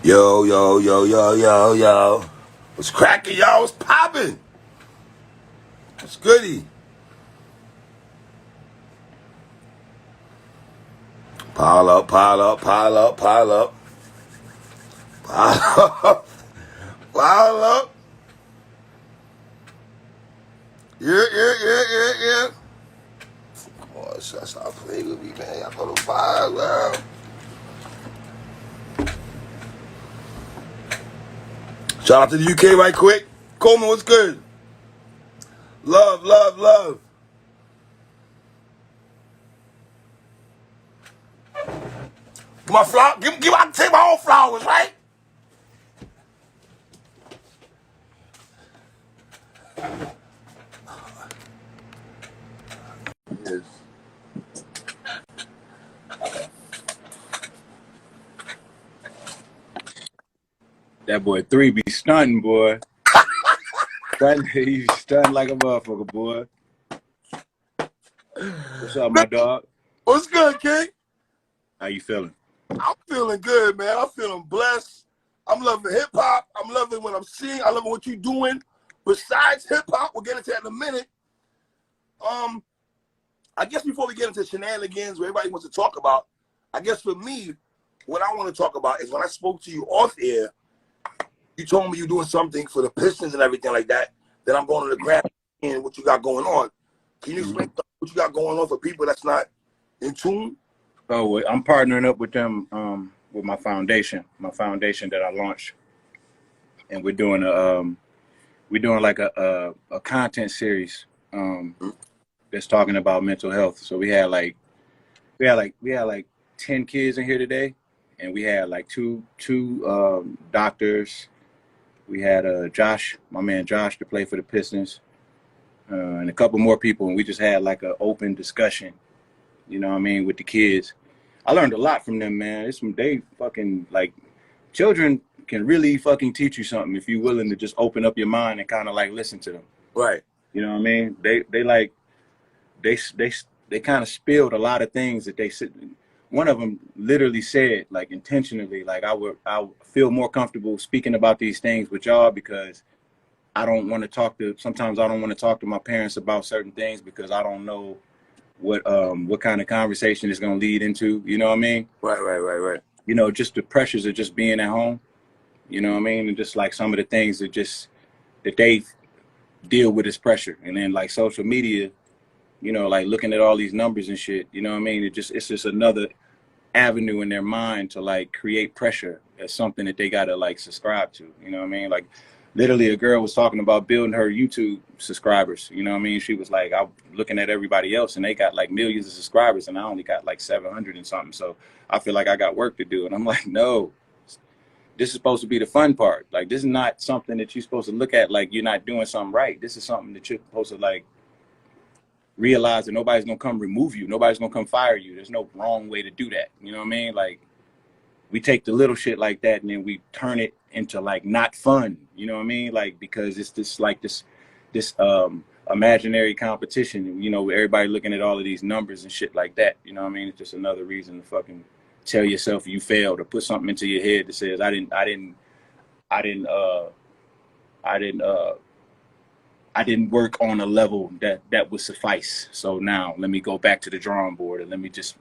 Yo, yo, yo, yo, yo, yo. What's cracking, y'all? What's popping? What's goody? Pile up, pile up, pile up, pile up. Pile up, pile up. Yeah. Oh, stop playing with me, man. Y'all go to fire, man. Shout out to the UK right quick. Coleman, what's good? Love, love, love. My flower, I take my own flowers, right? Yes. That boy 3 be stunting, boy. He be stunting like a motherfucker, boy. What's up, my dog? What's good, King? How you feeling? I'm feeling good, man. I'm feeling blessed. I'm loving hip hop. I'm loving what I'm seeing. I love what you're doing. Besides hip hop, we'll get into that in a minute. I guess before we get into shenanigans, what everybody wants to talk about, I guess for me, what I want to talk about is when I spoke to you off air, you told me you're doing something for the Pistons and everything like that. That I'm going to the grab and what you got going on. Can you explain what you got going on for people that's not in tune? Oh, I'm partnering up with them with my foundation that I launched, and we're doing like a content series that's talking about mental health. So we had like 10 kids in here today, and we had like two doctors. We had Josh, my man Josh, to play for the Pistons, and a couple more people, and we just had like an open discussion, you know what I mean, with the kids. I learned a lot from them, man. They fucking, like, children can really fucking teach you something if you're willing to just open up your mind and kind of like listen to them. Right. You know what I mean? They kind of spilled a lot of things that they said. One of them literally said, like, intentionally, like, I feel more comfortable speaking about these things with y'all because sometimes I don't want to talk to my parents about certain things because I don't know what kind of conversation it's going to lead into, you know what I mean? Right. You know, just the pressures of just being at home, you know what I mean? And just like some of the things that they deal with as pressure. And then like social media, you know, like looking at all these numbers and shit, you know what I mean? It's just another avenue in their mind to like create pressure as something that they gotta like subscribe to, you know what I mean? Like literally a girl was talking about building her YouTube subscribers, you know what I mean? She was like, I'm looking at everybody else and they got like millions of subscribers and I only got like 700 and something. So I feel like I got work to do. And I'm like, no, this is supposed to be the fun part. Like, this is not something that you're supposed to look at like you're not doing something right. This is something that you're supposed to like realize that nobody's gonna come remove you. Nobody's gonna come fire you. There's no wrong way to do that. You know what I mean? Like, we take the little shit like that and then we turn it into like not fun. You know what I mean? Like, because it's this imaginary competition. You know, everybody looking at all of these numbers and shit like that. You know what I mean? It's just another reason to fucking tell yourself you failed or put something into your head that says I didn't work on a level that would suffice. So now let me go back to the drawing board and let me just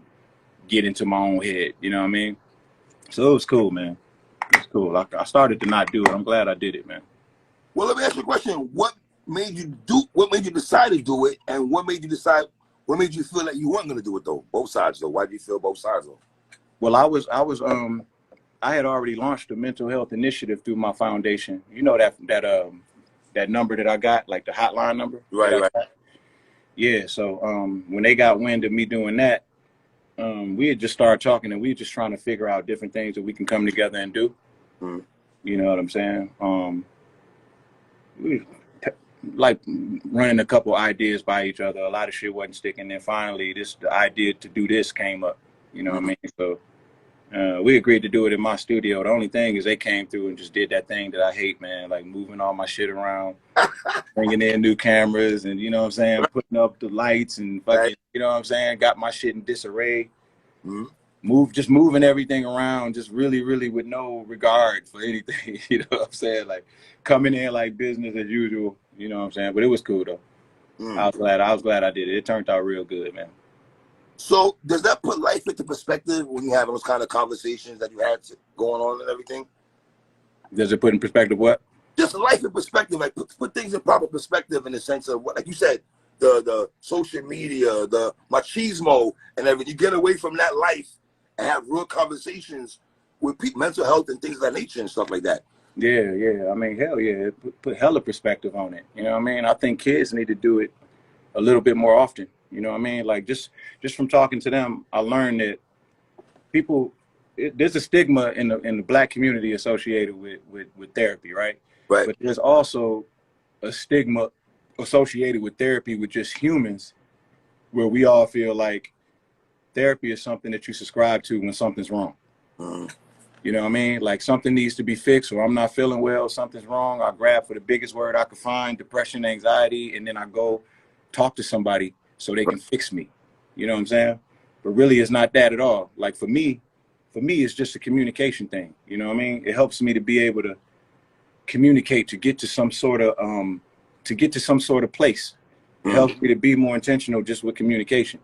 get into my own head. You know what I mean? So it was cool, man. It was cool. I started to not do it. I'm glad I did it, man. Well, let me ask you a question. What made you decide to do it, and what made you feel that you weren't going to do it though? Both sides though. Why do you feel both sides though? Well, I had already launched a mental health initiative through my foundation. You know that number that I got, like the hotline number. Right. Yeah. So when they got wind of me doing that, we had just started talking and we were just trying to figure out different things that we can come together and do. Mm-hmm. You know what I'm saying? We like running a couple ideas by each other. A lot of shit wasn't sticking. Then finally, the idea to do this came up. You know what I mean? So we agreed to do it in my studio. The only thing is they came through and just did that thing that I hate, man, like moving all my shit around, bringing in new cameras and, you know what I'm saying, putting up the lights and fucking, you know what I'm saying, got my shit in disarray. Mm-hmm. just moving everything around, just really with no regard for anything. You know what I'm saying? Like coming in like business as usual. You know what I'm saying? But it was cool though. I was glad I did it. It turned out real good, man. So does that put life into perspective when you have those kind of conversations that you had going on and everything? Does it put in perspective what? Just life in perspective, like put things in proper perspective in the sense of what, like you said, the social media, the machismo and everything. You get away from that life and have real conversations with people, mental health and things of that nature and stuff like that. Yeah. I mean, hell yeah, it put hella perspective on it. You know what I mean? I think kids need to do it a little bit more often. You know what I mean? Like just from talking to them, I learned that people, there's a stigma in the Black community associated with therapy, right? Right. But there's also a stigma associated with therapy with just humans, where we all feel like therapy is something that you subscribe to when something's wrong. You know what I mean? Like something needs to be fixed, or I'm not feeling well, something's wrong. I grab for the biggest word I could find, depression, anxiety, and then I go talk to somebody so they can fix me. You know what I'm saying? But really it's not that at all. Like for me, it's just a communication thing. You know what I mean? It helps me to be able to communicate, to get to some sort of place. It helps me to be more intentional just with communication.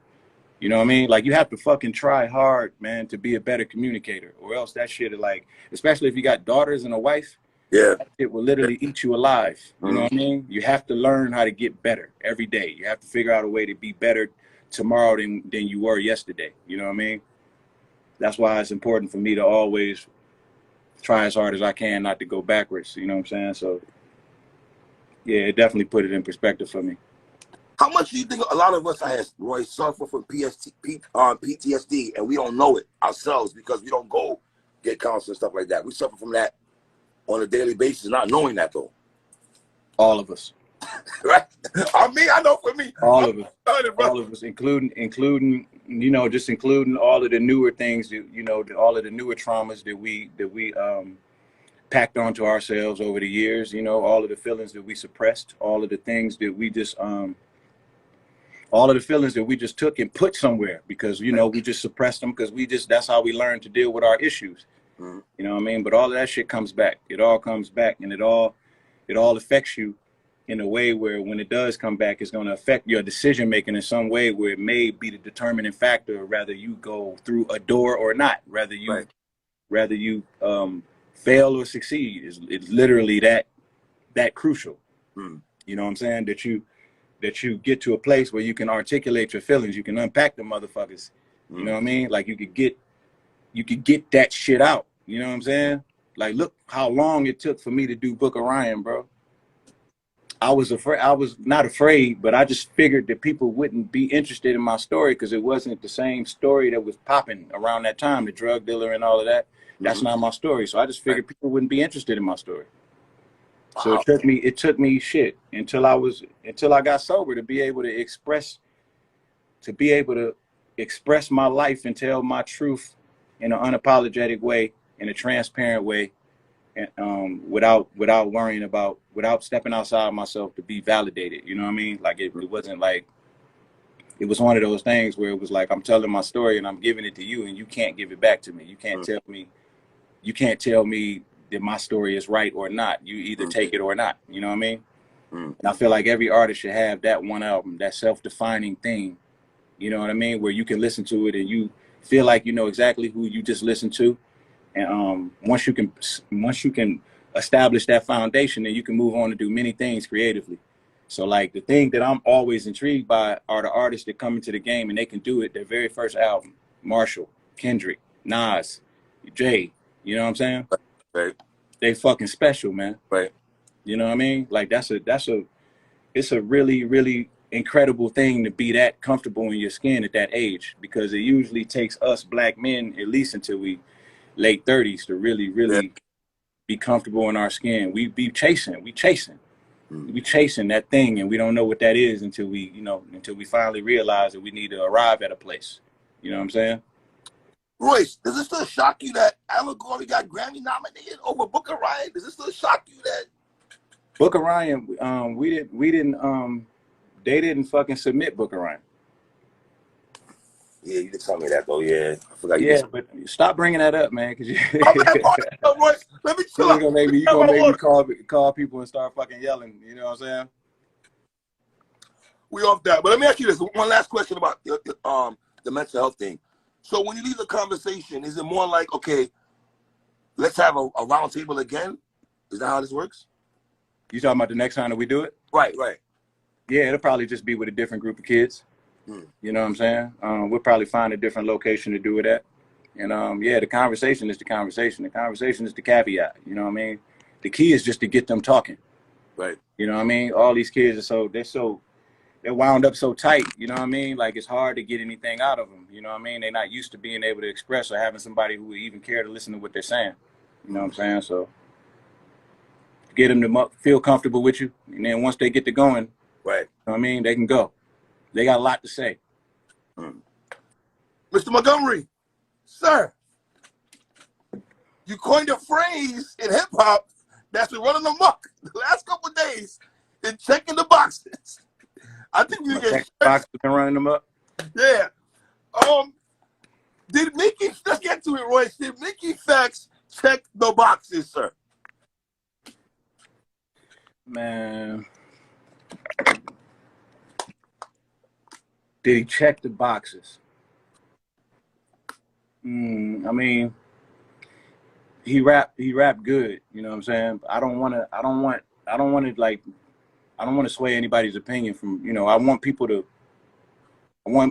You know what I mean? Like you have to fucking try hard, man, to be a better communicator, or else that shit is like, especially if you got daughters and a wife, it will literally eat you alive. You know what I mean? You have to learn how to get better every day. You have to figure out a way to be better tomorrow than you were yesterday. You know what I mean? That's why it's important for me to always try as hard as I can not to go backwards. You know what I'm saying? So yeah, it definitely put it in perspective for me. How much do you think a lot of us, as Royce, suffer from PTSD and we don't know it ourselves because we don't go get counseling and stuff like that? We suffer from that on a daily basis, not knowing that though. All of us. Right? I know for me. All of us, including, you know, just including all of the newer things, that, you know, all of the newer traumas that we packed onto ourselves over the years, you know, all of the feelings that we suppressed, all of the things that we just, all of the feelings that we just took and put somewhere because, you know, we just suppressed them because that's how we learned to deal with our issues. You know what I mean? But all of that shit comes back. It all comes back, and it all affects you in a way where when it does come back, it's going to affect your decision making in some way where it may be the determining factor, whether you go through a door or not, whether you fail or succeed. It's literally that crucial. You know what I'm saying? That you get to a place where you can articulate your feelings, you can unpack the motherfuckers. You know what I mean? Like you could get that shit out. You know what I'm saying? Like look how long it took for me to do Book of Ryan, bro. I was not afraid, but I just figured that people wouldn't be interested in my story because it wasn't the same story that was popping around that time, the drug dealer and all of that. That's not my story. So I just figured people wouldn't be interested in my story. So it took me shit until I got sober to be able to express my life and tell my truth in an unapologetic way, in a transparent way, and without stepping outside myself to be validated. You know what I mean? Like it wasn't like, it was one of those things where it was like, I'm telling my story and I'm giving it to you and you can't give it back to me. You can't tell me that my story is right or not. You either take it or not. You know what I mean? And I feel like every artist should have that one album, that self-defining thing. You know what I mean? Where you can listen to it and you feel like you know exactly who you just listened to. And once you can establish that foundation, then you can move on to do many things creatively. So like the thing that I'm always intrigued by are the artists that come into the game and they can do it. Their very first album, Marshall, Kendrick, Nas, Jay. You know what I'm saying? Right. They fucking special, man. Right. You know what I mean? Like it's a really, really incredible thing to be that comfortable in your skin at that age, because it usually takes us black men at least until we late 30s to really be comfortable in our skin. We chasing that thing, and we don't know what that is until we finally realize that we need to arrive at a place. You know what I'm saying? Royce, does it still shock you that Allegory got Grammy nominated over Book of Ryan? Does it still shock you that Book of Ryan, they didn't fucking submit Book of Ryan. Yeah, you did tell me that though. Yeah, I forgot you Yeah, did. but stop bringing that up, man, because My bad, Royce. Let me chill you're out. gonna make me, Let my water. call people and start fucking yelling. You know what I'm saying? We off that. But let me ask you this. One last question about the mental health thing. So when you leave the conversation, is it more like, okay, let's have a round table again? Is that how this works? You talking about the next time that we do it? Right, right. Yeah, it'll probably just be with a different group of kids. You know what I'm saying? We'll probably find a different location to do it at. And yeah, the conversation is the conversation. The conversation is the caveat. You know what I mean? The key is just to get them talking. Right. You know what I mean? All these kids are they're wound up so tight. You know what I mean? Like it's hard to get anything out of them. You know what I mean? They're not used to being able to express or having somebody who would even care to listen to what they're saying. You know what I'm saying? So get them to feel comfortable with you, and then once they get to going, right. You know what I mean? They can go. They got a lot to say. Mr. Montgomery, sir, you coined a phrase in hip hop that's been running amok the last couple of days in checking the boxes. I think you get boxes been running them up. Yeah. Did Mickey? Let's get to it, Royce. Did Mickey Factz check the boxes, sir? Man, did he check the boxes? I mean, he rapped good. You know what I'm saying? I don't want to sway anybody's opinion from, you know,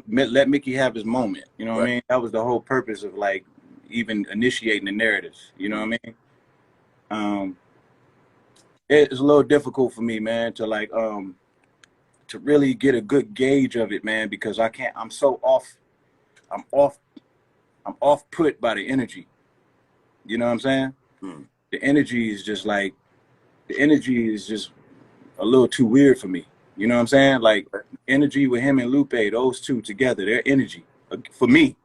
let Mickey have his moment. You know what I mean? That was the whole purpose of like even initiating the narratives. You know what I mean? It's a little difficult for me, man, to like to really get a good gauge of it, man, because I'm off put by the energy. You know what I'm saying? The energy is just a little too weird for me. You know what I'm saying? Like energy with him and Lupe, those two together, their energy for me,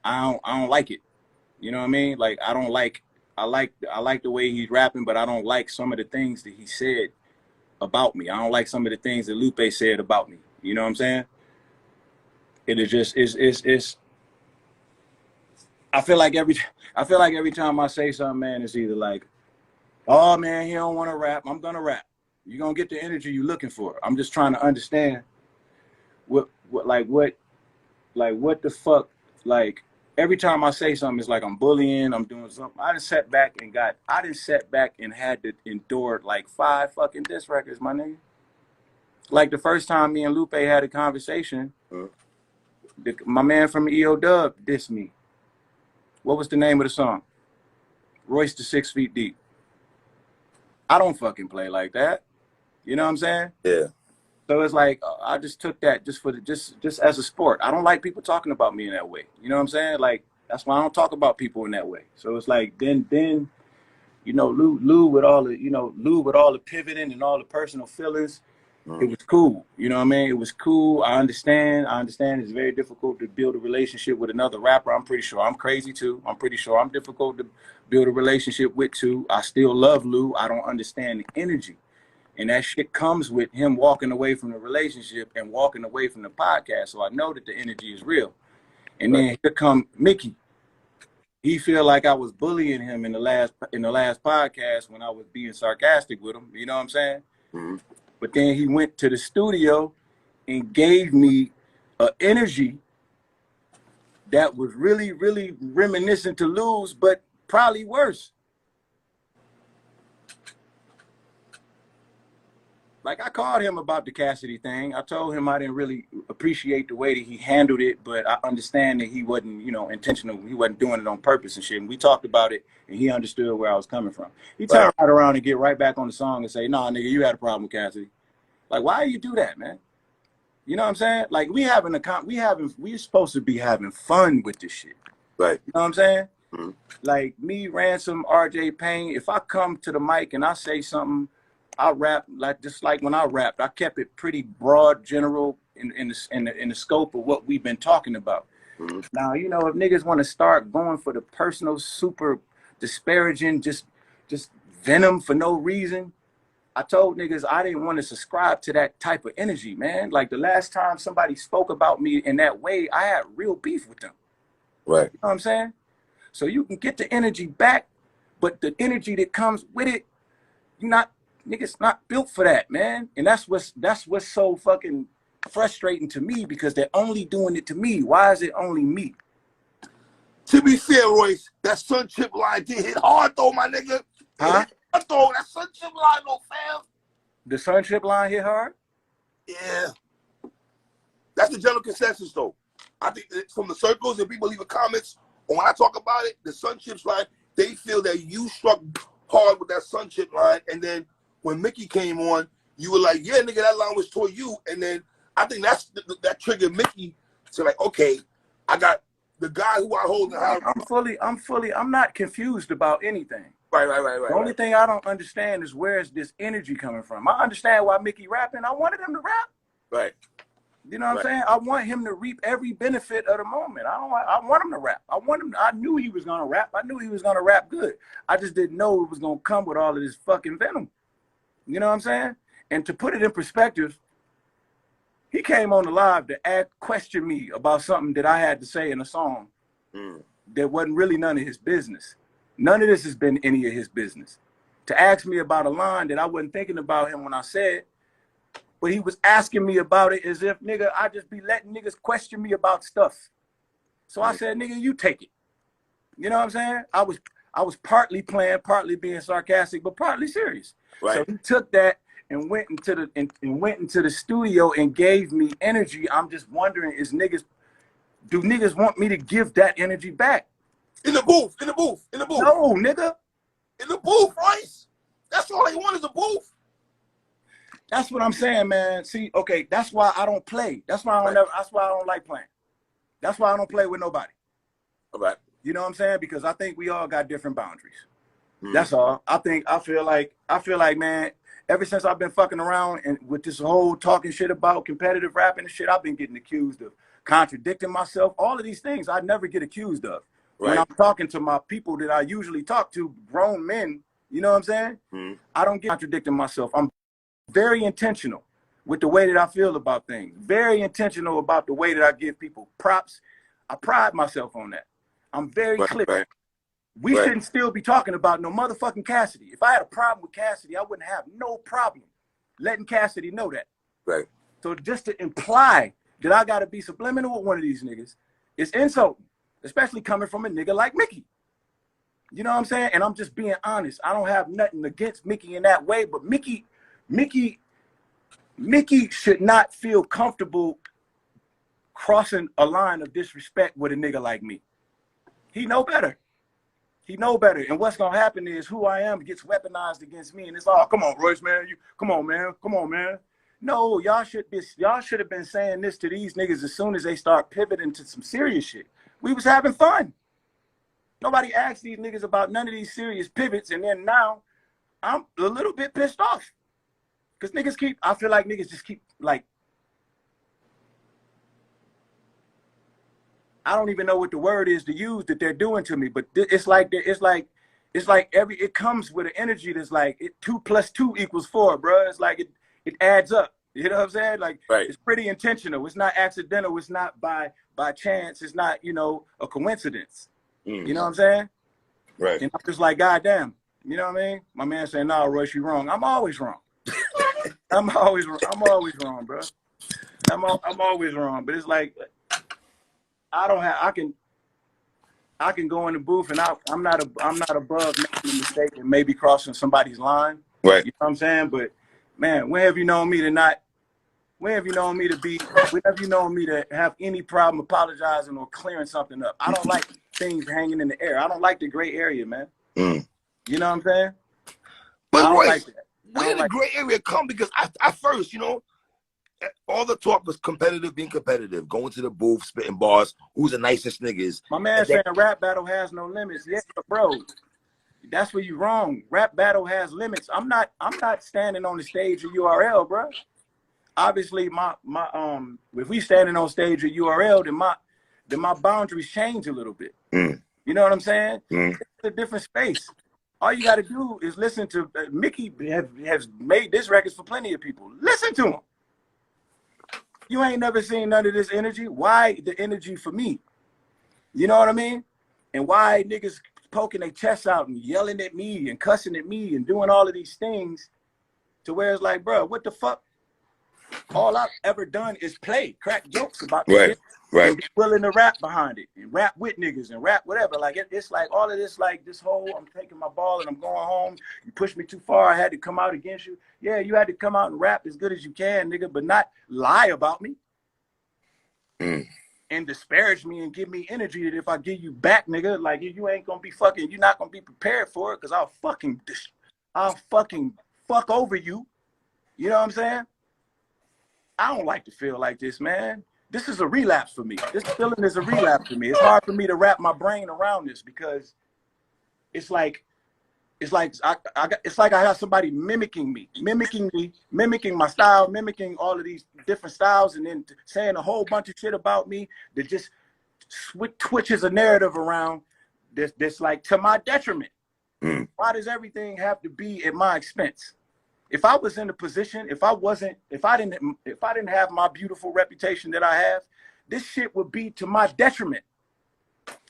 I don't like it. You know what I mean? Like I like the way he's rapping, but I don't like some of the things that he said about me. I don't like some of the things that Lupe said about me. You know what I'm saying? It is just it's I feel like every time I say something, man, it's either like, oh man, he don't want to rap. I'm gonna rap. You're gonna get the energy you're looking for. I'm just trying to understand what the fuck, like every time I say something, it's like I'm bullying, I'm doing something. I done sat back and had to endure like 5 fucking diss records, my nigga. Like the first time me and Lupe had a conversation, my man from EO Dub dissed me. What was the name of the song? Royce the 6 Feet Deep. I don't fucking play like that. You know what I'm saying? Yeah. So it's like I just took that just as a sport. I don't like people talking about me in that way. You know what I'm saying? Like that's why I don't talk about people in that way. So it's like then you know Lou with all the pivoting and all the personal feelings. It was cool. You know what I mean? It was cool. I understand it's very difficult to build a relationship with another rapper. I'm pretty sure I'm crazy too. I'm pretty sure I'm difficult to build a relationship with too. I still love Lou. I don't understand the energy. And that shit comes with him walking away from the relationship and walking away from the podcast. So I know that the energy is real. And then here come Mickey. He feel like I was bullying him in the last podcast when I was being sarcastic with him. You know what I'm saying? But then he went to the studio and gave me an energy that was really, really reminiscent to Lou's, but probably worse. Like I called him about the Cassidy thing. I told him I didn't really appreciate the way that he handled it, but I understand that he wasn't, you know, intentional. He wasn't doing it on purpose and shit. And we talked about it, and he understood where I was coming from. He turned right around and get right back on the song and say, "Nah, nigga, you had a problem with Cassidy." Like, why do you do that, man? You know what I'm saying? Like we're supposed to be having fun with this shit. Right. You know what I'm saying? Like me, Ransom, RJ Payne, if I come to the mic and I say something, I rap just like when I rapped. I kept it pretty broad, general in the scope of what we've been talking about. Now, you know, if niggas want to start going for the personal, super disparaging, just venom for no reason, I told niggas I didn't want to subscribe to that type of energy, man. Like the last time somebody spoke about me in that way, I had real beef with them. Right. You know what I'm saying? So you can get the energy back, but the energy that comes with it, niggas not built for that, man. And that's what's so fucking frustrating to me, because they're only doing it to me. Why is it only me? To be fair, Royce, that sun chip line did hit hard though, my nigga. Huh? Hard though, that sun chip line though, fam. The sun chip line hit hard? Yeah. That's the general consensus though. I think from the circles and people leaving comments, or when I talk about it, the sun chips line, they feel that you struck hard with that sun chip line, and then when Mickey came on, you were like, yeah, nigga, that line was toward you. And then I think that triggered Mickey to like, okay, I got the guy who I hold in high. I'm not confused about anything. Right. The only thing I don't understand is where's this energy coming from. I understand why Mickey rapping. I wanted him to rap. Right. You know what I'm saying? I want him to reap every benefit of the moment. I want him to rap. I knew he was gonna rap. I knew he was gonna rap good. I just didn't know it was gonna come with all of this fucking venom. You know what I'm saying? And to put it in perspective, he came on the live to question me about something that I had to say in a song that wasn't really none of his business. None of this has been any of his business. To ask me about a line that I wasn't thinking about him when I said, but he was asking me about it as if, nigga, I just be letting niggas question me about stuff. So I said, nigga, you take it. You know what I'm saying? I was partly playing, partly being sarcastic, but partly serious. Right. So he took that and went into the studio and gave me energy. I'm just wondering, do niggas want me to give that energy back? In the booth. No, nigga. In the booth, Royce. That's all they want is a booth. That's what I'm saying, man. See, okay, that's why I don't play. That's why that's why I don't like playing. That's why I don't play with nobody. All right. You know what I'm saying? Because I think we all got different boundaries. That's all. I feel like, man, ever since I've been fucking around and with this whole talking shit about competitive rapping and shit, I've been getting accused of contradicting myself. All of these things I never get accused of. Right. When I'm talking to my people that I usually talk to, grown men, you know what I'm saying? I don't get contradicting myself. I'm very intentional with the way that I feel about things. Very intentional about the way that I give people props. I pride myself on that. I'm very clear. Right. We shouldn't still be talking about no motherfucking Cassidy. If I had a problem with Cassidy, I wouldn't have no problem letting Cassidy know that. Right. So just to imply that I got to be subliminal with one of these niggas is insulting, especially coming from a nigga like Mickey. You know what I'm saying? And I'm just being honest. I don't have nothing against Mickey in that way, but Mickey should not feel comfortable crossing a line of disrespect with a nigga like me. He know better. He know better. And what's gonna happen is who I am gets weaponized against me, and it's all, come on, Royce, man. Come on, man. No, y'all should have been saying this to these niggas as soon as they start pivoting to some serious shit. We was having fun. Nobody asked these niggas about none of these serious pivots, and then now I'm a little bit pissed off. Because I feel like niggas just keep, like, I don't even know what the word is to use that they're doing to me, but it comes with an energy that's like 2 + 2 = 4, bro. It's like it adds up. You know what I'm saying? Like, It's pretty intentional. It's not accidental. It's not by chance. It's not, a coincidence. You know what I'm saying? Right. And I'm just like, goddamn. You know what I mean? My man saying, "No, Royce, you wrong." I'm always wrong. I'm always wrong, bro. I'm always wrong. But it's like, I can go in the booth and I'm not above making a mistake and maybe crossing somebody's line. Right. You know what I'm saying? But man, when have you known me to have any problem apologizing or clearing something up? I don't like things hanging in the air. I don't like the gray area, man. You know what I'm saying? But I don't Royce, like that. where did the gray area come? Because I first, all the talk was being competitive, going to the booth, spitting bars, who's the nicest niggas. My man saying rap battle has no limits. Yeah, bro, that's where you wrong. Rap battle has limits. I'm not standing on the stage of URL, bro. Obviously, if we standing on stage of URL, then my boundaries change a little bit. You know what I'm saying? It's a different space. All you got to do is listen to Mickey has made this records for plenty of people. Listen to him. You ain't never seen none of this energy. Why the energy for me? You know what I mean? And why niggas poking their chests out and yelling at me and cussing at me and doing all of these things to where it's like, bro, what the fuck? All I've ever done is play, crack jokes about the shit. Right. And be willing to rap behind it and rap with niggas and rap whatever. Like it's like all of this, like this whole I'm taking my ball and I'm going home. You pushed me too far. I had to come out against you. Yeah, you had to come out and rap as good as you can, nigga, but not lie about me and disparage me and give me energy that if I give you back, nigga, like you ain't gonna be fucking, you're not gonna be prepared for it because I'll fucking fuck over you. You know what I'm saying? I don't like to feel like this, man. This is a relapse for me. This feeling is a relapse for me. It's hard for me to wrap my brain around this because it's like I have somebody mimicking me, mimicking my style, mimicking all of these different styles, and then saying a whole bunch of shit about me that just twitches a narrative around this like to my detriment. Why does everything have to be at my expense? If I was in a position, if I didn't have my beautiful reputation that I have, this shit would be to my detriment.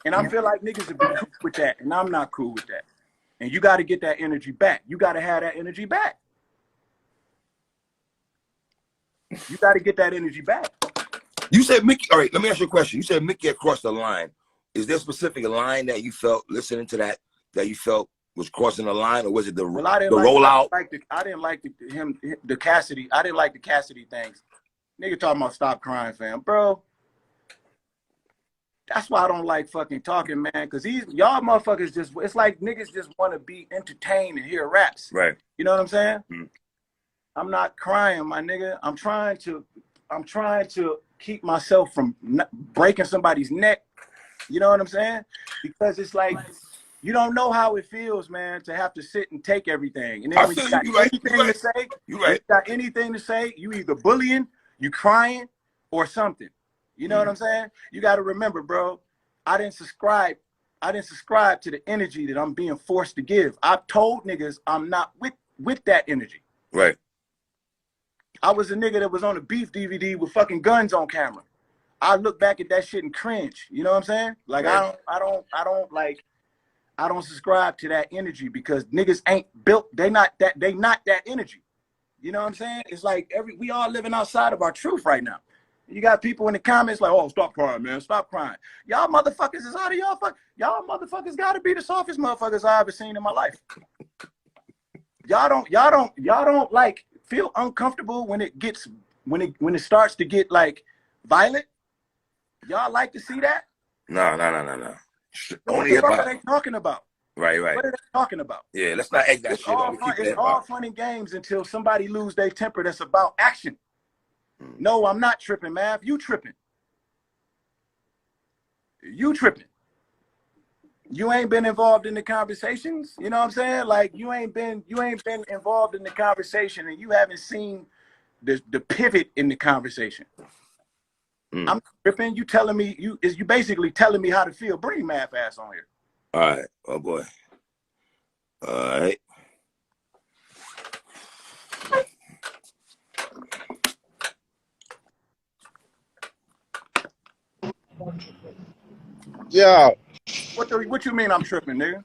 And I feel like niggas would be cool with that, and I'm not cool with that. And you got to get that energy back. You got to have that energy back. You got to get that energy back. You said Mickey. All right, let me ask you a question. You said Mickey had crossed the line. Is there a specific line that you felt listening to that you felt was crossing the line, or was it the rollout? I didn't like the Cassidy. I didn't like the Cassidy things. Nigga talking about stop crying, fam, bro. That's why I don't like fucking talking, man. Cause y'all motherfuckers it's like niggas just want to be entertained and hear raps. Right. You know what I'm saying? I'm not crying, my nigga. I'm trying to keep myself from breaking somebody's neck. You know what I'm saying? Because it's like, you don't know how it feels, man, to have to sit and take everything. And then when you got anything to say, you either bullying, you crying, or something. You know what I'm saying? You got to remember, bro, I didn't subscribe to the energy that I'm being forced to give. I've told niggas I'm not with that energy. Right. I was a nigga that was on a beef DVD with fucking guns on camera. I look back at that shit and cringe. You know what I'm saying? Like, right. I don't subscribe to that energy because niggas ain't built. They not that energy. You know what I'm saying? It's like we all living outside of our truth right now. You got people in the comments like, oh, stop crying, man. Stop crying. Y'all motherfuckers is out of y'all motherfuckers gotta be the softest motherfuckers I ever seen in my life. Y'all don't like feel uncomfortable when it starts to get like violent. Y'all like to see that? No. Only what are they talking about? Right. What are they talking about? Yeah, let's not egg that shit up. It's all fun and games until somebody lose their temper that's about action. No, I'm not tripping, Mav. You tripping. You tripping. You ain't been involved in the conversations. You know what I'm saying? Like you ain't been involved in the conversation and you haven't seen the pivot in the conversation. I'm tripping. You telling me you basically telling me how to feel. Bring Mav ass on here. All right. Oh boy. All right. Yeah. What you mean I'm tripping, nigga?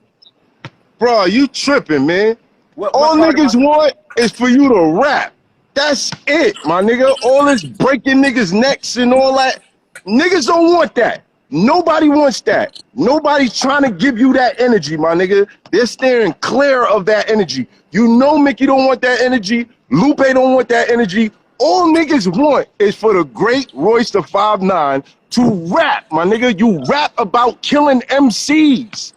Bro, you tripping, man. All niggas want is for you to rap. That's it, my nigga. All this breaking niggas' necks and all that. Niggas don't want that. Nobody wants that. Nobody's trying to give you that energy, my nigga. They're steering clear of that energy. You know Mickey don't want that energy. Lupe don't want that energy. All niggas want is for the great Royce the 5'9" to rap, my nigga. You rap about killing MCs.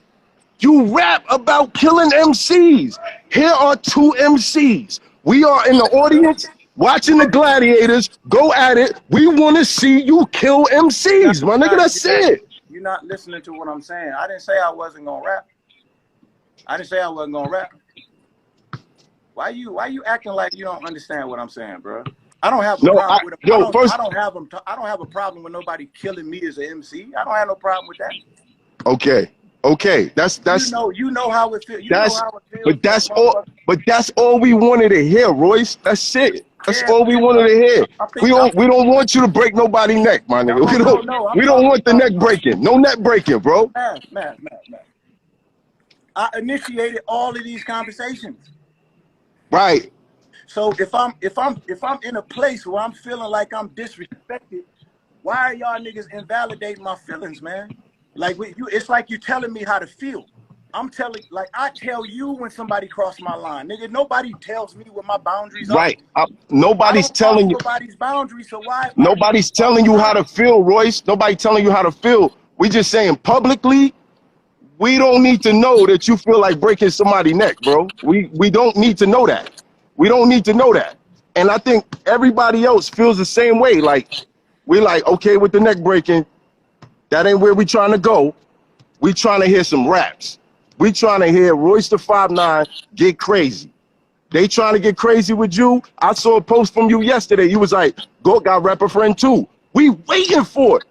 You rap about killing MCs. Here are two MCs. We are in the audience watching the gladiators go at it. We want to see you kill MCs, my nigga. That's it. You're not listening to what I'm saying. I didn't say I wasn't gonna rap. I didn't say I wasn't gonna rap. Why you acting like you don't understand what I'm saying, bro? I don't have a problem with I don't have a problem with nobody killing me as an MC. I don't have no problem with that. Okay. Okay, that's you know how it feels. You know that's how it feels. but that's all we wanted to hear, Royce. That's it. That's Yeah, all we wanted to hear. We don't want you to break nobody's neck, my nigga. We don't want the neck breaking. No neck breaking, bro. Man. I initiated all of these conversations. Right. So if I'm in a place where I'm feeling like I'm disrespected, why are y'all niggas invalidating my feelings, man? Like it's like you telling me how to feel. I tell you when somebody crossed my line, nigga. Nobody tells me what my boundaries are. Right. Nobody's telling you. Nobody's boundaries. So why? Nobody's telling you how to feel, Royce. Nobody telling you how to feel. We just saying publicly. We don't need to know that you feel like breaking somebody's neck, bro. We don't need to know that. We don't need to know that. And I think everybody else feels the same way. Like, we're like, okay, with the neck breaking, that ain't where we trying to go. We trying to hear some raps. We trying to hear Royce the 5'9" get crazy. They trying to get crazy with you. I saw a post from you yesterday. You was like, Go got rapper friend too. We waiting for it.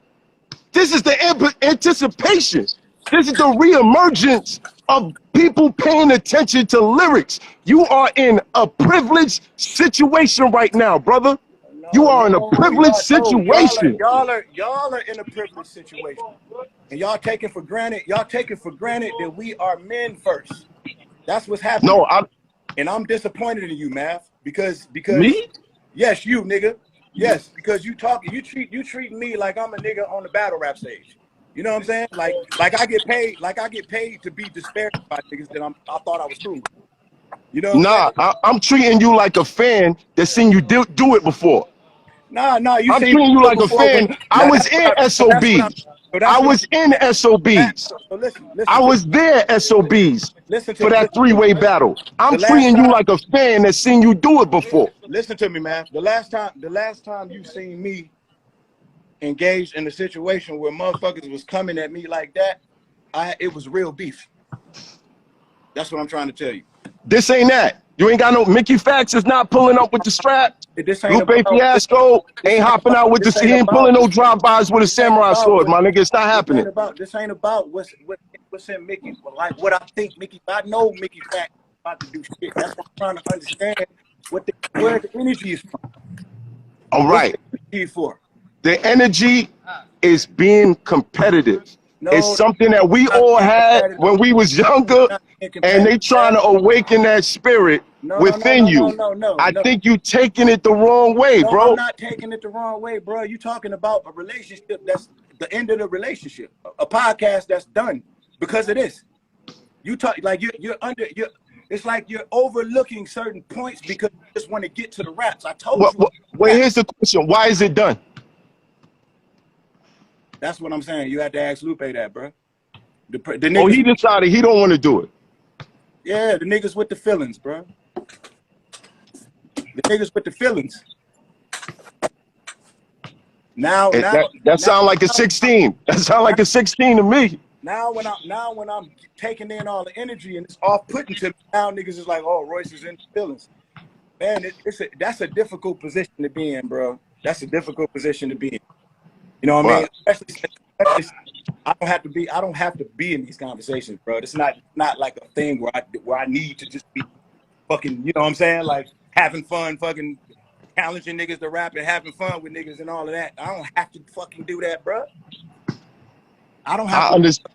This is the anticipation. This is the reemergence of people paying attention to lyrics. You are in a privileged situation right now, brother. You are in a privileged situation. Y'all are in a privileged situation. And y'all taking for granted that we are men first. That's what's happening. And I'm disappointed in you, Math, because me? Yes, you nigga. Yes, because you treating me like I'm a nigga on the battle rap stage. You know what I'm saying? Like I get paid to be disparaged by niggas that I thought I was cool. You know what I'm treating you like a fan that's seen you do it before. Nah, I'm treating you like a fan. I was in SOBs. I was in SOBs. I was there SOBs for that three-way battle. I'm treating you like a fan that's seen you do it before. Listen to me, man. The last time you seen me engaged in a situation where motherfuckers was coming at me like that, it was real beef. That's what I'm trying to tell you. This ain't that. You ain't got no Mickey Factz is not pulling up with the strap. Lupe Fiasco ain't hopping out with the. He ain't pulling no drive-bys with a samurai sword, my nigga. It's not happening. This ain't about what's in Mickey. Like what I think Mickey. I know Mickey Factz about to do shit. That's what I'm trying to understand. Where the energy is from. All right. For the energy is being competitive. It's something that we all had when we was younger, and they trying to awaken that spirit within you. I think you taking it the wrong way, bro. I'm not taking it the wrong way, bro. You talking about a relationship that's the end of the relationship, a podcast that's done because of this. You talk like you're it's like you're overlooking certain points because you just want to get to the raps. I told you. Well, here's the question: why is it done? That's what I'm saying. You have to ask Lupe that, bro. The niggas, he decided he don't want to do it. Yeah, the niggas with the feelings, bro. The niggas with the feelings. That sound like a 16. That sound like a 16 to me. Now when I'm taking in all the energy and it's off-putting to me, now niggas is like, oh, Royce is in the feelings. Man, that's a difficult position to be in, bro. That's a difficult position to be in. You know what I mean? Especially, I don't have to be in these conversations, bro. It's not like a thing where I need to just be fucking, you know what I'm saying? Like having fun, fucking challenging niggas to rap and having fun with niggas and all of that. I don't have to fucking do that, bro. I don't have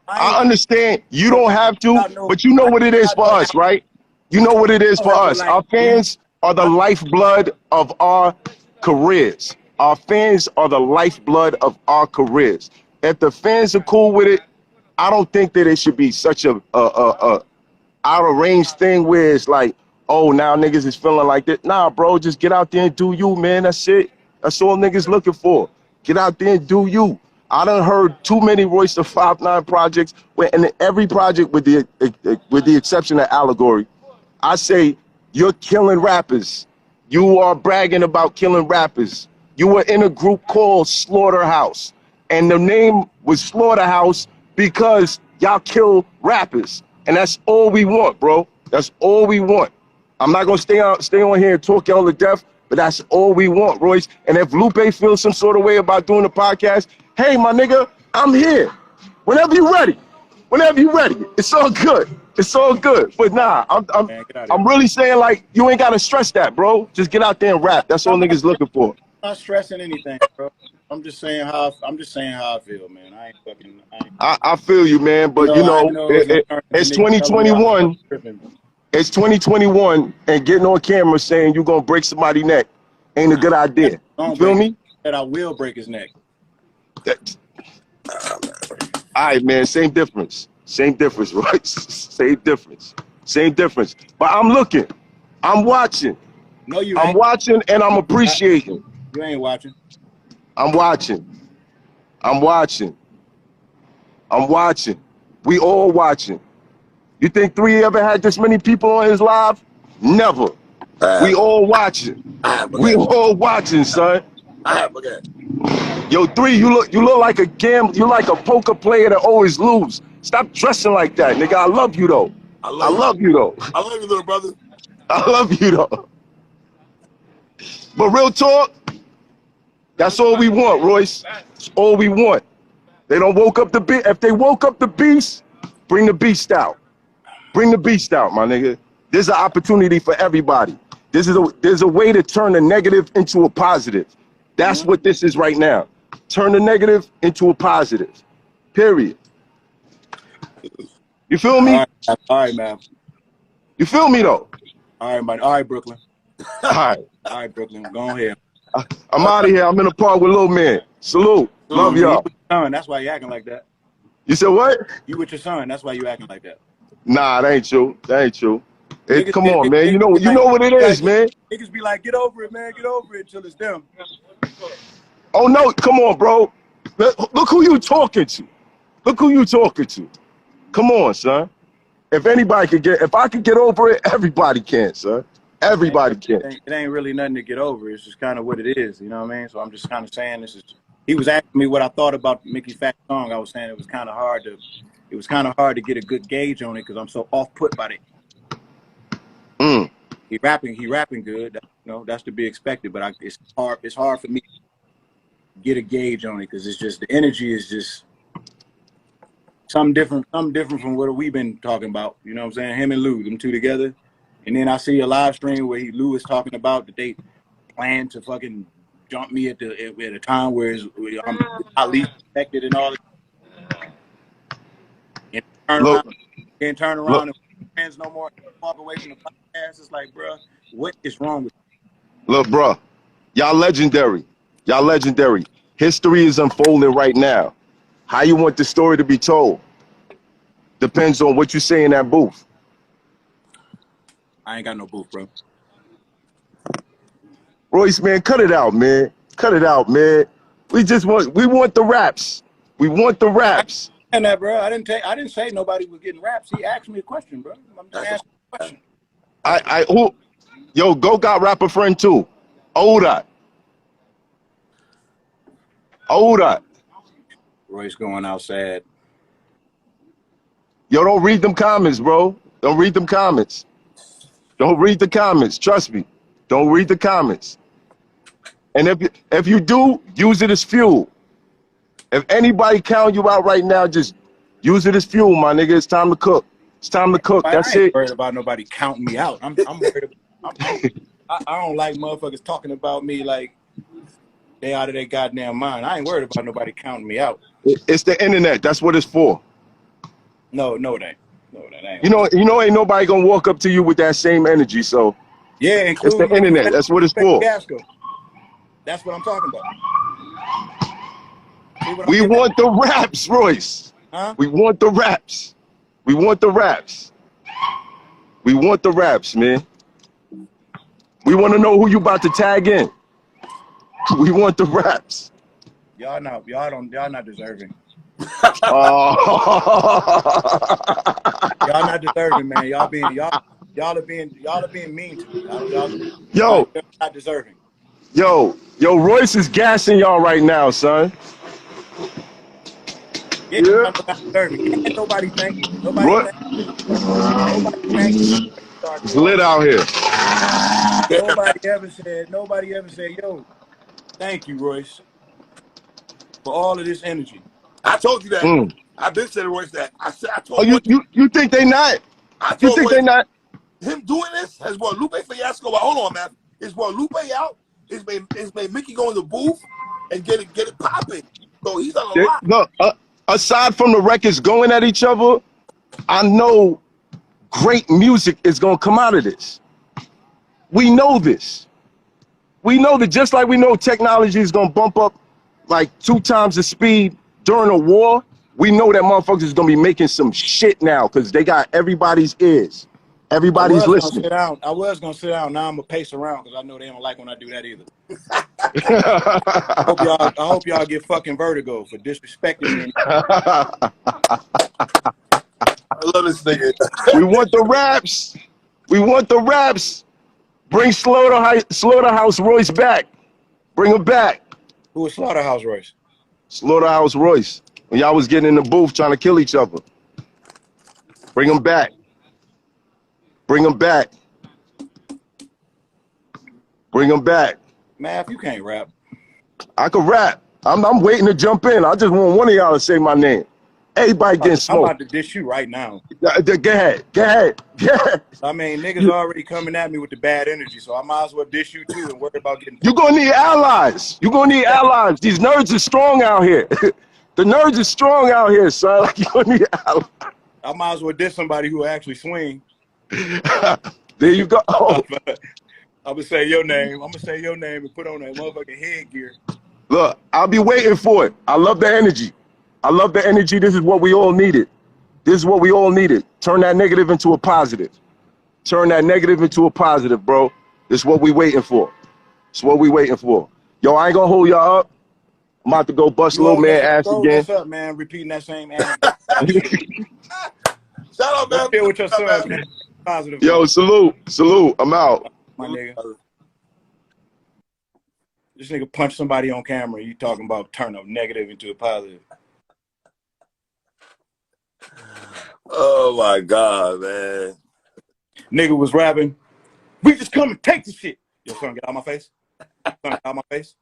I understand you don't have to, but you know what it is for us, right? You know what it is for us. Our fans are the lifeblood of our careers. Our fans are the lifeblood of our careers. If the fans are cool with it, I don't think that it should be such a out of range thing where it's like, oh, now niggas is feeling like that. Nah, bro, just get out there and do you, man. That's it. That's all niggas looking for. Get out there and do you. I done heard too many Royce the 5'9" projects, and every project with the exception of Allegory, I say you're killing rappers. You are bragging about killing rappers. You were in a group called Slaughterhouse, and the name was Slaughterhouse because y'all kill rappers, and that's all we want, bro. That's all we want. I'm not gonna stay on here and talk y'all to death, but that's all we want, Royce. And if Lupe feels some sort of way about doing the podcast, hey, my nigga, I'm here. Whenever you're ready. Whenever you ready. It's all good. It's all good. But nah, Man, get out of I'm here. really saying like you ain't gotta stress that, bro. Just get out there and rap. That's all niggas looking for. I'm not stressing anything, bro. I'm just saying how I feel, man. I feel you, man. But you I know, know it's gonna turn into it's niggas telling me I'm 2021. tripping. It's 2021, and getting on camera saying you gonna break somebody's neck ain't a good idea. You feel me? That I will break his neck. All right, man. Same difference. Same difference, right? Same difference. Same difference. But I'm looking. I'm watching. No, you I'm ain't. watching, and I'm appreciating. You ain't watching. I'm watching. I'm watching. I'm watching. We all watching. You think 3 ever had this many people on his live? Never. We all watching. We all watching, son. Yo, 3, you look like a you like a poker player that always lose. Stop dressing like that, nigga. I love you though. I love you though. I love you, little brother. I love you though. But real talk, that's all we want, Royce. That's all we want. They don't woke up the beast. If they woke up the beast, bring the beast out. Bring the beast out, my nigga. There's an opportunity for everybody. There's a way to turn a negative into a positive. That's what this is right now. Turn the negative into a positive. Period. You feel me? All right, man. You feel me though? All right, man. All right, Brooklyn. All right. All right, Brooklyn. Go ahead. I'm out of here. I'm in the park with Lil Man. Salute. Love y'all. You with your son. That's why you acting like that. You said what? You with your son. That's why you acting like that. Nah, that ain't true. That ain't true. Niggas Come on, man. You know what it is, man. Niggas be like, get over it, man. Get over it until it's them. Oh no, come on, bro. Look who you talking to. Look who you talking to. Come on, son. If I could get over it, everybody can, son. Everybody can. It ain't really nothing to get over. It's just kind of what it is. You know what I mean? So I'm just kind of saying this is. He was asking me what I thought about Mickey Factz song. I was saying it was kind of hard to get a good gauge on it because I'm so off put by it. He rapping good. That's to be expected. But it's hard for me to get a gauge on it because it's just the energy is just something different from what we've been talking about. You know what I'm saying? Him and Lou, them two together. And then I see a live stream where Lou is talking about that they plan to fucking jump me at a time where I'm at least protected and all that. And turn around and friends no more, walk away from the podcast. It's like, bro, what is wrong with you? Look, bro, y'all legendary. Y'all legendary. History is unfolding right now. How you want the story to be told depends on what you say in that booth. I ain't got no booth, bro. Royce, man, cut it out, man. Cut it out, man. We want the raps. We want the raps. And that, bro, I didn't say nobody was getting raps. He asked me a question, bro. I'm just asking a question. Yo, Go got rapper friend too. Oda. Royce going outside. Yo, don't read them comments, bro. Don't read them comments. Don't read the comments. Trust me. Don't read the comments. And if you do, use it as fuel. If anybody count you out right now, just use it as fuel, my nigga. It's time to cook. It's time to cook. That's it. I ain't worried about nobody counting me out. I'm worried about, I don't like motherfuckers talking about me like they out of their goddamn mind. I ain't worried about nobody counting me out. It's the internet. That's what it's for. No, it ain't. No, that ain't. You know, ain't nobody gonna walk up to you with that same energy. So yeah, it's the internet. That's what it's for. That's what I'm talking about. We want the raps, Royce. Huh? We want the raps. We want the raps. We want the raps, man. We want to know who you about to tag in. We want the raps. Y'all not deserving. Oh. Y'all not deserving, man. Y'all are being mean to me. Y'all not deserving. Yo, Royce is gassing y'all right now, son. Yeah. Not deserving. Can't nobody thank you. Nobody thank you. It's lit out here. Nobody ever said, yo, thank you, Royce, for all of this energy. I told you that. I've been saying to Royce that. I told Oh, Royce, you think they not? I You told think Royce, they not? him doing this has brought Lupe Fiasco. Hold on, man. It's brought Lupe out. It's made Mickey go in the booth and get it popping. So he's done a lot. Look, aside from the records going at each other, I know great music is gonna come out of this. We know this. We know that, just like we know technology is gonna bump up like 2 times the speed during a war. We know that motherfuckers is gonna be making some shit now because they got everybody's ears. Everybody's listening. I was gonna sit down. Now I'm gonna pace around because I know they don't like when I do that either. I hope y'all get fucking vertigo for disrespecting me. I love this nigga. We want the raps. We want the raps. Bring Slaughterhouse Royce back. Bring him back. Who was Slaughterhouse Royce? Slaughterhouse Royce. When y'all was getting in the booth trying to kill each other. Bring him back. Bring him back. Bring him back. Math, you can't rap. I can rap. I'm waiting to jump in. I just want one of y'all to say my name. Everybody getting smoked. I'm about to dish you right now. Go ahead. Go ahead. I mean, niggas already coming at me with the bad energy, so I might as well dish you too and worry about getting. You're gonna need allies. You're gonna need allies. These nerds are strong out here. The nerds are strong out here, son. Like, you're gonna need allies. I might as well dish somebody who actually swing. There you go. Oh. I'm gonna say your name. I'm gonna say your name and put on that motherfucking headgear. Look, I'll be waiting for it. I love the energy. I love the energy. This is what we all needed. This is what we all needed. Turn that negative into a positive. Turn that negative into a positive, bro. This is what we waiting for. It's what we waiting for. Yo, I ain't gonna hold y'all up. I'm about to go bust little man ass again. What's up, man? Repeating that same ass. Shout out, man. Deal with your son, man. Positive. Yo, salute. I'm out. My nigga. This nigga punched somebody on camera. You talking about turn a negative into a positive. Oh my God, man. Nigga was rapping. We just come and take the shit. Your son, get out my face. Son, get out my face.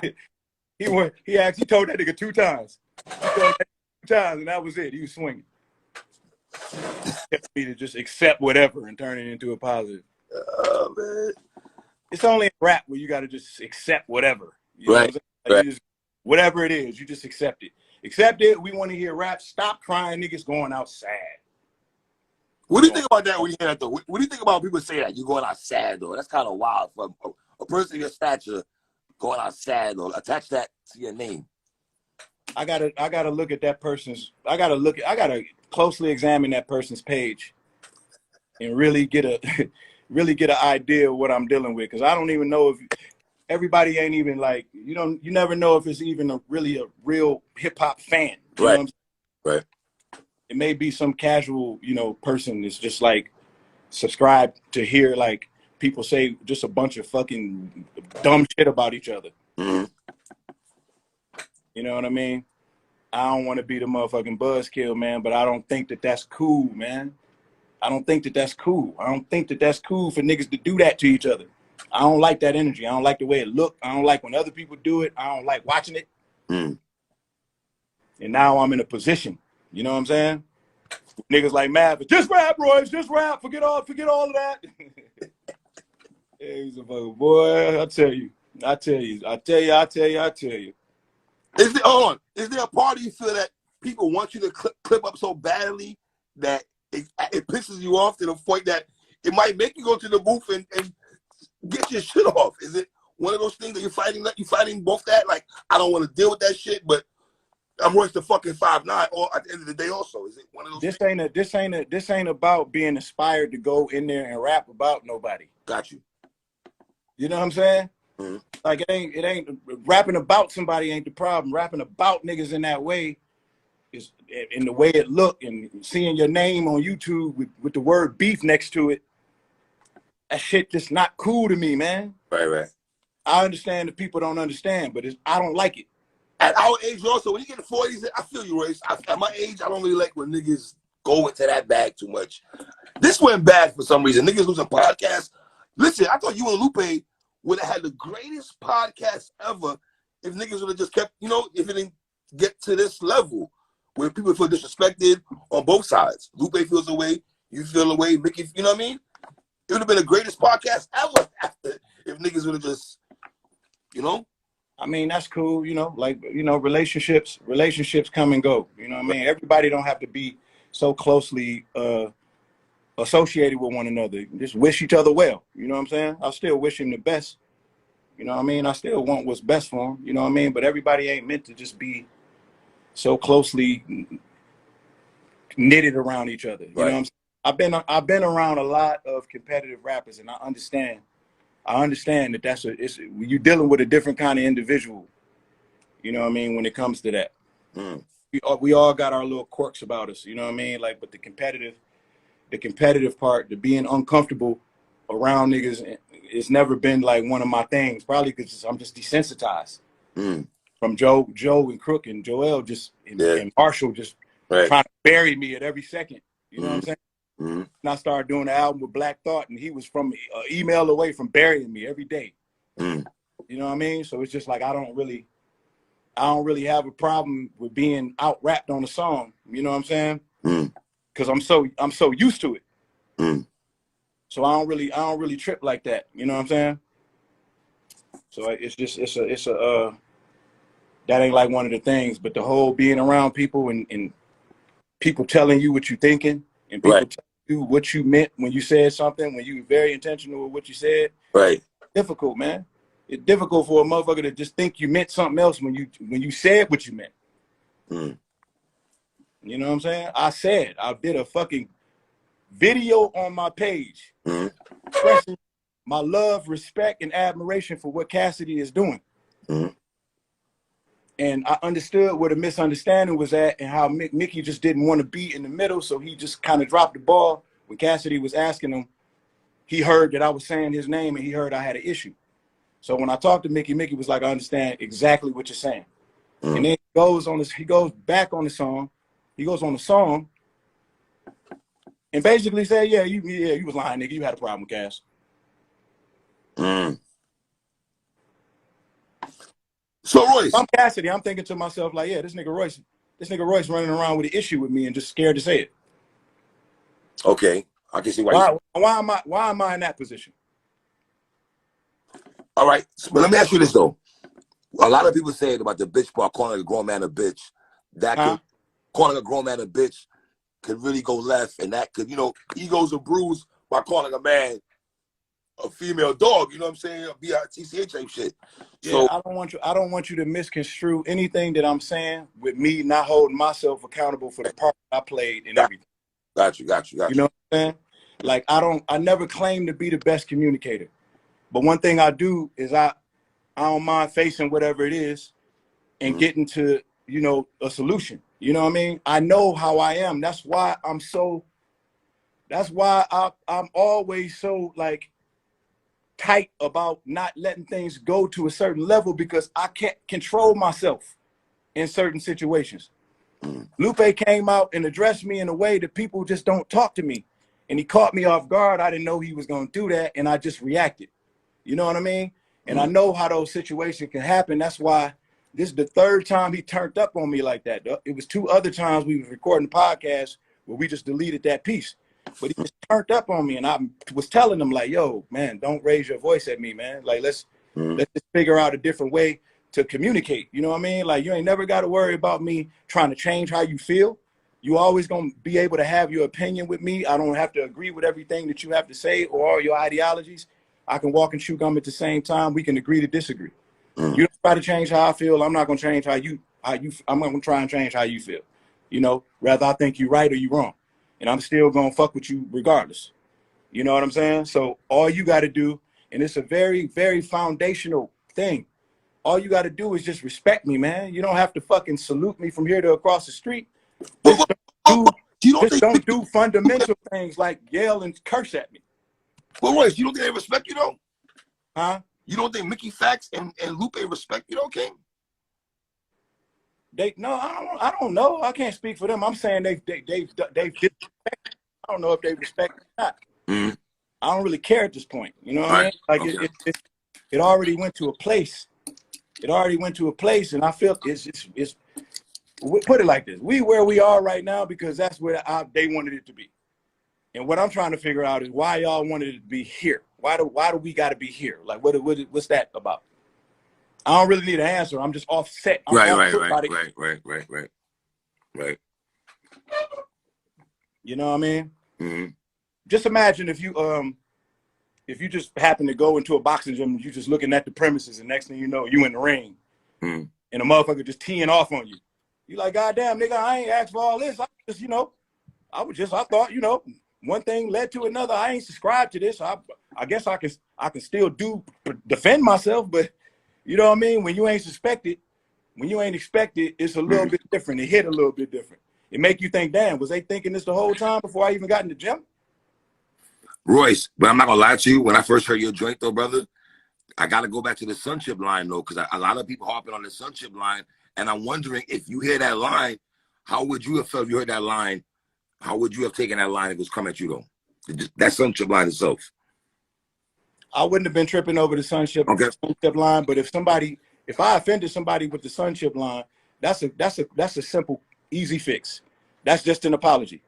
He told that nigga 2 times. He told that 2 times, and that was it. He was swinging. Kept me to just accept whatever and turn it into a positive. Oh, man. It's only in rap where you got to just accept whatever. You right. Know what I'm saying? Whatever it is, you just accept it. Accept it. We want to hear rap. Stop crying, niggas going out sad. What do you think about that when you hear that, though? What do you think about people saying that? You're going out sad, though? That's kind of wild for a person of your stature going out sad, though. Attach that to your name. I gotta look at that person's. I gotta closely examine that person's page, and really get an idea of what I'm dealing with. Because I don't even know if everybody ain't even like you never know if it's even really a real hip hop fan. You know what I'm saying? Right. It may be some casual, person that's just like subscribed to hear like people say just a bunch of fucking dumb shit about each other. Mm-hmm. You know what I mean? I don't want to be the motherfucking buzzkill, man, but I don't think that that's cool, man. I don't think that that's cool. I don't think that that's cool for niggas to do that to each other. I don't like that energy. I don't like the way it look. I don't like when other people do it. I don't like watching it. Mm. And now I'm in a position. You know what I'm saying? Niggas like Mav, just rap, Royce, just rap. Forget all of that. He's a fucking boy. I tell you. Hold on. Is there a part of you feel that people want you to clip up so badly that it pisses you off to the point that it might make you go to the booth and get your shit off? Is it one of those things that you're fighting both that? Like, I don't want to deal with that shit, but I'm Royce the fucking 5'9", or at the end of the day also. Is it one of those things? This ain't about being inspired to go in there and rap about nobody. Got you. You know what I'm saying? Mm-hmm. Like it ain't rapping about somebody ain't the problem. Rapping about niggas in that way is in the way it look, and seeing your name on YouTube with the word beef next to it. That shit just not cool to me, man. Right. I understand that people don't understand, but I don't like it. At our age also, when you get to 40s, I feel you, Royce. At my age, I don't really like when niggas go into that bag too much. This went bad for some reason. Niggas losing podcasts. Listen, I thought you and Lupe would have had the greatest podcast ever if niggas would have just kept, if it didn't get to this level. where people feel disrespected on both sides. Lupe feels away, you feel away, Mickey, you know what I mean? It would have been the greatest podcast ever after if niggas would have just, you know? I mean, that's cool, you know, like, you know, relationships come and go. You know what I mean? Everybody don't have to be so closely associated with one another. Just wish each other well. You know what I'm saying? I still wish him the best. You know what I mean? I still want what's best for him. You know what I mean? But everybody ain't meant to just be so closely knitted around each other. You know what I'm saying? I've been around a lot of competitive rappers, and I understand that you're dealing with a different kind of individual. You know what I mean? When it comes to that, we all got our little quirks about us. You know what I mean? Like, but the competitive part, the being uncomfortable around niggas, it's never been like one of my things. Probably because I'm just desensitized from Joe and Crook and Joel and Marshall just trying to bury me at every second. You know what I'm saying? And I started doing the album with Black Thought, and he was from an email away from burying me every day. You know what I mean? So it's just like I don't really have a problem with being out rapped on a song. You know what I'm saying? Because I'm so used to it. So I don't really trip like that. You know what I'm saying? So it's a that ain't like one of the things. But the whole being around people and people telling you what you're thinking and people telling you what you meant when you said something, when you were very intentional with what you said. Difficult, man. It's difficult for a motherfucker to just think you meant something else when you said what you meant. You know what I'm saying? I did a fucking video on my page expressing my love, respect, and admiration for what Cassidy is doing. And I understood where the misunderstanding was at and how Mickey just didn't want to be in the middle, so he just kind of dropped the ball. When Cassidy was asking him, he heard that I was saying his name and he heard I had an issue. So when I talked to Mickey, Mickey was like, I understand exactly what you're saying. And then he goes back on the song. He goes on the song and basically said, yeah, you was lying, nigga. You had a problem with Cass. So Royce, I'm Cassidy. I'm thinking to myself, like, yeah, this nigga Royce running around with an issue with me and just scared to say it. Okay, I can see why. Why am I in that position? All right, but let me ask you this though. A lot of people say about the bitch part, calling a grown man a bitch. Calling a grown man a bitch could really go left, and that could, you know, egos are bruised by calling a man a female dog. You know what I'm saying? BITCH type shit. Yeah, so I don't want you to misconstrue anything that I'm saying with me not holding myself accountable for the part I played in everything. Got you. You know what I'm saying? Like I never claim to be the best communicator, but one thing I do is I don't mind facing whatever it is and getting to, you know, a solution. You know what I mean? I know how I am. That's why I'm always so like tight about not letting things go to a certain level because I can't control myself in certain situations. Lupe came out and addressed me in a way that people just don't talk to me. And he caught me off guard. I didn't know he was going to do that. And I just reacted. You know what I mean? And I know how those situations can happen. That's why this is the third time he turned up on me like that. It was 2 other times we was recording the podcast where we just deleted that piece. But he just turned up on me, and I was telling him, like, yo, man, don't raise your voice at me, man. Like, let's just figure out a different way to communicate. You know what I mean? Like, you ain't never got to worry about me trying to change how you feel. You always going to be able to have your opinion with me. I don't have to agree with everything that you have to say or all your ideologies. I can walk and chew gum at the same time. We can agree to disagree. You don't try to change how I feel. I'm not going to change I'm going to try and change how you feel. You know, whether I think you're right or you're wrong. And I'm still going to fuck with you regardless. You know what I'm saying? So all you got to do, and it's a very, very foundational thing. All you got to do is just respect me, man. You don't have to fucking salute me from here to across the street. Just don't do fundamental things like yell and curse at me. Well, Royce, you don't think they respect you though? Huh? You don't think Mickey Factz and Lupe respect you though, King? I don't know. I can't speak for them. I'm saying they've disrespect. I don't know if they respect or not. I don't really care at this point. You know what I mean? Like it already went to a place. It already went to a place, and I feel it's put it like this: we where we are right now because that's where they wanted it to be. And what I'm trying to figure out is why y'all wanted it to be here. Why do we got to be here? Like, what's that about? I don't really need an answer. I'm just offset. I'm Right. You know what I mean? Mm-hmm. Just imagine if you just happen to go into a boxing gym and you just looking at the premises, and next thing you know, you in the ring, Mm-hmm. and a motherfucker just teeing off on you. You like, goddamn, nigga, I ain't asked for all this. I just, I thought, one thing led to another. I ain't subscribed to this. I guess I can still defend myself, but you know what I mean? When you ain't expected, it's a little bit different. It hit a little bit different. It make you think, damn, was they thinking this the whole time before I even got in the gym? Royce, but I'm not gonna lie to you. When I first heard your joint, though, brother, I gotta go back to the Sunship line, though, because a lot of people harping on the Sunship line, and I'm wondering if you hear that line, how would you have felt if you heard that line? How would you have taken that line if it was coming at you, though? That Sunship line itself. I wouldn't have been tripping over the Sunship line, but if I offended somebody with the Sunship line, that's a simple, easy fix. That's just an apology.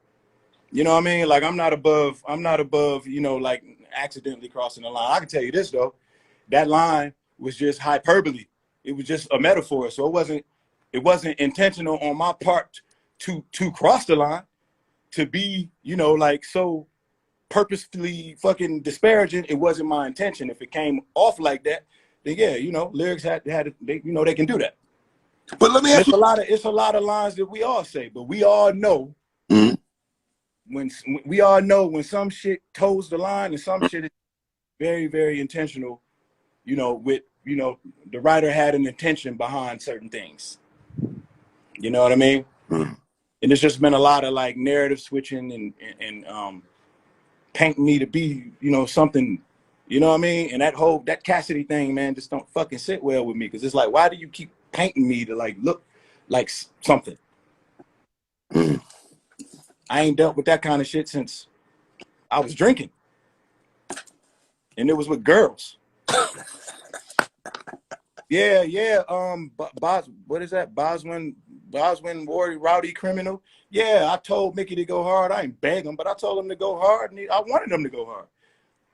You know what I mean? Like I'm not above, like accidentally crossing the line. I can tell you this though, that line was just hyperbole. It was just a metaphor. So it wasn't intentional on my part to cross the line, to be, like so purposefully fucking disparaging. It wasn't my intention. If it came off like that, then yeah, lyrics they can do that. But let me ask you, it's a lot of lines that we all say, but we all know when some shit toes the line and some shit is very, very intentional, with the writer had an intention behind certain things. You know what I mean? And it's just been a lot of like narrative switching and painting me to be, something, you know what I mean? And that Cassidy thing, man, just don't fucking sit well with me. Cause it's like, why do you keep painting me to like look like something? I ain't dealt with that kind of shit since I was drinking. And it was with girls. Yeah. What is that? Boswin, Rowdy Criminal. Yeah, I told Mickey to go hard. I ain't beg him, but I told him to go hard, and I wanted him to go hard.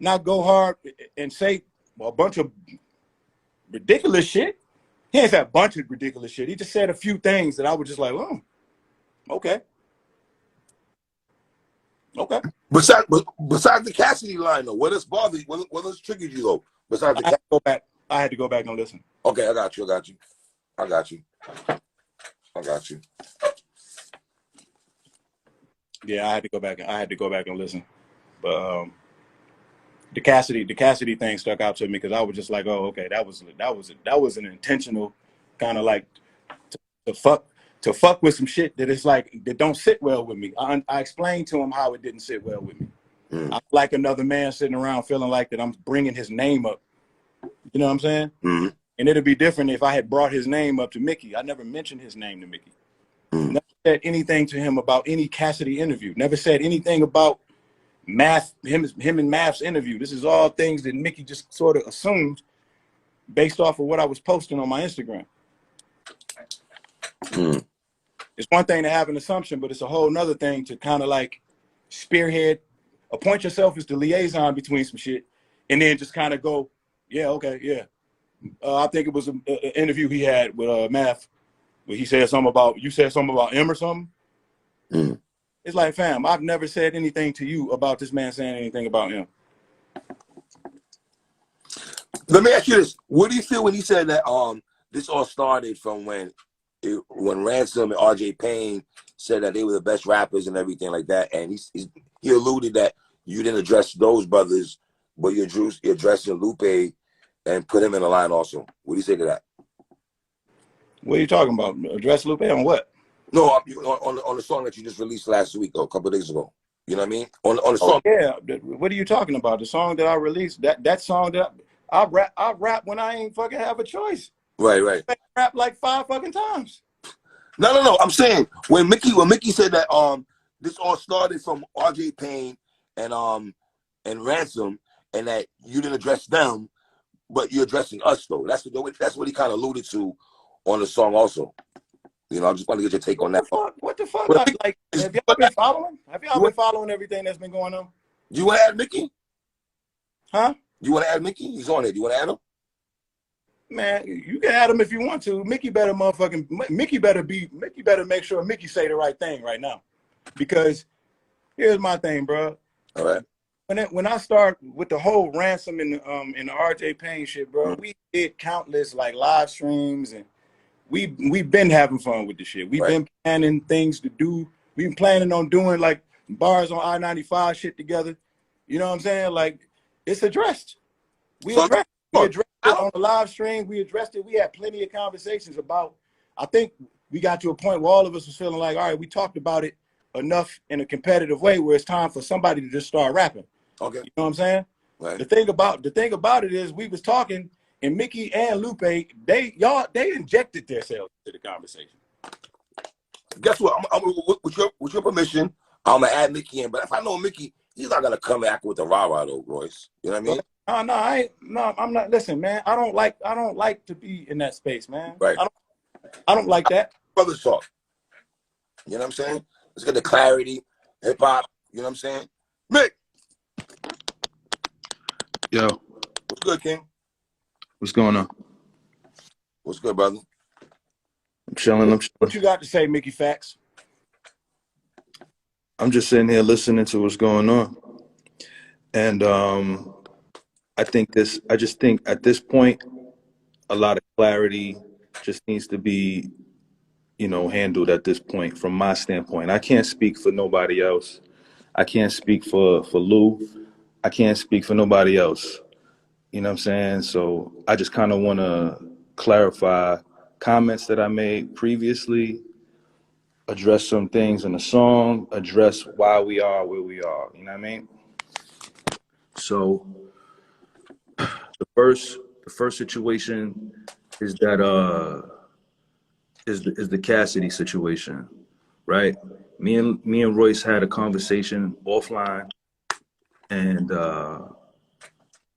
Not go hard and say a bunch of ridiculous shit. He ain't said a bunch of ridiculous shit. He just said a few things that I was just like, oh, okay. Besides the Cassidy line, though, what else bothered you? What else triggered you, though? Besides the I had to go back and listen. Okay, I got you. Yeah, I had to go back and listen. But the Cassidy thing stuck out to me because I was just like, oh, okay, that was an intentional kind of like to fuck with some shit that is like that don't sit well with me. I explained to him how it didn't sit well with me. I'm like another man sitting around feeling like that I'm bringing his name up. You know what I'm saying? And it'd be different if I had brought his name up to Mickey. I never mentioned his name to Mickey. Never said anything to him about any Cassidy interview. Never said anything about Math, him and Math's interview. This is all things that Mickey just sort of assumed based off of what I was posting on my Instagram. It's one thing to have an assumption, but it's a whole nother thing to kind of like spearhead, appoint yourself as the liaison between some shit, and then just kind of go, yeah, okay, yeah. I think it was an interview he had with Math, where he said something about, you said something about him or something. It's like, fam, I've never said anything to you about this man saying anything about him. Let me ask you this. What do you feel when he said that this all started from when Ransom and RJ Payne said that they were the best rappers and everything like that, and he alluded that you didn't address those brothers, but you're addressing Lupe and put him in the line also. What do you say to that? What are you talking about? Address Lupe on what? No, on the song that you just released last week or a couple of days ago. You know what I mean? On the song. Yeah. What are you talking about? The song that I released, that song that I rap when I ain't fucking have a choice. Right. I rap like 5 fucking times. No. I'm saying when Mickey said that this all started from RJ Payne and Ransom, and that you didn't address them, but you're addressing us though. That's what he kind of alluded to on the song also. You know, I just want to get your take on that. What the fuck? Well, Like, have y'all been following? Have y'all been following everything that's been going on? Do you want to add Mickey? Huh? You want to add Mickey? He's on it. Do you want to add him? Man, you can add him if you want to. Mickey better make sure Mickey say the right thing right now. Because here's my thing, bro. All right. When I start with the whole ransom and the RJ Payne shit, bro, we did countless like live streams, and we've been having fun with the shit. We've been planning things to do. We've been planning on doing like bars on I-95 shit together. You know what I'm saying? Like, it's addressed. We addressed it on the live stream. We addressed it. We had plenty of conversations about. I think we got to a point where all of us was feeling like, all right, we talked about it enough in a competitive way where it's time for somebody to just start rapping. Okay. You know what I'm saying? Right. The thing about it is we was talking, and Mickey and Lupe, they injected themselves into the conversation. Guess what? With your permission, I'm gonna add Mickey in. But if I know Mickey, he's not gonna come back with the rah-rah though, Royce. You know what I mean? I'm not. Listen, man, I don't like to be in that space, man. Right. I don't like that. Brothers talk. You know what I'm saying? Let's get the clarity, hip hop. You know what I'm saying? Mick. Yo. What's good, King? What's going on? What's good, brother? I'm chilling. What you got to say, Mickey Factz? I'm just sitting here listening to what's going on. And I just think at this point, a lot of clarity just needs to be, handled at this point from my standpoint. I can't speak for nobody else. I can't speak for Lou. I can't speak for nobody else. You know what I'm saying? So I just kind of want to clarify comments that I made previously, address some things in the song, address why we are where we are. You know what I mean? So the first situation is that is the Cassidy situation, right? Me and Royce had a conversation offline, and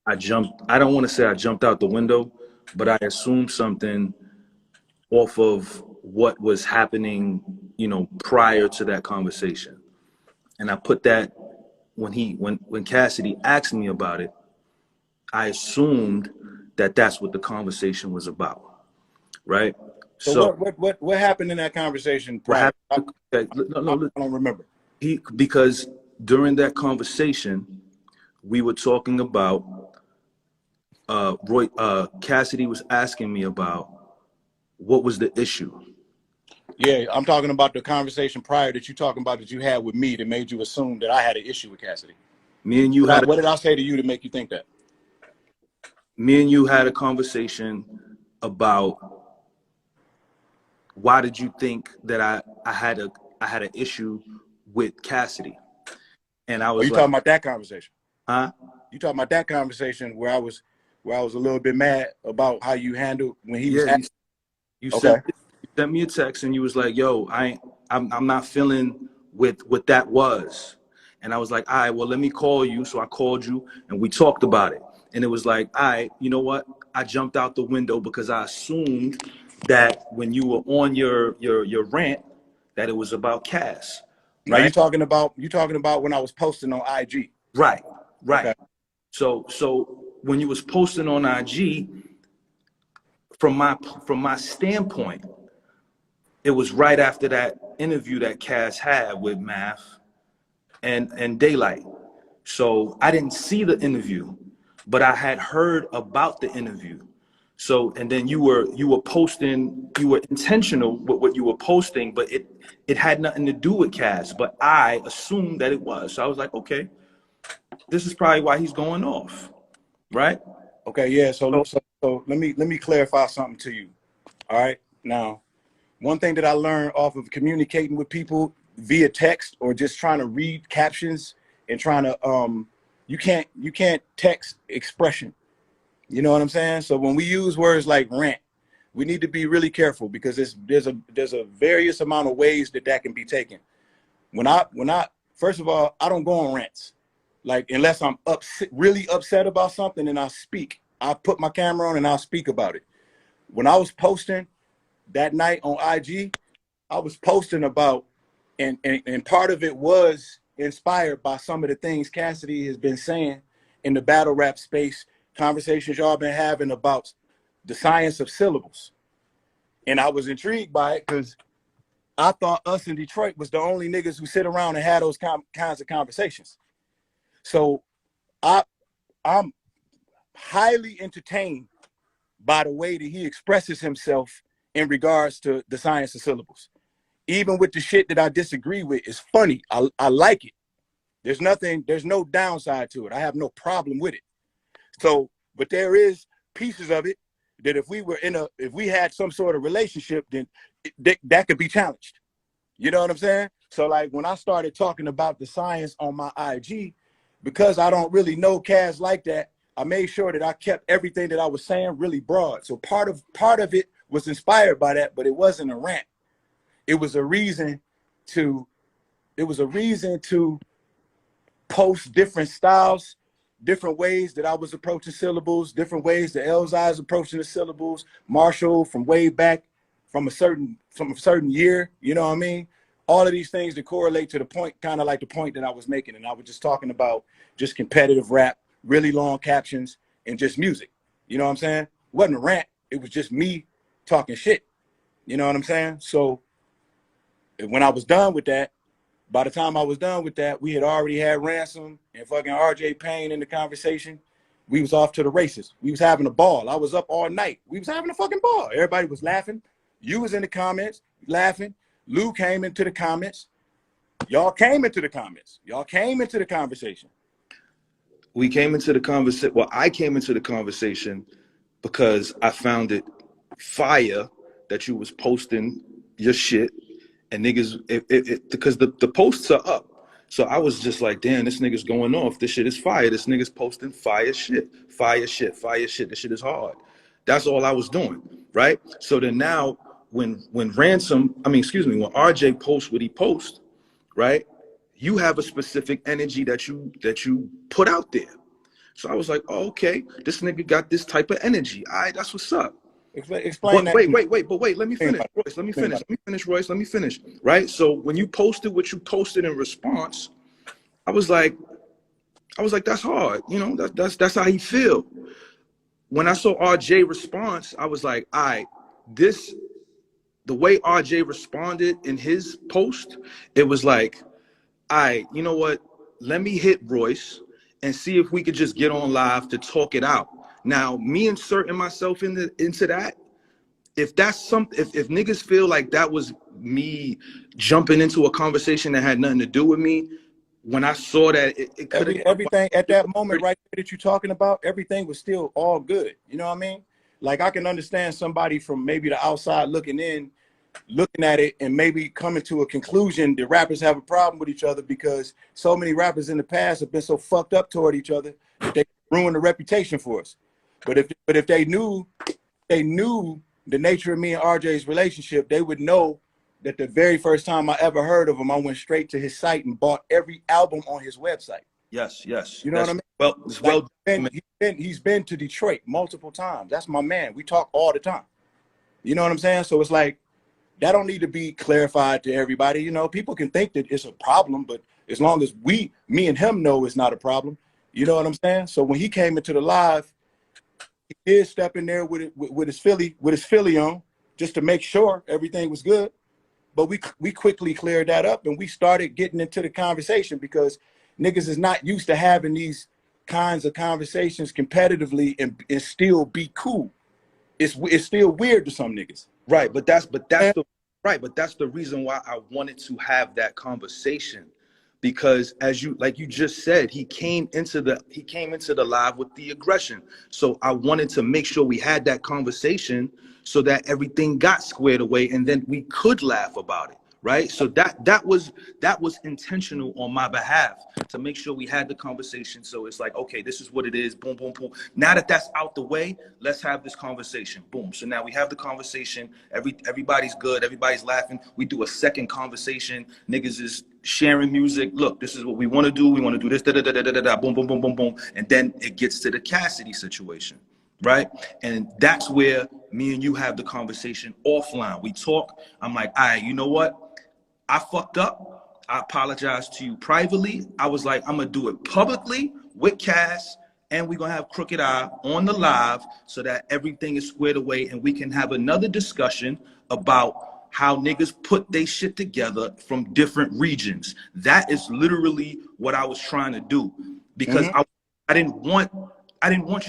I don't want to say I jumped out the window, but I assumed something off of what was happening, prior to that conversation. And I put that when Cassidy asked me about it, I assumed that that's what the conversation was about, right? So what happened in that conversation? I don't remember. Because during that conversation, we were talking about Cassidy was asking me about what was the issue. Yeah, I'm talking about the conversation prior that you had with me that made you assume that I had an issue with Cassidy. Me and you what did I say to you to make you think that? Me and you had a conversation about why did you think that I had an issue with Cassidy? And I was talking about that conversation? Huh? You talking about that conversation where I was a little bit mad about how you handled when he was asking? You sent me a text and you was like, yo, I'm not feeling with what that was. And I was like, all right, well, let me call you. So I called you and we talked about it. And it was like, all right, you know what? I jumped out the window because I assumed that when you were on your rant, that it was about Qlass. Right? Now you talking about when I was posting on IG. Right. Okay. So when you was posting on IG, from my standpoint, it was right after that interview that Qlass had with Math and Daylight. So I didn't see the interview, but I had heard about the interview. So, and then you were intentional with what you were posting, but it had nothing to do with Qlass, but I assumed that it was. So I was like, okay, this is probably why he's going off, right? Okay, yeah. So let me clarify something to you. All right. Now, one thing that I learned off of communicating with people via text or just trying to read captions and trying to you can't text expression. You know what I'm saying? So when we use words like rant, we need to be really careful because there's a various amount of ways that can be taken. When I first of all, I don't go on rants. Like, unless I'm really upset about something and I speak. I put my camera on and I'll speak about it. When I was posting that night on IG, posting about, and part of it was inspired by some of the things Cassidy has been saying in the battle rap space, conversations y'all been having about the science of syllables. And I was intrigued by it because I thought us in Detroit was the only niggas who sit around and have those kinds of conversations. So I'm highly entertained by the way that he expresses himself in regards to the science of syllables. Even with the shit that I disagree with, it's funny. I like it. There's no downside to it. I have no problem with it. So, but there is pieces of it that if we had some sort of relationship, then that could be challenged. You know what I'm saying? So like when I started talking about the science on my IG, because I don't really know Kaz like that, I made sure that I kept everything that I was saying really broad. So part of it was inspired by that, but it wasn't a rant. It was a reason to post different styles, different ways that I was approaching syllables, different ways that Elzai is approaching the syllables, Marshall from way back from a certain year, you know what I mean? All of these things that correlate to the point, kind of like the point that I was making. And I was just talking about just competitive rap, really long captions, and just music. You know what I'm saying? It wasn't a rant. It was just me talking shit. You know what I'm saying? So when I was done with that, by the time I was done with that, we had already had Ransom and fucking RJ Payne in the conversation. We was off to the races. We was having a ball. I was up all night. We was having a fucking ball. Everybody was laughing. You was in the comments laughing. Lou came into the comments. Y'all came into the comments. Y'all came into the conversation. We came into the conversation. Well, I came into the conversation because I found it fire that you was posting your shit and niggas, because the posts are up. So I was just like, damn, this nigga's going off. This shit is fire. This nigga's posting fire shit. Fire shit. Fire shit. This shit is hard. That's all I was doing, right? So then now when RJ posts what he posts, right? You have a specific energy that you put out there. So I was like, oh, okay, this nigga got this type of energy. All right, that's what's up. Explain that. Wait, let me finish, Royce. Let me finish, Royce. Let me finish. Right? So when you posted what you posted in response, I was like, that's hard. You know, that's how he feel. When I saw RJ response, I was like, all right, the way RJ responded in his post, it was like, all right, you know what? Let me hit Royce and see if we could just get on live to talk it out. Now, me inserting myself into that, if that's something, if niggas feel like that was me jumping into a conversation that had nothing to do with me, when I saw that, it could have everything at that moment right there that you're talking about, everything was still all good. You know what I mean? Like I can understand somebody from maybe the outside looking in, looking at it and maybe coming to a conclusion that rappers have a problem with each other because so many rappers in the past have been so fucked up toward each other that they ruined the reputation for us. But if they knew the nature of me and RJ's relationship, they would know that the very first time I ever heard of him, I went straight to his site and bought every album on his website. Yes. You know what I mean? Well, it's like, he's been to Detroit multiple times. That's my man. We talk all the time. You know what I'm saying? So it's like, that don't need to be clarified to everybody. You know, people can think that it's a problem, but as long as me and him know it's not a problem, you know what I'm saying? So when he came into the live, he did step in there with his Philly on, just to make sure everything was good. But we quickly cleared that up and we started getting into the conversation because niggas is not used to having these kinds of conversations competitively and still be cool. It's still weird to some niggas. Right, but that's the reason why I wanted to have that conversation, because as you just said, he came into the live with the aggression. So I wanted to make sure we had that conversation so that everything got squared away and then we could laugh about it. Right. So that was intentional on my behalf to make sure we had the conversation. So it's like, OK, this is what it is. Boom, boom, boom. Now that that's out the way, let's have this conversation. Boom. So now we have the conversation. Everybody's good. Everybody's laughing. We do a second conversation. Niggas is sharing music. Look, this is what we want to do. We want to do this. Da, da, da, da, da, da, boom, boom, boom, boom, boom. And then it gets to the Cassidy situation. right? And that's where me and you have the conversation offline. We talk. I'm like, all right, you know what? I fucked up. I apologize to you privately. I was like, I'm going to do it publicly with Qlass, and we're going to have Crooked Eye on the live so that everything is squared away and we can have another discussion about how niggas put they shit together from different regions. That is literally what I was trying to do, because I didn't want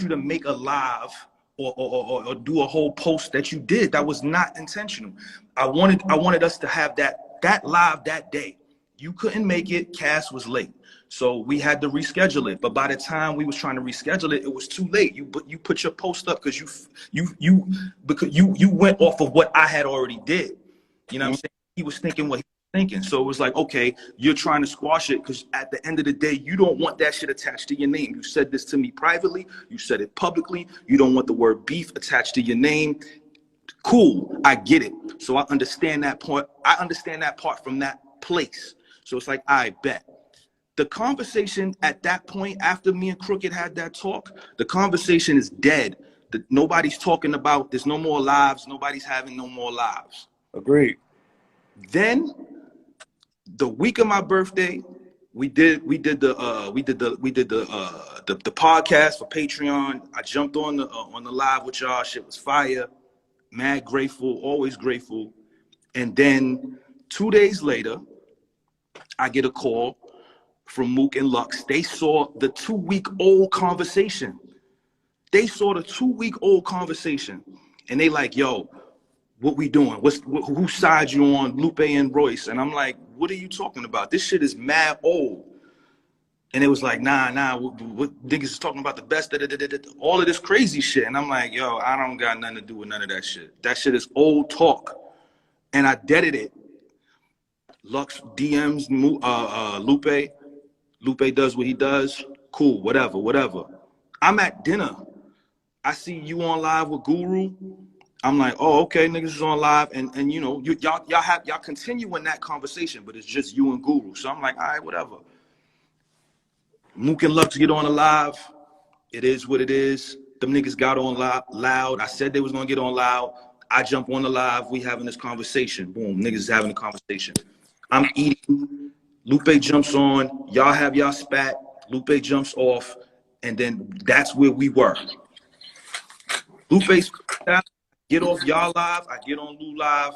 you to make a live or do a whole post that you did. That was not intentional. I wanted us to have that live that day. You couldn't make it. Qlass was late, so we had to reschedule it. But by the time we was trying to reschedule it, it was too late. You put your post up because you went off of what I had already did. You know what I'm saying? He was thinking what he was thinking. So it was like, okay, you're trying to squash it because at the end of the day, you don't want that shit attached to your name. You said this to me privately. You said it publicly. You don't want the word beef attached to your name. Cool, I get it. So I understand that part. I understand that part from that place. So it's like, I bet. The conversation at that point, after me and Crooked had that talk, the conversation is dead. Nobody's talking about, there's no more lives. Nobody's having no more lives. Agreed. Then the week of my birthday, we did the podcast for Patreon. I jumped on the live with y'all. Shit was fire. Mad grateful, always grateful. And then 2 days later, I get a call from Mook and Lux. They saw the 2-week-old conversation. They saw the 2-week-old conversation, and they like, yo, what we doing? Whose side you on, Lupe and Royce? And I'm like, what are you talking about? This shit is mad old. And it was like, nah, what niggas is talking about the best, all of this crazy shit. And I'm like, yo, I don't got nothing to do with none of that shit. That shit is old talk. And I deaded it. Lux DMs Lupe. Lupe does what he does. Cool, whatever. I'm at dinner. I see you on live with Guru. I'm like, oh, okay, niggas is on live, and you know, y'all continuing that conversation, but it's just you and Guru. So I'm like, all right, whatever. Mook and Lux get on the live. It is what it is. Them niggas got on loud. I said they was gonna get on loud. I jump on the live. We having this conversation. Boom, niggas is having a conversation. I'm eating. Lupe jumps on. Y'all have y'all spat. Lupe jumps off, and then that's where we were. Lupe's get off y'all live, I get on Lou live,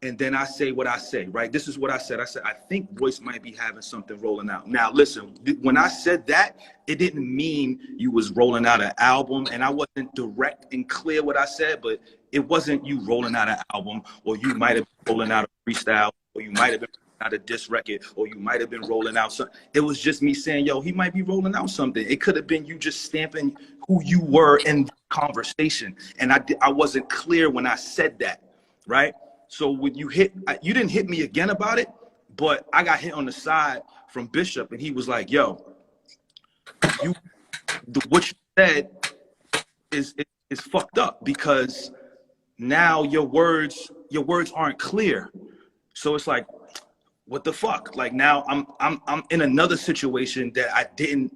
and then I say what I say, right? This is what I said. I said, I think Royce might be having something rolling out. Now, listen, when I said that, it didn't mean you was rolling out an album, and I wasn't direct and clear what I said, but it wasn't you rolling out an album, or you might have been rolling out a freestyle, or you might have been rolling out a diss record, or you might have been rolling out something. It was just me saying, yo, he might be rolling out something. It could have been you just stamping who you were in the conversation. And I wasn't clear when I said that, right? So when you didn't hit me again about it, but I got hit on the side from Bishop, and he was like, yo, what you said is fucked up, because now your words aren't clear. So it's like, what the fuck? Like, now I'm in another situation that I didn't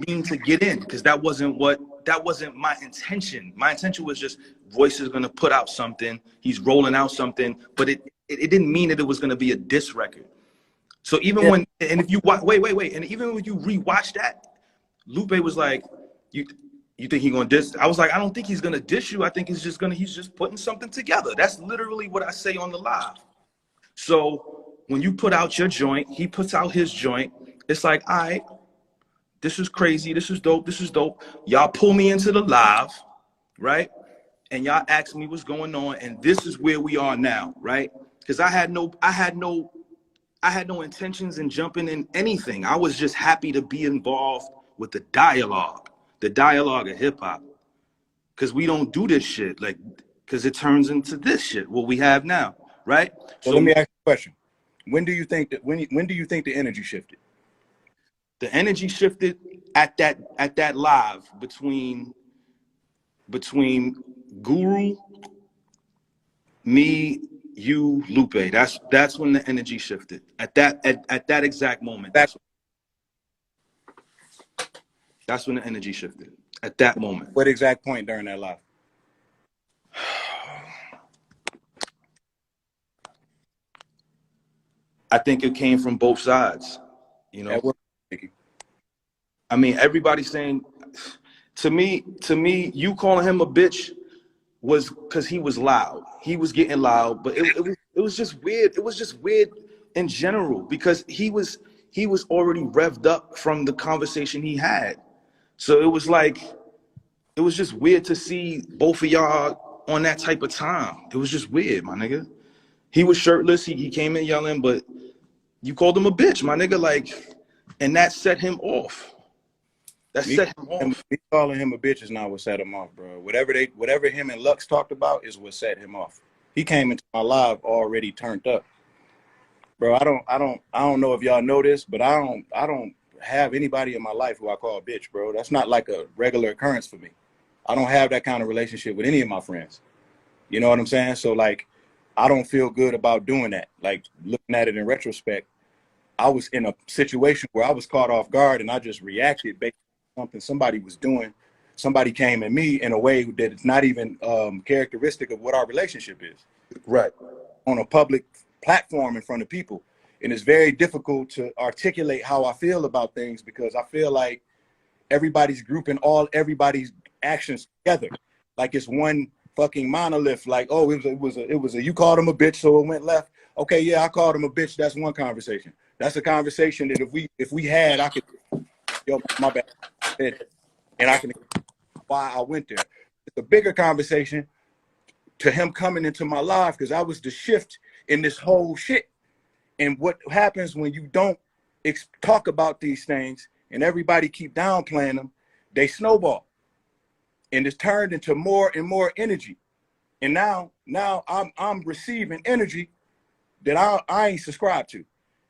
mean to get in, because that wasn't my intention. My intention was just, Royce is gonna put out something, he's rolling out something, but it didn't mean that it was gonna be a diss record. So even when, and if you wait, and even when you rewatch that, Lupe was like, you think he gonna diss? I was like, I don't think he's gonna diss you. I think he's just putting something together. That's literally what I say on the live. So when you put out your joint, he puts out his joint. It's like, all right, this is crazy. This is dope. Y'all pull me into the live, right? And y'all ask me what's going on, and this is where we are now, right? Because I had no intentions in jumping in anything. I was just happy to be involved with the dialogue of hip hop. Because we don't do this shit, like, because it turns into this shit, what we have now, right? So let me ask you a question. When do you think the energy shifted? The energy shifted at that live between Guru, me, you, Lupe. That's when the energy shifted. At that exact moment. That's when the energy shifted. at that moment? What exact point during that live? I think it came from both sides, you know. At what? I mean, everybody's saying, to me, you calling him a bitch was because he was loud. He was getting loud, but it was just weird. It was just weird in general because he was already revved up from the conversation he had. So it was like, it was just weird to see both of y'all on that type of time. It was just weird, my nigga. He was shirtless. He came in yelling, but you called him a bitch, my nigga. Like, and that set him off. Me calling him a bitch is not what set him off, bro. Whatever him and Lux talked about is what set him off. He came into my live already turned up, bro. I don't know if y'all know this, but I don't have anybody in my life who I call a bitch, bro. That's not like a regular occurrence for me. I don't have that kind of relationship with any of my friends. You know what I'm saying? So like, I don't feel good about doing that. Like, looking at it in retrospect, I was in a situation where I was caught off guard and I just reacted based on something somebody was doing. Somebody came at me in a way that it's not even characteristic of what our relationship is. Right. On a public platform in front of people. And it's very difficult to articulate how I feel about things because I feel like everybody's grouping everybody's actions together. Like it's one fucking monolith. Like, oh, it was a you called him a bitch, so it went left. Okay, yeah, I called him a bitch. That's one conversation. That's a conversation that if we had, I could, yo, my bad, and I can why I went there. It's a bigger conversation to him coming into my life because I was the shift in this whole shit. And what happens when you don't talk about these things and everybody keep downplaying them, they snowball, and it's turned into more and more energy. And now I'm receiving energy that I ain't subscribed to.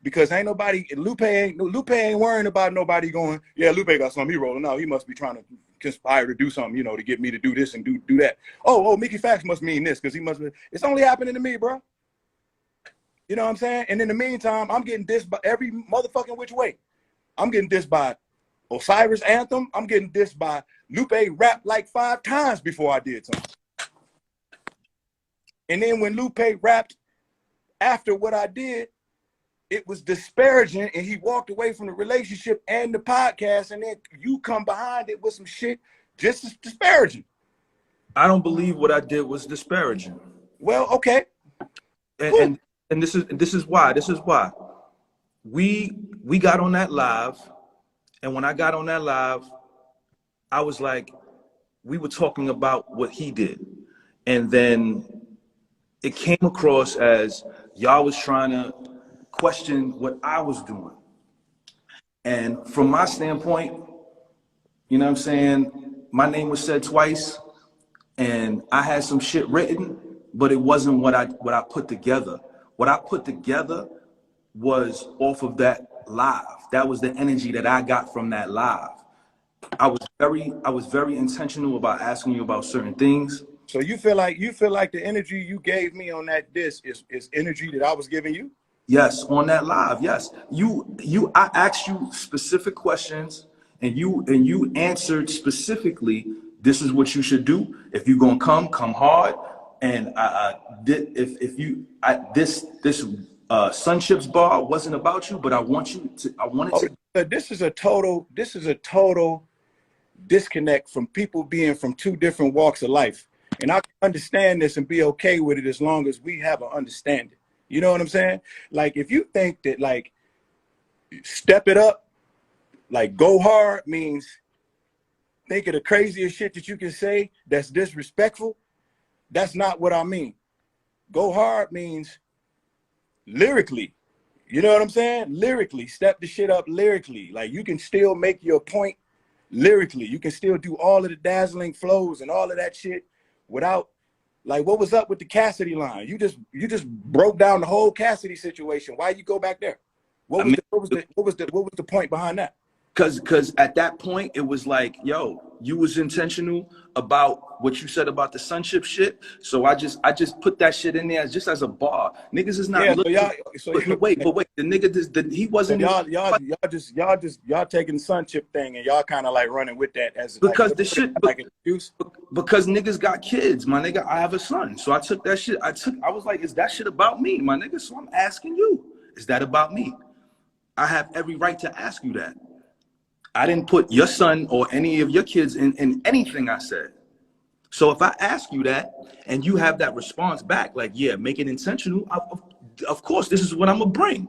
Because ain't nobody, Lupe ain't worrying about nobody going, yeah, Lupe got something he rolling out. He must be trying to conspire to do something, you know, to get me to do this and do that. Oh, Mickey Factz must mean this because he must be, it's only happening to me, bro. You know what I'm saying? And in the meantime, I'm getting dissed by every motherfucking which way. I'm getting dissed by Osiris Anthem. I'm getting dissed by Lupe rapped like 5 times before I did something. And then when Lupe rapped after what I did, it was disparaging, and he walked away from the relationship and the podcast, and then you come behind it with some shit just as disparaging. I don't believe what I did was disparaging. Well, okay. And this is why we got on that live, and when I got on that live, I was like, we were talking about what he did, and then it came across as y'all was trying to question what I was doing. And from my standpoint, you know what I'm saying, my name was said twice and I had some shit written, but it wasn't what I put together. What I put together was off of that live. That was the energy that I got from that live. I was very intentional about asking you about certain things. So you feel like the energy you gave me on that disc is energy that I was giving you? Yes, on that live. Yes, I asked you specific questions, and you answered specifically. This is what you should do if you're gonna come hard. And this Sunships bar wasn't about you, but I wanted to. This is a total disconnect from people being from 2 different walks of life, and I can understand this and be okay with it as long as we have an understanding. You know what I'm saying? Like, if you think that, like, step it up, like, go hard means think of the craziest shit that you can say that's disrespectful, that's not what I mean. Go hard means lyrically. You know what I'm saying? Lyrically, step the shit up lyrically. Like, you can still make your point lyrically. You can still do all of the dazzling flows and all of that shit without, like, what was up with the Cassidy line? You just broke down the whole Cassidy situation. Why you go back there? What was the point behind that? Cause at that point it was like, yo, you was intentional about what you said about the sonship shit. So I just put that shit in there just as a bar. Niggas is not looking. But wait, the nigga he wasn't. So y'all taking the sonship thing and y'all kind of like running with that as because like, the shit like an excuse. Because niggas got kids, my nigga. I have a son, so I took that shit. I was like, is that shit about me, my nigga? So I'm asking you, is that about me? I have every right to ask you that. I didn't put your son or any of your kids in anything I said. So if I ask you that and you have that response back, like, yeah, make it intentional, of course, this is what I'm gonna bring.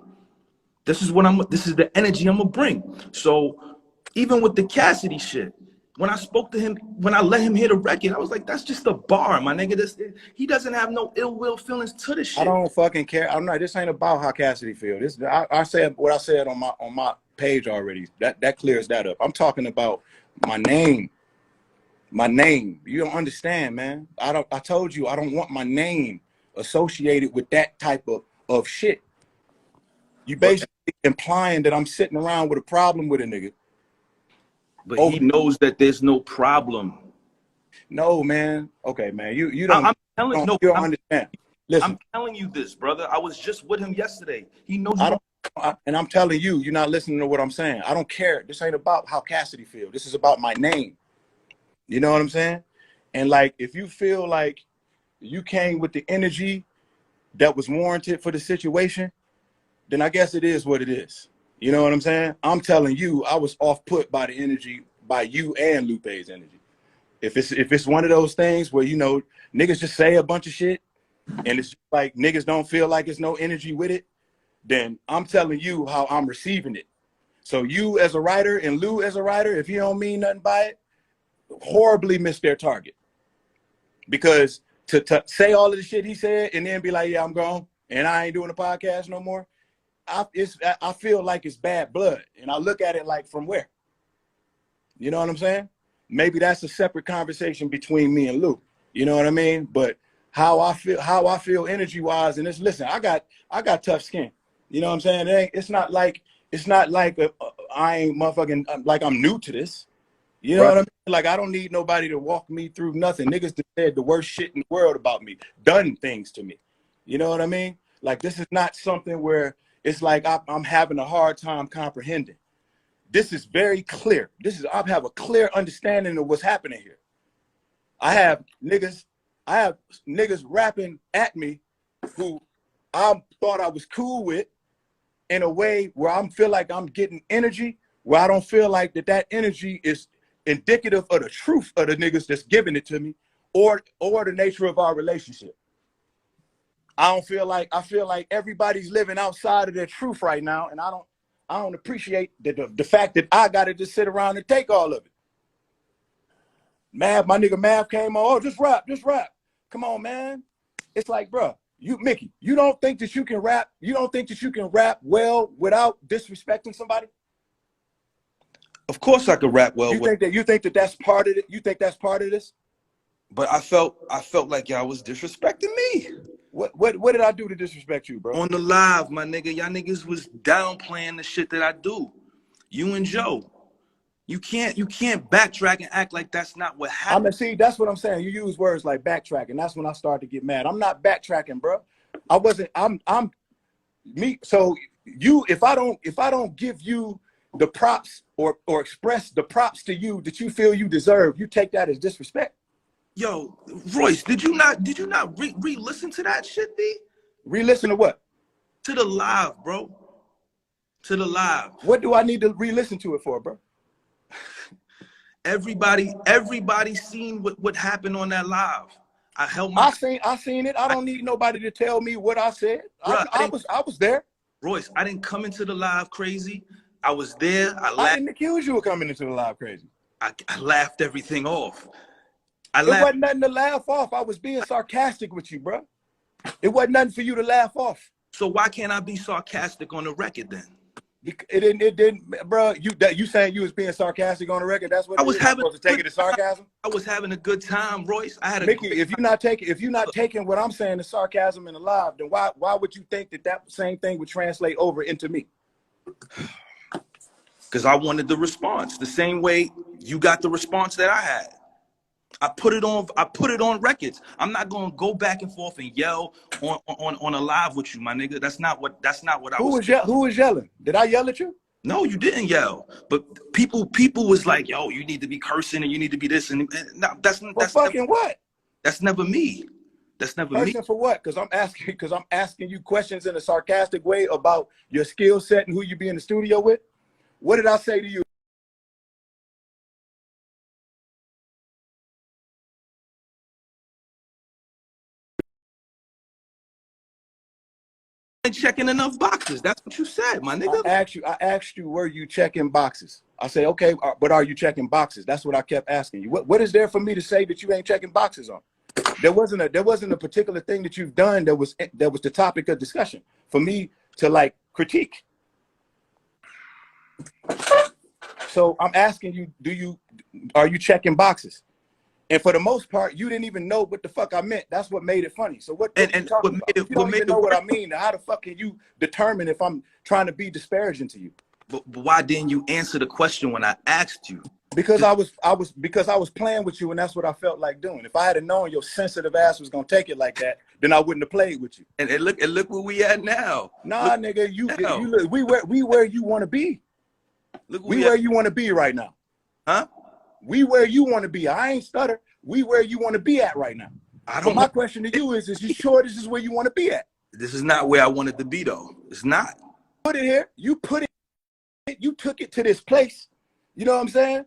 This is the energy I'm gonna bring. So even with the Cassidy shit, when I spoke to him, when I let him hear the record, I was like, that's just a bar, my nigga. He doesn't have no ill will feelings to the shit. I don't fucking care. I'm not. This ain't about how Cassidy feel. I said what I said on my page already. That clears that up. I'm talking about my name. My name. You don't understand, man. I told you I don't want my name associated with that type of shit. You basically implying that I'm sitting around with a problem with a nigga. But he knows that there's no problem. No, man. Okay, man. You don't understand. Listen, I'm telling you this, brother. I was just with him yesterday. He knows. And I'm telling you, you're not listening to what I'm saying. I don't care. This ain't about how Cassidy feels. This is about my name. You know what I'm saying? And like, if you feel like you came with the energy that was warranted for the situation, then I guess it is what it is. You know what I'm saying? I'm telling you, I was off put by the energy, by you and Lupe's energy. If it's one of those things where, you know, niggas just say a bunch of shit and it's like niggas don't feel like there's no energy with it, then I'm telling you how I'm receiving it. So you as a writer and Lou as a writer, if you don't mean nothing by it, horribly missed their target. Because to say all of the shit he said and then be like, yeah, I'm gone and I ain't doing a podcast no more, I feel like it's bad blood. And I look at it like, from where? You know what I'm saying? Maybe that's a separate conversation between me and Lou. You know what I mean? But how I feel energy wise, and listen, I got tough skin. You know what I'm saying? It's not like I ain't motherfucking like I'm new to this. You know what I mean? Like, I don't need nobody to walk me through nothing. Niggas that said the worst shit in the world about me, done things to me. You know what I mean? Like, this is not something where it's like I'm having a hard time comprehending. This is very clear. I have a clear understanding of what's happening here. I have niggas rapping at me who I thought I was cool with in a way where I feel like I'm getting energy, where I don't feel like that energy is indicative of the truth of the niggas that's giving it to me or the nature of our relationship. I feel like everybody's living outside of their truth right now, and I don't appreciate the fact that I gotta just sit around and take all of it. My nigga Mav came on, oh, just rap. Come on, man. It's like, bro, Mickey, you don't think that you can rap? You don't think that you can rap well without disrespecting somebody? Of course I could rap well. You think that that's part of it? You think that's part of this? But I felt like y'all was disrespecting me. What did I do to disrespect you, bro? On the live, my nigga, y'all niggas was downplaying the shit that I do. You and Joe. You can't backtrack and act like that's not what happened. See, that's what I'm saying. You use words like backtrack, and that's when I start to get mad. I'm not backtracking, bro. I'm me. So if I don't give you the props or express the props to you that you feel you deserve, you take that as disrespect. Yo, Royce, did you not re-listen to that shit, B? Re-listen to what? To the live, bro. To the live. What do I need to re-listen to it for, bro? Everybody seen what happened on that live. I seen it. I don't need nobody to tell me what I said. Bruh, I was there. Royce, I didn't come into the live crazy. I was there. I didn't accuse you of coming into the live crazy. I laughed everything off. It wasn't nothing to laugh off. I was being sarcastic with you, bro. It wasn't nothing for you to laugh off. So why can't I be sarcastic on the record then? It didn't, bro. You saying you was being sarcastic on the record? That's what I was having. Supposed to take it as sarcasm. I was having a good time, Royce. I had a Mickey. If you're not taking what I'm saying as sarcasm in the live, then why would you think that same thing would translate over into me? because I wanted the response the same way you got the response that I had. I put it on records. I'm not gonna go back and forth and yell on a live with you, my nigga. That's not what I was. Who was yelling? Did I yell at you? No, you didn't yell. But people was like, yo, you need to be cursing and you need to be this and no, that's fucking what? That's never me. That's never me. Cursing for what? Because I'm asking you questions in a sarcastic way about your skill set and who you be in the studio with. What did I say to you? Checking enough boxes. That's what you said, my nigga. I asked you, were you checking boxes? I say, okay, but are you checking boxes? That's what I kept asking you. What is there for me to say that you ain't checking boxes on? There wasn't a particular thing that you've done that was the topic of discussion for me to like critique. So I'm asking you, are you checking boxes? And for the most part, you didn't even know what the fuck I meant. That's what made it funny. So what you talking about? If you don't even know what I mean, how the fuck can you determine if I'm trying to be disparaging to you? But why didn't you answer the question when I asked you? Because I was playing with you, and that's what I felt like doing. If I had known your sensitive ass was gonna take it like that, then I wouldn't have played with you. And look where we at now. Nah, look, nigga, we where you want to be. We where you want to be right now. Huh? We where you want to be. I ain't stutter. We where you want to be at right now. So my question to you is you sure this is where you want to be at? This is not where I wanted to be, though. It's not. Put it here. You put it. You took it to this place. You know what I'm saying?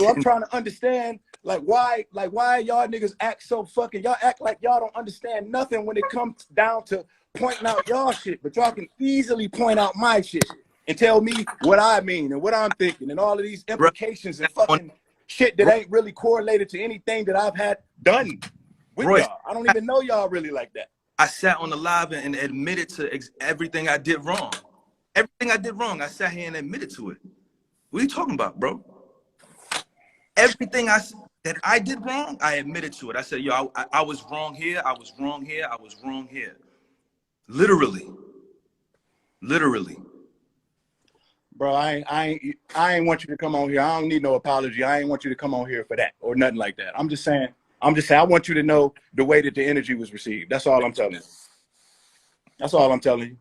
So I'm trying to understand, why y'all niggas act so fucking. Y'all act like y'all don't understand nothing when it comes down to pointing out y'all shit, but y'all can easily point out my shit and tell me what I mean and what I'm thinking and all of these implications and fucking shit that ain't really correlated to anything that I've had done with Royce, y'all. I don't even know y'all really like that. I sat on the live and admitted to everything I did wrong. Everything I did wrong, I sat here and admitted to it. What are you talking about, bro? Everything that I did wrong, I admitted to it. I said, yo, I was wrong here. I was wrong here. I was wrong here. Literally. Bro, I ain't want you to come on here. I don't need no apology. I ain't want you to come on here for that or nothing like that. I'm just saying, I want you to know the way that the energy was received. That's all I'm telling you. That's all I'm telling you.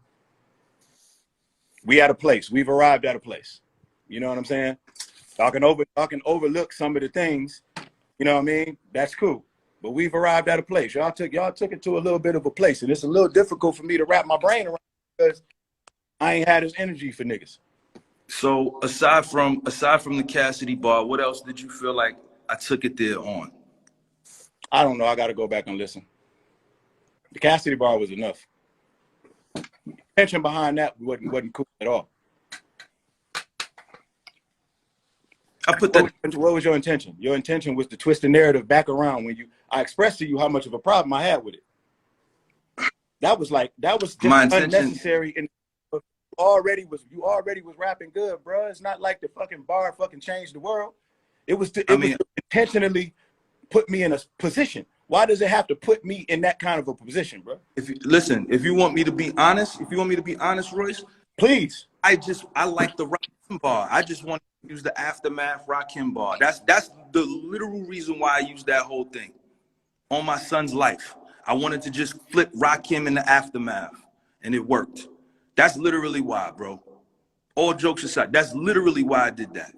We at a place. We've arrived at a place. You know what I'm saying? I can overlook some of the things. You know what I mean? That's cool. But we've arrived at a place. Y'all took it to a little bit of a place, and it's a little difficult for me to wrap my brain around because I ain't had this energy for niggas. So aside from the Cassidy bar, what else did you feel like I took it there on? I don't know. I got to go back and listen. The Cassidy bar was enough. The tension behind that wasn't cool at all. I put that. What was your intention? Your intention was to twist the narrative back around when I expressed to you how much of a problem I had with it. That was just unnecessary. And you already was rapping good, bro. It's not like the fucking bar fucking changed the world. It was intentionally put me in a position. Why does it have to put me in that kind of a position, bro? If you want me to be honest, Royce, please. I like the Rakim bar. I just want to use the Aftermath Rakim bar. That's the literal reason why I used that whole thing on my son's life. I wanted to just flip Rakim in the Aftermath, and it worked. That's literally why, bro. All jokes aside, that's literally why I did that.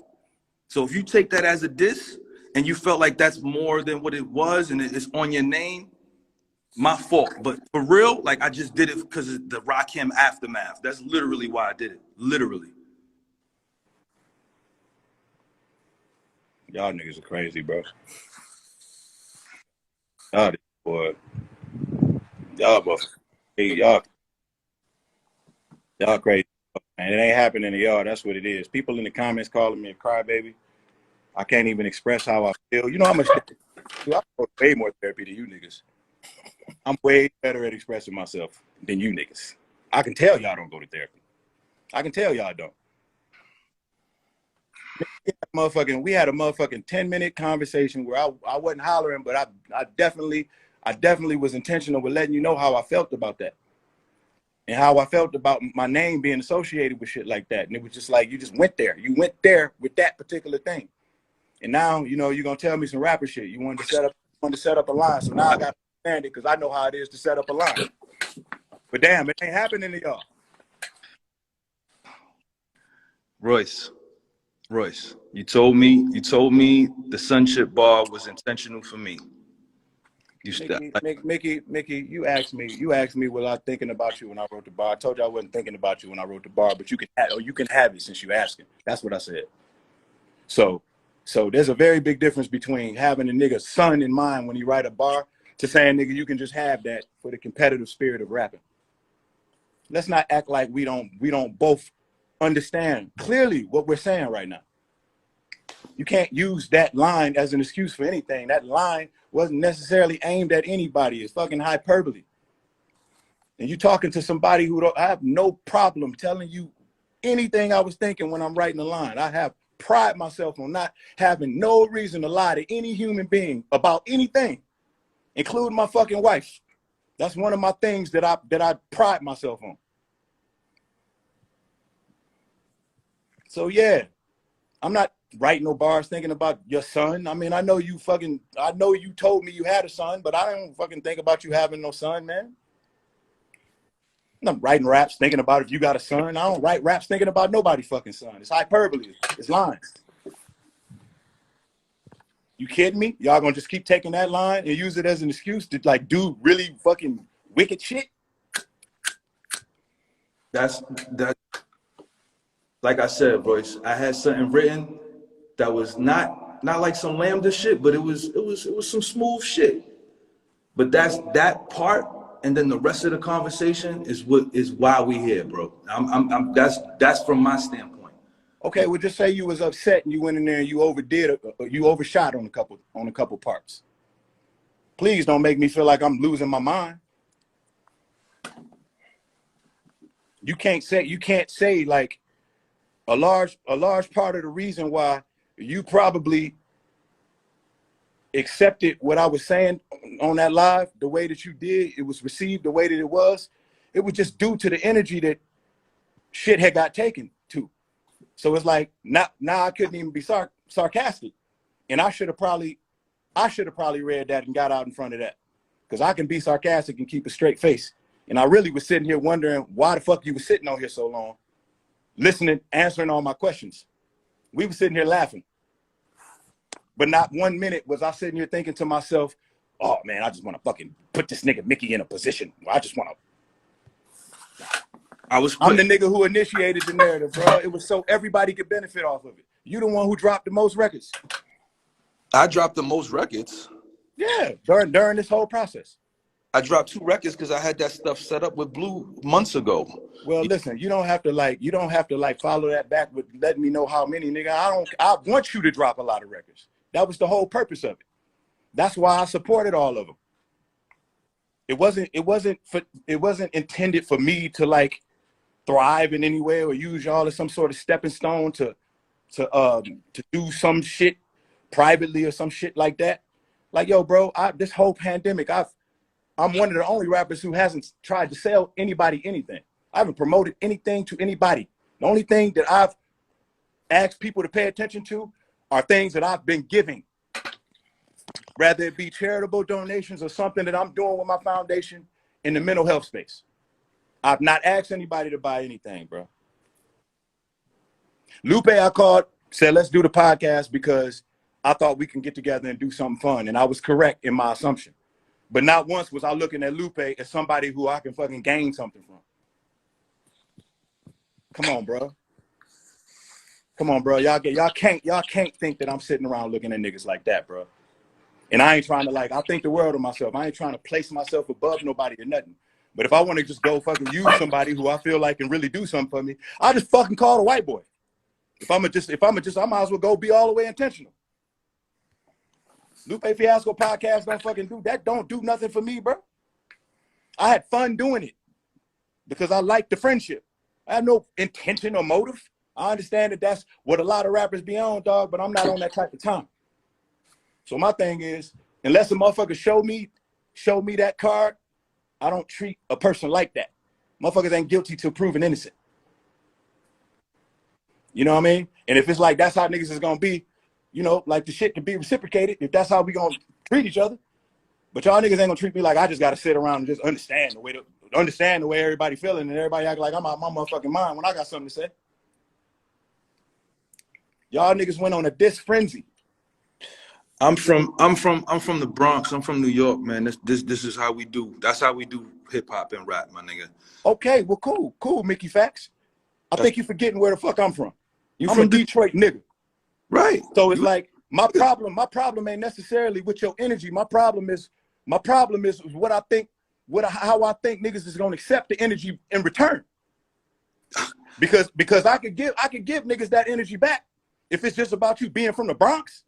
So if you take that as a diss and you felt like that's more than what it was and it's on your name, my fault. But for real, I just did it because of the Rakim Aftermath. That's literally why I did it. Literally. Y'all niggas are crazy, bro. Y'all boy. Y'all both. Hey, y'all crazy. And it ain't happening to y'all. That's what it is. People in the comments calling me a crybaby. I can't even express how I feel. You know how much I go way more therapy than you niggas. I'm way better at expressing myself than you niggas. I can tell y'all don't go to therapy. I can tell y'all don't. We had a motherfucking 10-minute conversation where I wasn't hollering, but I definitely was intentional with letting you know how I felt about that. and how I felt about my name being associated with shit like that. And it was just like, you just went there. You went there with that particular thing. And now, you know, you're going to tell me some rapper shit. You wanted to set up a line. So now I got to understand it because I know how it is to set up a line. But damn, it ain't happening to y'all. Royce, you told me the Sunship bar was intentional for me. Mickey, you asked me what I was thinking about you when I wrote the bar. I told you I wasn't thinking about you when I wrote the bar, but you can have it since you asking. That's what I said. So there's a very big difference between having a nigga's son in mind when you write a bar to saying, nigga, you can just have that for the competitive spirit of rapping. Let's not act like we don't both understand clearly what we're saying right now. You can't use that line as an excuse for anything. That line wasn't necessarily aimed at anybody. It's fucking hyperbole. And you talking to somebody I have no problem telling you anything I was thinking when I'm writing a line. I have pride myself on not having no reason to lie to any human being about anything, including my fucking wife. That's one of my things that I pride myself on. So yeah, I'm not writing no bars thinking about your son. I mean, I know you told me you had a son, but I don't fucking think about you having no son, man. I'm not writing raps thinking about if you got a son. I don't write raps thinking about nobody's fucking son. It's hyperbole. It's lines. You kidding me? Y'all gonna just keep taking that line and use it as an excuse to like do really fucking wicked shit? That's like I said, Royce. I had something written that was not like some lambda shit, but it was some smooth shit. But that's that part, and then the rest of the conversation is why we here, bro. That's from my standpoint. Okay, well, just say you was upset and you went in there and you overshot on a couple parts. Please don't make me feel like I'm losing my mind. You can't say like a large part of the reason why you probably accepted what I was saying on that live the way that you did, it was received the way that it was just due to the energy that shit had got taken to. So it's like now I couldn't even be sarcastic. And I should have probably read that and got out in front of that. Because I can be sarcastic and keep a straight face. And I really was sitting here wondering why the fuck you were sitting on here so long, listening, answering all my questions. We were sitting here laughing. But not 1 minute was I sitting here thinking to myself, oh man, I just want to fucking put this nigga Mickey in a position where I just want to. I'm the nigga who initiated the narrative, bro. It was so everybody could benefit off of it. You the one who dropped the most records. I dropped the most records. Yeah, during this whole process. I dropped 2 records because I had that stuff set up with Blue months ago. Well, listen, you don't have to follow that back with letting me know how many, nigga. I want you to drop a lot of records. That was the whole purpose of it. That's why I supported all of them. It wasn't intended for me to like thrive in any way or use y'all as some sort of stepping stone to do some shit privately or some shit like that. Like, yo, bro, this whole pandemic, I'm one of the only rappers who hasn't tried to sell anybody anything. I haven't promoted anything to anybody. The only thing that I've asked people to pay attention to are things that I've been giving. Rather it be charitable donations or something that I'm doing with my foundation in the mental health space. I've not asked anybody to buy anything, bro. Lupe, I called, said, let's do the podcast because I thought we can get together and do something fun. And I was correct in my assumption. But not once was I looking at Lupe as somebody who I can fucking gain something from. Come on, bro. Come on, bro. Y'all can't think that I'm sitting around looking at niggas like that, bro. And I ain't trying to I think the world of myself. I ain't trying to place myself above nobody or nothing. But if I want to just go fucking use somebody who I feel like can really do something for me, I just fucking call a white boy. I might as well go be all the way intentional. Lupe Fiasco podcast don't do nothing for me, bro. I had fun doing it because I like the friendship. I have no intention or motive. I understand that that's what a lot of rappers be on, dog, but I'm not on that type of time. So my thing is, unless a motherfucker show me that card, I don't treat a person like that. Motherfuckers ain't guilty till proven innocent. You know what I mean? And if it's like that's how niggas is gonna be, you know, like the shit can be reciprocated if that's how we gonna treat each other. But y'all niggas ain't gonna treat me like I just gotta sit around and just understand the way everybody feeling and everybody act like I'm out my motherfucking mind when I got something to say. Y'all niggas went on a diss frenzy. I'm from the Bronx. I'm from New York, man. This is how we do. That's how we do hip hop and rap, my nigga. Okay, well, cool, Mickey Factz. I think you forgetting where the fuck I'm from. I'm a Detroit nigga. Right. So it's like my problem ain't necessarily with your energy. My problem is what I think, how I think niggas is gonna accept the energy in return. Because I could give niggas that energy back if it's just about you being from the Bronx.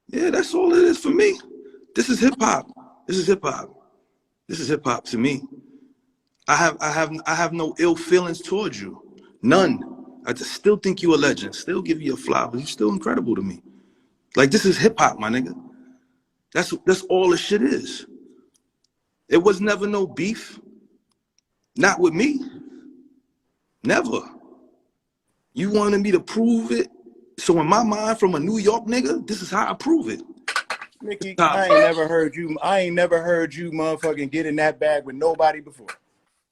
Yeah, that's all it is for me. This is hip hop. This is hip hop. This is hip hop to me. I have no ill feelings towards you. None. I just still think you a legend. Still give you a flower. You're still incredible to me. Like, this is hip hop, my nigga. That's all the shit is. It was never no beef. Not with me. Never. You wanted me to prove it. So in my mind, from a New York nigga, this is how I prove it. Mickey, I ain't never heard you motherfucking get in that bag with nobody before.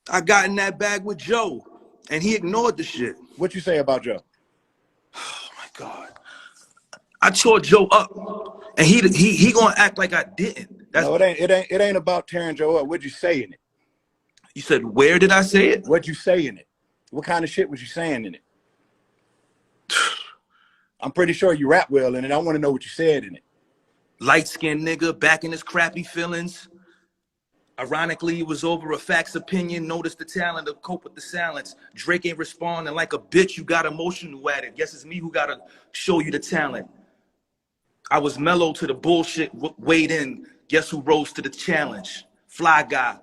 I got in that bag with Joe, and he ignored the shit. What you say about Joe? Oh my God. I tore Joe up, and he gonna act like I didn't. No, it ain't about tearing Joe up. What'd you say in it? You said, where did I say it? What'd you say in it? What kind of shit was you saying in it? I'm pretty sure you rap well in it. I want to know what you said in it. Light-skinned nigga back in his crappy feelings. Ironically, it was over a Factz opinion. Notice the talent to cope with the silence. Drake ain't responding like a bitch. You got emotional at it. Guess it's me who gotta show you the talent. I was mellow to the bullshit, weighed in. Guess who rose to the challenge? Fly guy.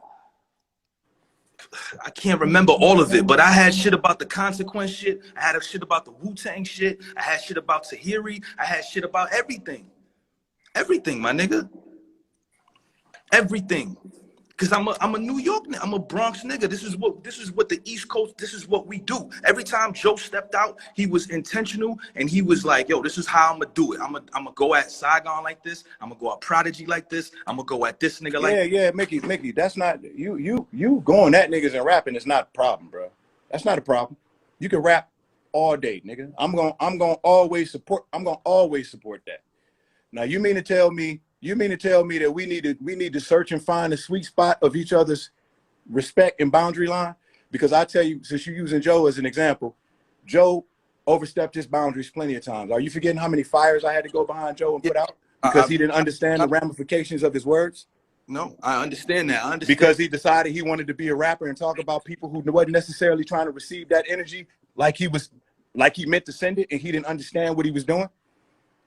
I can't remember all of it, but I had shit about the Consequence shit. I had a shit about the Wu-Tang shit. I had shit about Tahiri. I had shit about everything. Everything, my nigga. Everything. Cause I'm a New York nigga. I'm a Bronx nigga. This is what the East Coast, this is what we do. Every time Joe stepped out, he was intentional and he was like, yo, this is how I'm gonna do it. I'm gonna go at Saigon like this. I'm gonna go at Prodigy like this. I'm gonna go at this nigga like this. Yeah, Mickey, that's not you going at niggas and rapping is not a problem, bro. That's not a problem. You can rap all day, nigga. I'm gonna always support that. Now you mean to tell me that we need to search and find the sweet spot of each other's respect and boundary line? Because I tell you, since you're using Joe as an example, Joe overstepped his boundaries plenty of times. Are you forgetting how many fires I had to go behind Joe and put out because he didn't understand the ramifications of his words? No, I understand that. Because he decided he wanted to be a rapper and talk about people who wasn't necessarily trying to receive that energy like he meant to send it, and he didn't understand what he was doing.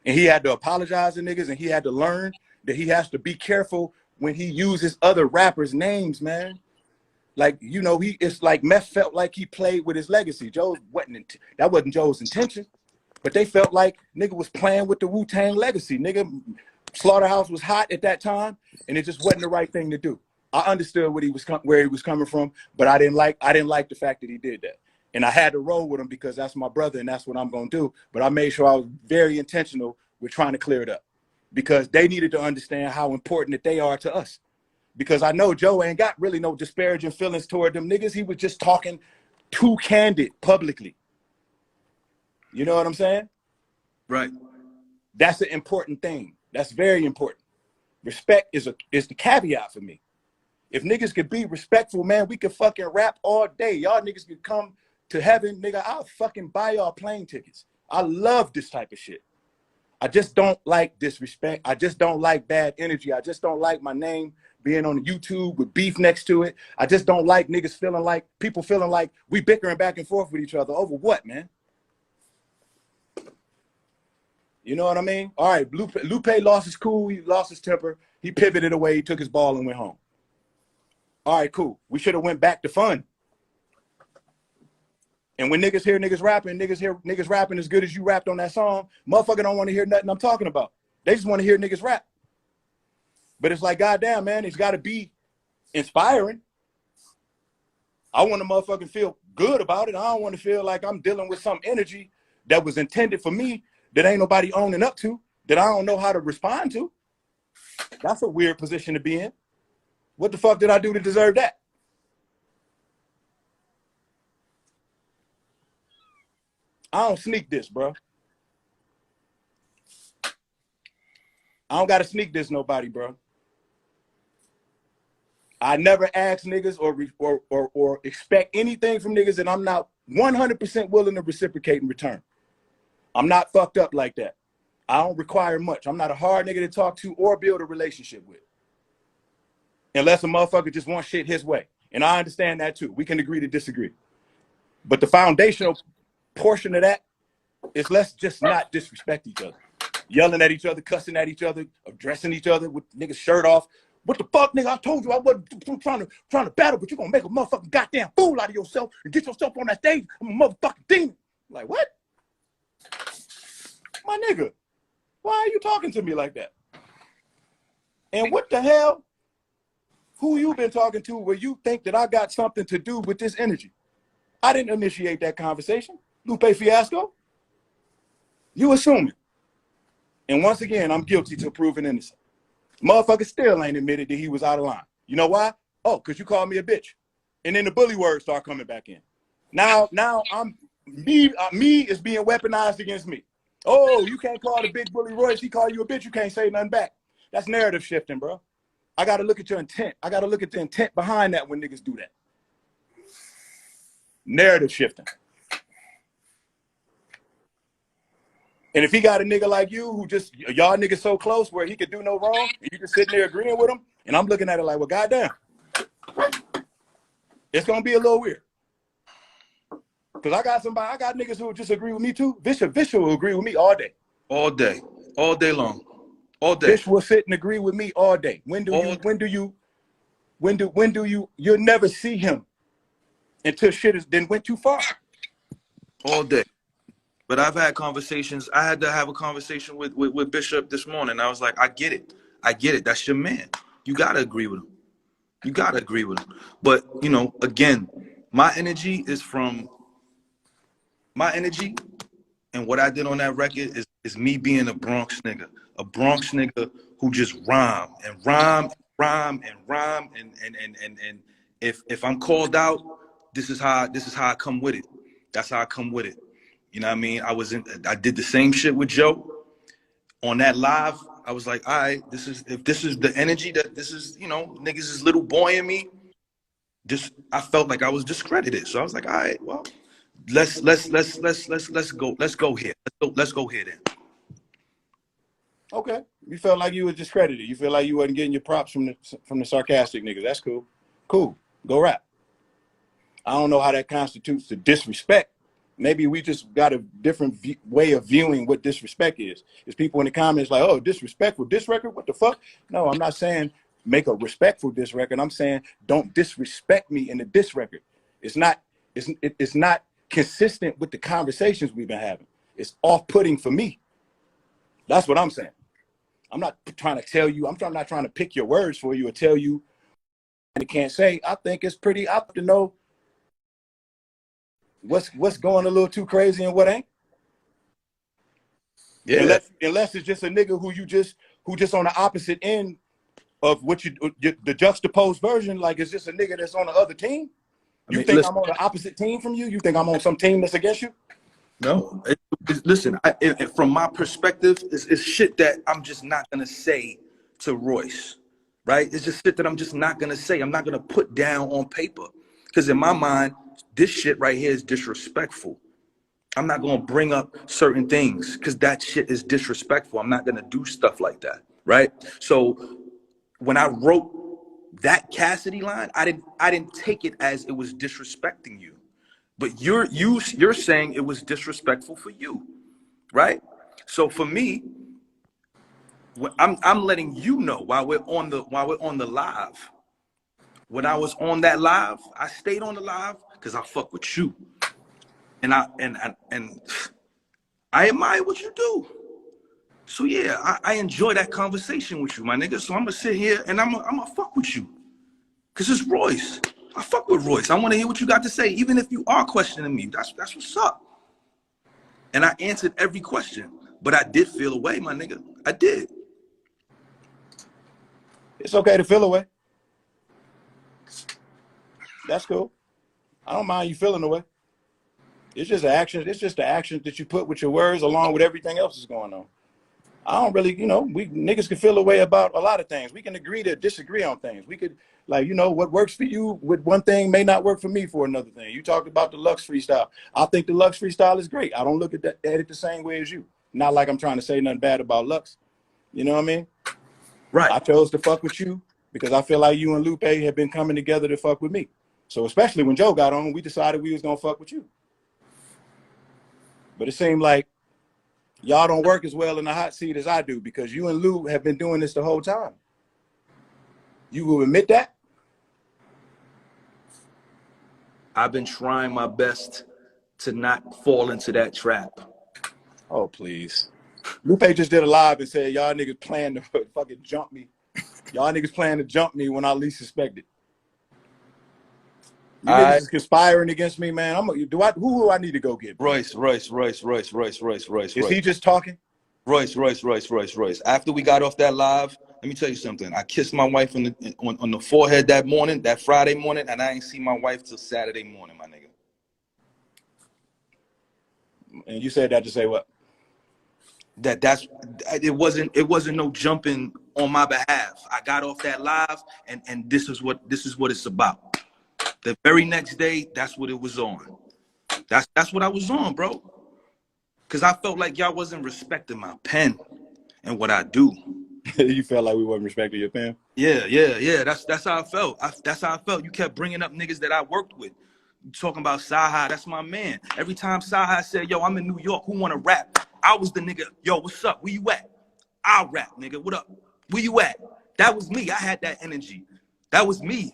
And he had to apologize to niggas, and he had to learn that he has to be careful when he uses other rappers' names, man. Like, you know, it's like Meth felt like he played with his legacy. That wasn't Joe's intention, but they felt like nigga was playing with the Wu-Tang legacy. Nigga, Slaughterhouse was hot at that time, and it just wasn't the right thing to do. I understood where he was coming from, but I didn't like the fact that he did that. And I had to roll with him because that's my brother and that's what I'm going to do. But I made sure I was very intentional with trying to clear it up because they needed to understand how important that they are to us. Because I know Joe ain't got really no disparaging feelings toward them niggas. He was just talking too candid publicly. You know what I'm saying? Right. That's an important thing. That's very important. Respect is the caveat for me. If niggas could be respectful, man, we could fucking rap all day. Y'all niggas could come to heaven, nigga. I'll fucking buy y'all plane tickets. I love this type of shit. I just don't like disrespect. I just don't like bad energy. I just don't like my name being on YouTube with beef next to it. I just don't like niggas people feeling like we bickering back and forth with each other over what, man? You know what I mean? All right, Lupe lost his cool. He lost his temper. He pivoted away. He took his ball and went home. All right, cool. We should have went back to fun. And when niggas hear niggas rapping, niggas hear niggas rapping as good as you rapped on that song, motherfucker don't want to hear nothing I'm talking about. They just want to hear niggas rap. But it's like, goddamn, man, it's got to be inspiring. I want to motherfucking feel good about it. I don't want to feel like I'm dealing with some energy that was intended for me that ain't nobody owning up to, that I don't know how to respond to. That's a weird position to be in. What the fuck did I do to deserve that? I don't sneak this, bro. I don't got to sneak this nobody, bro. I never ask niggas or expect anything from niggas that I'm not 100% willing to reciprocate in return. I'm not fucked up like that. I don't require much. I'm not a hard nigga to talk to or build a relationship with. Unless a motherfucker just wants shit his way. And I understand that too. We can agree to disagree. But the foundational portion of that is let's just not disrespect each other. Yelling at each other, cussing at each other, addressing each other with niggas' shirt off. What the fuck, nigga? I told you I wasn't trying to battle, but you're gonna make a motherfucking goddamn fool out of yourself and get yourself on that stage. I'm a motherfucking demon. Like, what? My nigga, why are you talking to me like that? And what the hell? Who you been talking to where you think that I got something to do with this energy? I didn't initiate that conversation. Lupe Fiasco. You assuming. And once again, I'm guilty till proven innocent. Motherfucker still ain't admitted that he was out of line. You know why? Oh, because you called me a bitch. And then the bully words start coming back in. Now I'm me is being weaponized against me. Oh, you can't call the big bully Royce. He called you a bitch. You can't say nothing back. That's narrative shifting, bro. I got to look at your intent. I got to look at the intent behind that when niggas do that. Narrative shifting. And if he got a nigga like you who just, y'all niggas so close where he could do no wrong, and you just sitting there agreeing with him, and I'm looking at it like, well, goddamn. It's going to be a little weird. Because I got niggas who just agree with me too. Vish will agree with me all day. All day. All day long. All day. Vish will sit and agree with me all day. You'll never see him until shit is then went too far. All day. But I've had conversations. I had to have a conversation with Bishop this morning. I was like, I get it. I get it. That's your man. You got to agree with him. You got to agree with him. But, you know, again, my energy and what I did on that record is me being a Bronx nigga. A Bronx nigga who just rhyme. And if I'm called out, this is how I come with it. That's how I come with it. You know what I mean? I did the same shit with Joe. On that live, I was like, all right, if this is the energy that this is, you know, niggas is little boy in me. I felt like I was discredited. So I was like, all right, well, let's go here. Let's go here then. Okay. You felt like you were discredited. You feel like you wasn't getting your props from the sarcastic niggas. That's cool. Cool. Go rap. I don't know how that constitutes the disrespect. Maybe we just got a different way of viewing what disrespect is. There's people in the comments like, oh, disrespectful diss record? What the fuck? No, I'm not saying make a respectful diss record. I'm saying don't disrespect me in the diss record. It's not consistent with the conversations we've been having. It's off-putting for me. That's what I'm saying. I'm not trying to tell you, I'm not trying to pick your words for you or tell you what you can't say. I think it's pretty up to know what's going a little too crazy and what ain't. Yeah. Unless it's just a nigga who just on the opposite end of what the juxtaposed version, like it's just a nigga that's on the other team. You think I'm on the opposite team from you? You think I'm on some team that's against you? No. Listen, from my perspective, it's shit that I'm just not gonna say to Royce, right? It's just shit that I'm just not gonna say. I'm not gonna put down on paper. Because in my mind, this shit right here is disrespectful. I'm not going to bring up certain things because that shit is disrespectful. I'm not going to do stuff like that, right? So when I wrote that Cassidy line, I didn't take it as it was disrespecting you. But you're saying it was disrespectful for you, right? So for me, I'm letting you know while we're on the live. When I was on that live, I stayed on the live because I fuck with you. And I admire what you do. So yeah, I enjoy that conversation with you, my nigga. So I'm gonna sit here and I'm gonna fuck with you. Cause it's Royce. I fuck with Royce. I want to hear what you got to say, even if you are questioning me. That's what's up. And I answered every question, but I did feel away, my nigga. I did. It's okay to feel away. That's cool. I don't mind you feeling away. It's just an action. It's just the actions that you put with your words along with everything else that's going on. I don't really, you know, we niggas can feel away about a lot of things. We can agree to disagree on things. We could, like, you know, what works for you with one thing may not work for me for another thing. You talked about the Lux freestyle. I think the Lux freestyle is great. I don't look at it the same way as you. Not like I'm trying to say nothing bad about Lux. You know what I mean? Right. I chose to fuck with you because I feel like you and Lupe have been coming together to fuck with me. So especially when Joe got on, we decided we was gonna fuck with you. But it seemed like y'all don't work as well in the hot seat as I do because you and Lou have been doing this the whole time. You will admit that? I've been trying my best to not fall into that trap. Oh, please. Lupe just did a live and said, y'all niggas plan to fucking jump me. Y'all niggas plan to jump me when I least suspected. You niggas is conspiring against me, man. Who do I need to go get? Royce. Is he just talking? Royce. After we got off that live, let me tell you something. I kissed my wife on the forehead that morning, that Friday morning, and I ain't see my wife till Saturday morning, my nigga. And you said that to say what? It wasn't no jumping on my behalf. I got off that live, and this is what it's about. The very next day, that's what it was on. That's what I was on, bro. Cause I felt like y'all wasn't respecting my pen and what I do. You felt like we wasn't respecting your pen? Yeah. That's how I felt. That's how I felt. You kept bringing up niggas that I worked with. You talking about Saha, that's my man. Every time Saha said, yo, I'm in New York, who wanna rap? I was the nigga, yo, what's up? Where you at? I'll rap, nigga. What up? Where you at? That was me. I had that energy. That was me.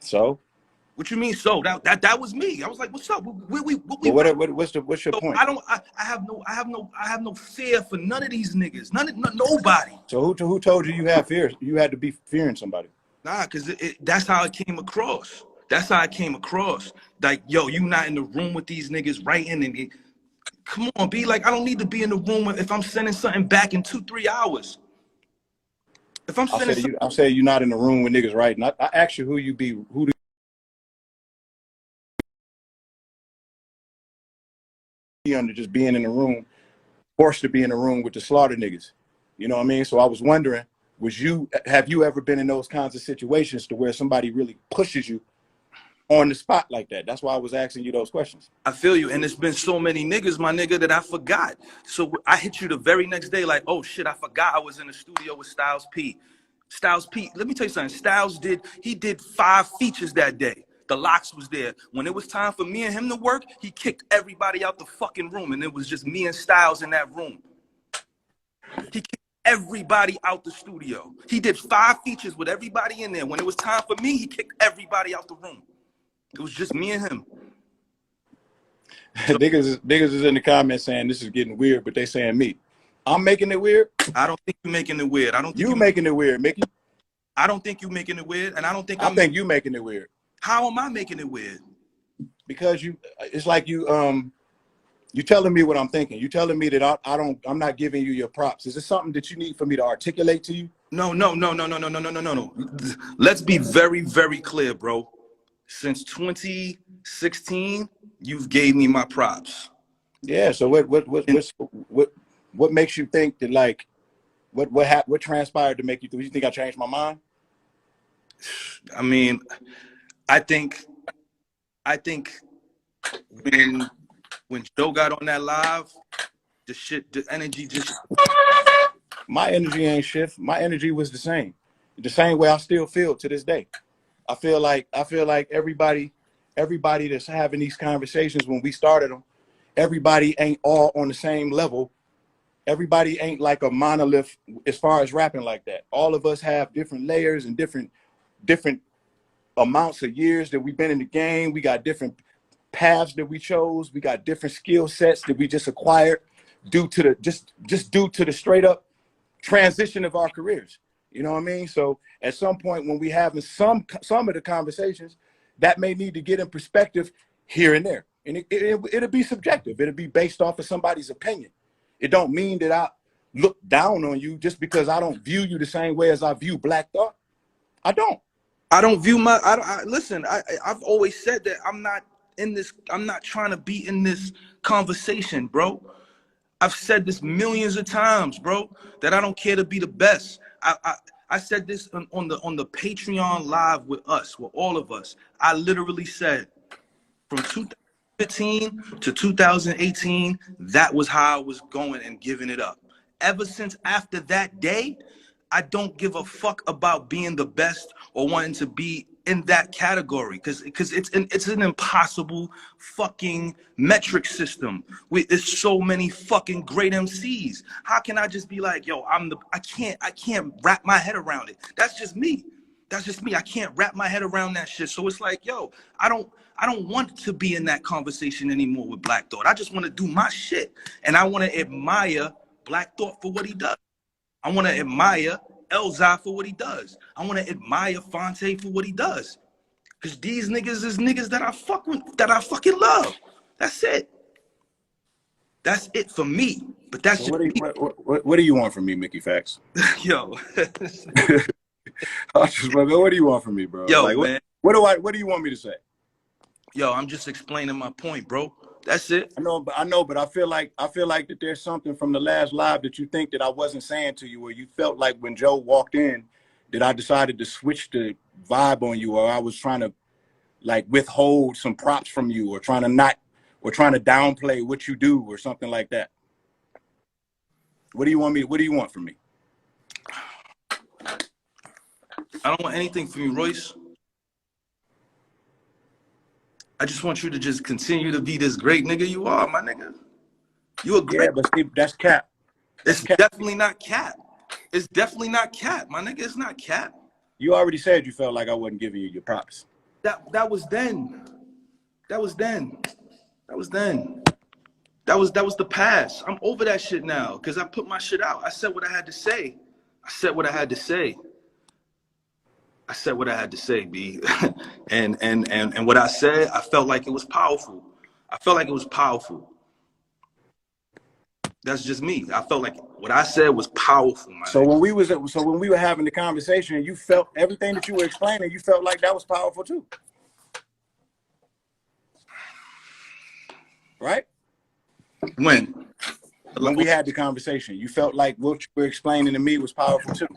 So? What you mean? So that was me. I was like, "What's up? What's your point? I have no fear for none of these niggas. Nobody. So who told you had fear? You had to be fearing somebody. Nah, cause that's how it came across. That's how it came across. Like, yo, you not in the room with these niggas writing and come on, be like, I don't need to be in the room if I'm sending something back in 2-3 hours. If I'm sending, I'll say you're not in the room with niggas writing. I asked you who you be. Who do you under just being in the room, forced to be in the room with the slaughter niggas? You know what I mean? So I was wondering, have you ever been in those kinds of situations to where somebody really pushes you on the spot like that? That's why I was asking you those questions. I feel you, and it's been so many niggas, my nigga, that I forgot. So I hit you the very next day, like, oh shit, I forgot I was in the studio with Styles P. Styles P, let me tell you something. Styles did 5 features that day. The Locks was there. When it was time for me and him to work, he kicked everybody out the fucking room, and it was just me and Styles in that room. He kicked everybody out the studio. He did 5 features with everybody in there. When it was time for me, he kicked everybody out the room. It was just me and him. So, niggas is in the comments saying this is getting weird, but they saying me. I'm making it weird? I don't think you're making it weird. I don't think you making it weird, Mickey. I don't think you're making it weird, and I don't think I think you making it weird. How am I making it weird? Because it's like you telling me what I'm thinking. You telling me that I'm not giving you your props. Is this something that you need for me to articulate to you? No. Let's be very, very clear, bro. Since 2016, you've gave me my props. Yeah. So what makes you think that, like, what transpired to make you think? You think I changed my mind? I mean, I think when Joe got on that live, the energy just. My energy ain't shift. My energy was the same way I still feel to this day. I feel like everybody that's having these conversations when we started them, everybody ain't all on the same level. Everybody ain't like a monolith as far as rapping like that. All of us have different layers and different amounts of years that we've been in the game. We got different paths that we chose. We got different skill sets that we just acquired due to the just due to the straight up transition of our careers. You know what I mean? So at some point when we having some of the conversations, that may need to get in perspective here and there. And it'll be subjective. It'll be based off of somebody's opinion. It don't mean that I look down on you just because I don't view you the same way as I view Black Thought. I don't. I don't view my. Listen. I've always said that I'm not in this. I'm not trying to be in this conversation, bro. I've said this millions of times, bro. That I don't care to be the best. I said this on the Patreon live with all of us. I literally said from 2015 to 2018, that was how I was going and giving it up. Ever since after that day, I don't give a fuck about being the best or wanting to be in that category because it's an impossible fucking metric system. There's so many fucking great MCs. How can I just be like, yo, I can't wrap my head around it. That's just me. That's just me. I can't wrap my head around that shit. So it's like, yo, I don't want to be in that conversation anymore with Black Thought. I just want to do my shit. And I want to admire Black Thought for what he does. I want to admire Elzai for what he does. I want to admire Fonte for what he does. Because these niggas is niggas that I fuck with, that I fucking love. That's it. That's it for me. But that's So just what do you want from me, Mickey Factz? Yo. What do you want from me, bro? Yo, like, man. What do you want me to say? Yo, I'm just explaining my point, bro. That's it. I know, but I feel like that there's something from the last live that you think that I wasn't saying to you, or you felt like when Joe walked in that I decided to switch the vibe on you, or I was trying to like withhold some props from you, or trying to downplay what you do, or something like that. What do you want from me? I don't want anything from you, Royce. I just want you to just continue to be this great nigga you are, my nigga. You a great. Yeah, but see, that's cap. It's definitely not cap. It's definitely not cap, my nigga. It's not cap. You already said you felt like I wasn't giving you your props. That was then. That was then. That was then. That was the past. I'm over that shit now because I put my shit out. I said what I had to say. I said what I had to say. I said what I had to say, B. and what I said, I felt like it was powerful. I felt like it was powerful. That's just me. I felt like what I said was powerful, man. So when we were having the conversation, you felt everything that you were explaining, you felt like that was powerful too. Right? When we had the conversation, you felt like what you were explaining to me was powerful too.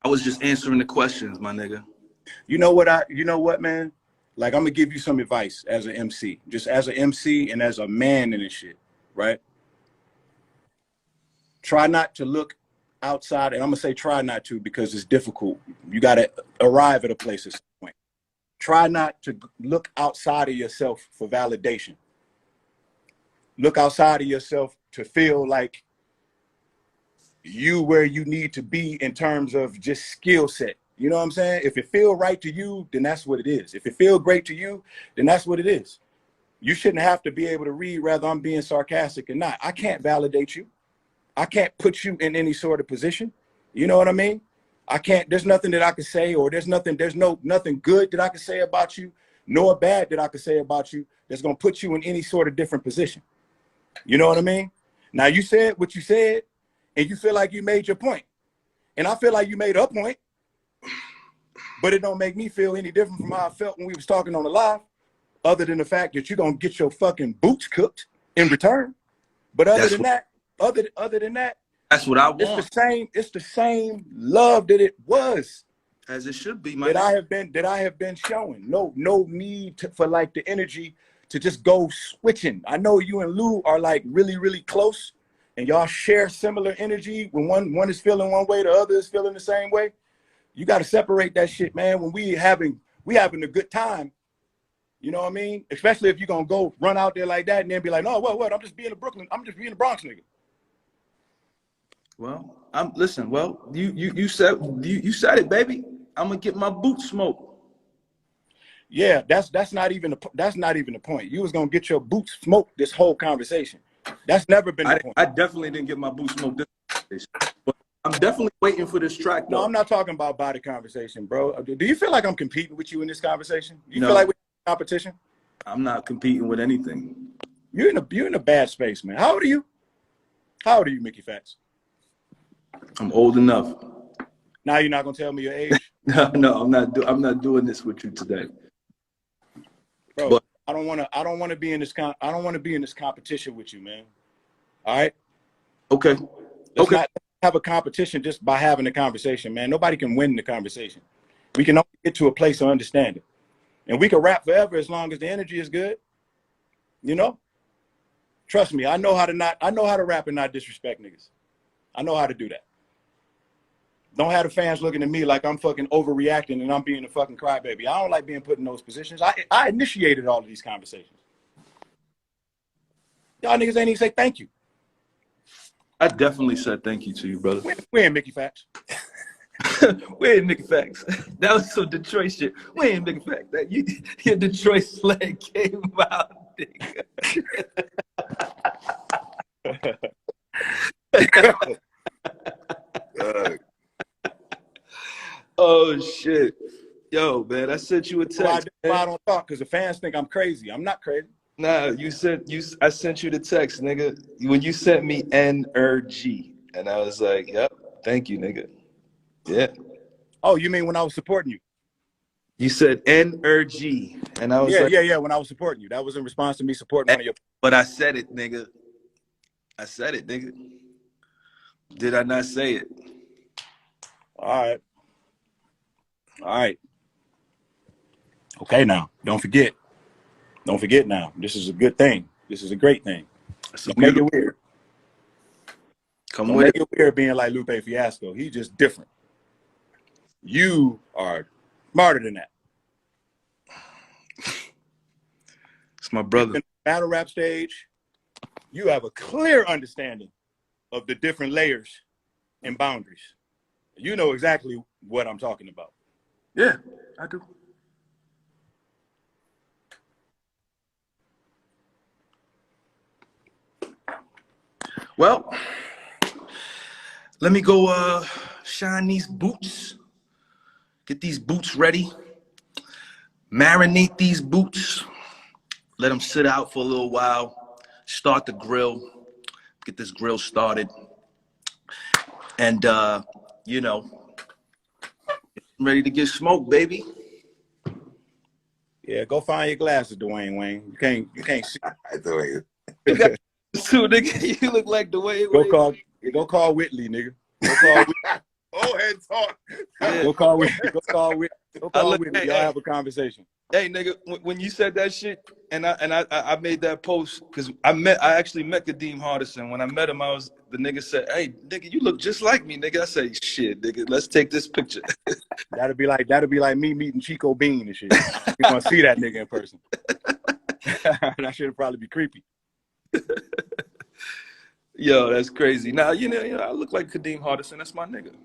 I was just answering the questions, my nigga. You know what, man? Like, I'm gonna give you some advice as an MC, just as an MC and as a man in this shit, right? Try not to look outside, and I'm gonna say try not to because it's difficult. You gotta arrive at a place at some point. Try not to look outside of yourself for validation. Look outside of yourself to feel like you where you need to be in terms of just skill set. You know what I'm saying? If it feel right to you, then that's what it is. If it feel great to you, then that's what it is. You shouldn't have to be able to read whether I'm being sarcastic or not. I can't validate you. I can't put you in any sort of position. You know what I mean? I can't, there's nothing that I can say, or there's nothing good that I can say about you, nor bad that I can say about you that's gonna put you in any sort of different position. You know what I mean? Now you said what you said, and you feel like you made your point. And I feel like you made a point, but it don't make me feel any different from how I felt when we was talking on the live, other than the fact that you're gonna get your fucking boots cooked in return. But other than that, that's what I want. It's the same love that it was. As it should be, that I have been showing. No need for like the energy to just go switching. I know you and Lou are like really, really close, and y'all share similar energy. When one is feeling one way, the other is feeling the same way. You got to separate that shit, man. When we having a good time, you know what I mean? Especially if you're gonna go run out there like that and then be like, no, what? I'm just being a Bronx nigga. Well, listen. Well, you said it, baby. I'm gonna get my boots smoked. Yeah, that's not even the point. You was gonna get your boots smoked this whole conversation. That's never been the point. I definitely didn't get my boots smoked this conversation. I'm definitely waiting for this track, though. No, I'm not talking about body conversation, bro. Do you feel like I'm competing with you in this conversation? Do you No. feel like we're in competition? I'm not competing with anything. You're in a bad space, man. How old are you? How old are you, Mickey Factz? I'm old enough. Now you're not gonna tell me your age? No, I'm not doing this with you today. Bro, But I don't want to be in this competition with you, man. All right? okay. Let's not have a competition just by having a conversation, man. Nobody can win the conversation. We can only get to a place of understanding. And we can rap forever as long as the energy is good. You know? Trust me, I know how to rap and not disrespect niggas. I know how to do that. Don't have the fans looking at me like I'm fucking overreacting and I'm being a fucking crybaby. I don't like being put in those positions. I initiated all of these conversations. Y'all niggas ain't even say thank you. I definitely said thank you to you, brother. We're in Mickey Factz. We're in Mickey Factz. That was some Detroit shit. We're in Mickey Factz. Your Detroit slang came out, nigga. Oh shit. Yo, man, I sent you a text. I don't talk because the fans think I'm crazy. I'm not crazy. Nah, I sent you the text, nigga. When you sent me NRG, and I was like, yep, thank you, nigga. Yeah. Oh, you mean when I was supporting you? You said NRG, and I was like, yeah, when I was supporting you. That was in response to me supporting one of your. But I said it, nigga. I said it, nigga. Did I not say it? All right. Okay, now don't forget now. This is a good thing. This is a great thing. Don't make it weird. Don't make it weird being like Lupe Fiasco. He's just different. You are smarter than that. It's my brother. In the battle rap stage, you have a clear understanding of the different layers and boundaries. You know exactly what I'm talking about. Yeah, I do. Well, let me go shine these boots. Get these boots ready. Marinate these boots. Let them sit out for a little while. Start the grill. Get this grill started. And, you know, I'm ready to get smoked, baby. Yeah, go find your glasses, Dwayne Wayne. You can't see. You got two, nigga. You look like Dwayne Wayne. Go call Whitley, nigga. Go call Whitley. Oh, head talk. Yeah. Go call Whitley. Go call Whitley. Y'all have a conversation. Hey, nigga, when you said that shit, and I made that post because I actually met Kadeem Hardison. When I met him, the nigga said, "Hey, nigga, you look just like me, nigga." I say, "Shit, nigga, let's take this picture." That'd be like me meeting Chico Bean and shit. You gonna see that nigga in person? That shit'd probably be creepy. Yo, that's crazy. Now, you know, I look like Kadeem Hardison. That's my nigga.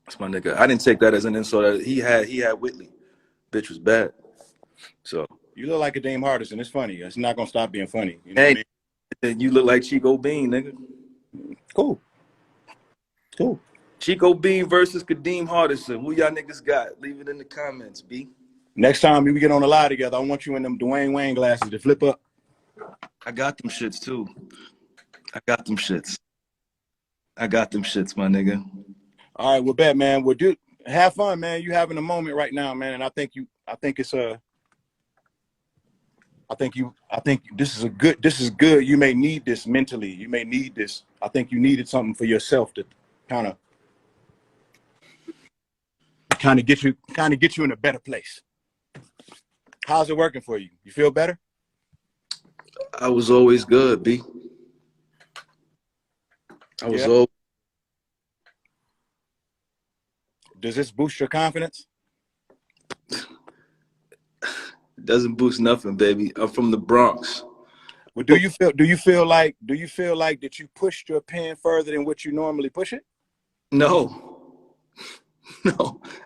That's my nigga. I didn't take that as an insult. He had Whitley. Bitch was bad. So you look like Kadeem Hardison. It's funny. It's not gonna stop being funny. You know what I mean? You look like Chico Bean, nigga. Cool. Chico Bean versus Kadeem Hardison. Who y'all niggas got? Leave it in the comments, B. Next time we get on the live together, I want you in them Dwayne Wayne glasses to flip up. I got them shits too. I got them shits, my nigga. All right, well, bet, man. Well, dude, have fun, man. You having a moment right now, man. And I think this is good. You may need this mentally. You may need this. I think you needed something for yourself to kind of get you in a better place. How's it working for you? You feel better? I was always good, B. Does this boost your confidence? It doesn't boost nothing, baby. I'm from the Bronx. Well, do you feel like that you pushed your pen further than what you normally push it? No.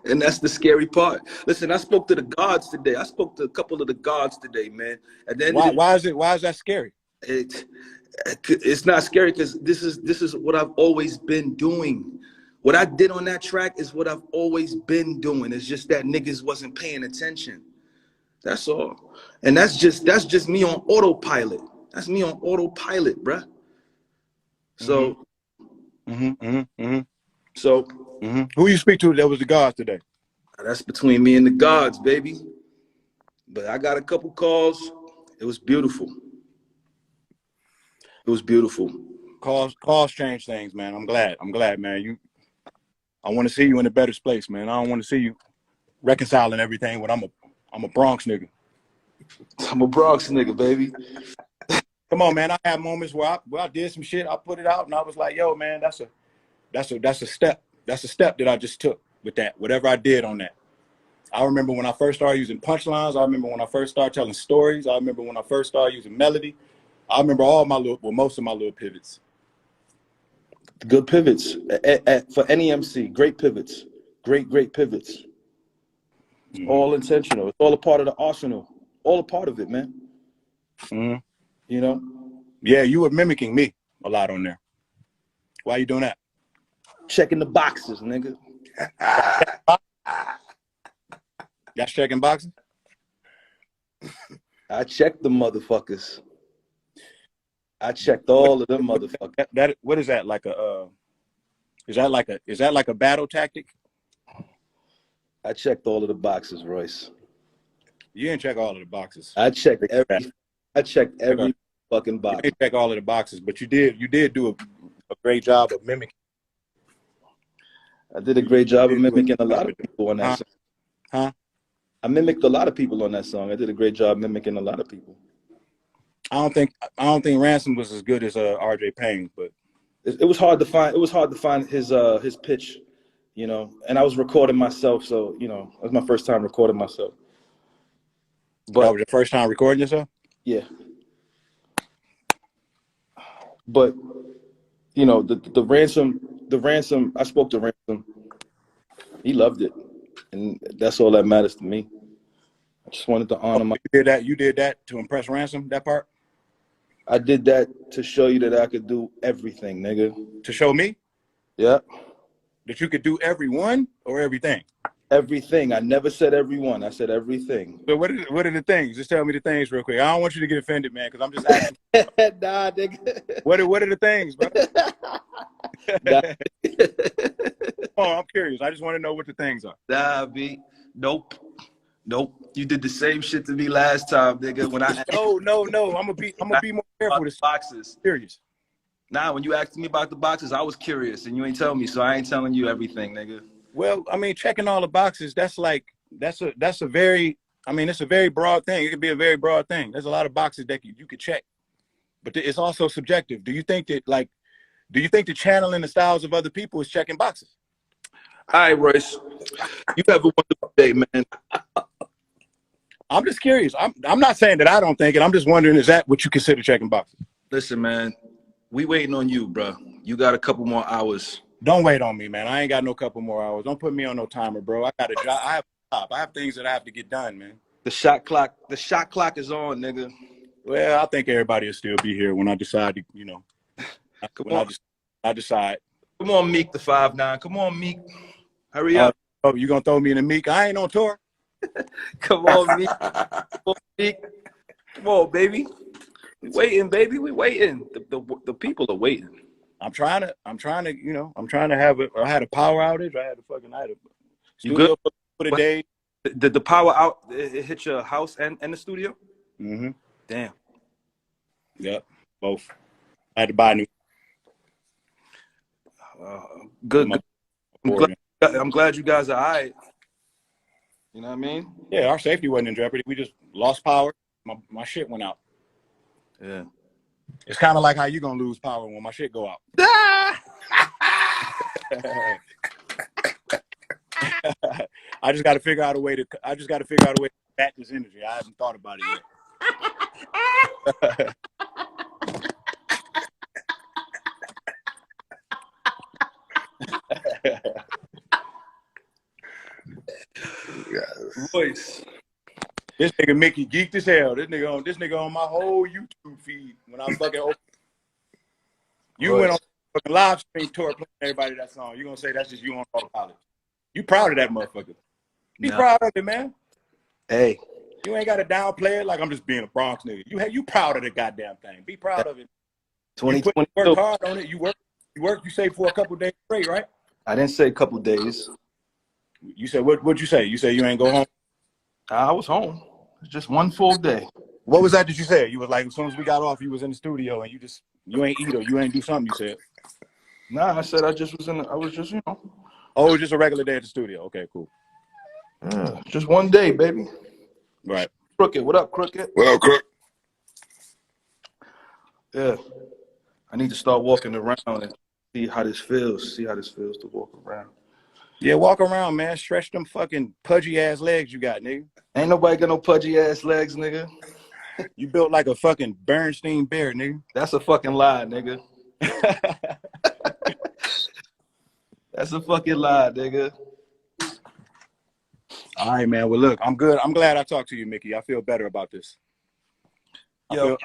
And that's the scary part. Listen, I spoke to the gods today. I spoke to a couple of the gods today, man. And then why is that scary? It's not scary because this is what I've always been doing. What I did on that track is what I've always been doing. It's just that niggas wasn't paying attention. That's all. And that's just me on autopilot. That's me on autopilot, bruh. So, so who you speak to that was the gods today? that's between me and the gods, baby. But I got a couple calls. It was beautiful. It was beautiful. Calls change things, man. I'm glad, man. I want to see you in a better place, man. I don't want to see you reconciling everything. When I'm a Bronx nigga. I'm a Bronx nigga, baby. Come on, man. I had moments where I did some shit. I put it out, and I was like, "Yo, man, that's a step. That's a step that I just took with that. Whatever I did on that. I remember when I first started using punchlines. I remember when I first started telling stories. I remember when I first started using melody. I remember most of my little pivots. Good pivots for any MC. Great pivots. Great pivots. All intentional. It's all a part of the arsenal. All a part of it, man. You know? Yeah, you were mimicking me a lot on there. Why you doing that? Checking the boxes, nigga. That's checking boxes? I checked the motherfuckers. I checked all of them motherfuckers. That what is that like a? Is that like a battle tactic? I checked all of the boxes, Royce. You didn't check all of the boxes. I checked every fucking box. You didn't check all of the boxes, but you did do a great job of mimicking. I did a great job of mimicking a lot of people on that song. I mimicked a lot of people on that song. I did a great job mimicking a lot of people. I don't think Ransom was as good as RJ Payne, but it was hard to find. It was hard to find his pitch, you know. And I was recording myself, so you know, it was my first time recording myself. But that was your first time recording yourself? Yeah. But you know, the ransom. I spoke to Ransom. He loved it, and that's all that matters to me. I just wanted to honor my. You did that to impress Ransom. That part. I did that to show you that I could do everything, nigga. To show me? Yeah. That you could do everyone or everything? Everything. I never said everyone. I said everything. So what are the things? Just tell me the things real quick. I don't want you to get offended, man, because I'm just asking. Nah, nigga. What are the things, bro? Oh, I'm curious. I just want to know what the things are. Nah, B. Nope. You did the same shit to me last time, nigga. When I No. I'm gonna be more careful with the boxes. Serious. Nah, when you asked me about the boxes, I was curious, and you ain't tell me, so I ain't telling you everything, nigga. Well, I mean, checking all the boxes. That's a very. I mean, it's a very broad thing. It could be a very broad thing. There's a lot of boxes that you could check, but it's also subjective. Do you think the channeling the styles of other people is checking boxes? All right, Royce. You have a wonderful day, man. I'm just curious. I'm not saying that I don't think it. I'm just wondering, is that what you consider checking boxes? Listen, man, we waiting on you, bro. You got a couple more hours. Don't wait on me, man. I ain't got no couple more hours. Don't put me on no timer, bro. I got a job. I have a job. I have things that I have to get done, man. The shot clock is on, nigga. Well, I think everybody will still be here when I decide to, you know. I decide. Come on, Meek the 5'9". Come on, Meek. Hurry up. Oh, you gonna throw me in the Meek? I ain't on tour. Come on, Meek. Come on, Meek. Come on, baby. We waiting, baby. We waiting. The people are waiting. I'm trying to, you know, I had a power outage. I had a You good? For the day. Did the power out it hit your house and the studio? Mm-hmm. Damn. Yep. Both. I had to buy a new. Good. I'm glad you guys are all right. You know what I mean? Yeah, our safety wasn't in jeopardy. We just lost power. My shit went out. Yeah. It's kind of like how you gonna lose power when my shit go out. I just got to figure out a way to combat this energy. I haven't thought about it yet. Royce. This nigga Mickey geeked as hell. This nigga on my whole YouTube feed when I fucking open. You Royce. went on fucking live stream tour playing everybody that song. You gonna say that's just you on college. You proud of that motherfucker. Be proud of it, man. Hey. You ain't got to downplay it like I'm just being a Bronx nigga. You proud of the goddamn thing. Be proud of it. 2020. You work hard on it. You say for a couple days straight, right? I didn't say a couple days. You said what'd you say? You said you ain't go home? I was home. It was just one full day. What was that you said? You was like, as soon as we got off, you was in the studio and you ain't eat or you ain't do something, you said. Nah, I said I was just, Oh, it was just a regular day at the studio. Okay, cool. Yeah, just one day, baby. Right. Crooked, what up, Crooked? What up, Crook? Yeah. I need to start walking around and see how this feels. See how this feels to walk around. Yeah, walk around, man. Stretch them fucking pudgy ass legs you got, nigga. Ain't nobody got no pudgy ass legs, nigga. You built like a fucking Bernstein bear, nigga. That's a fucking lie, nigga. That's a fucking lie, nigga. All right, man. Well, look, I'm good. I'm glad I talked to you, Mickey. I feel better about this. I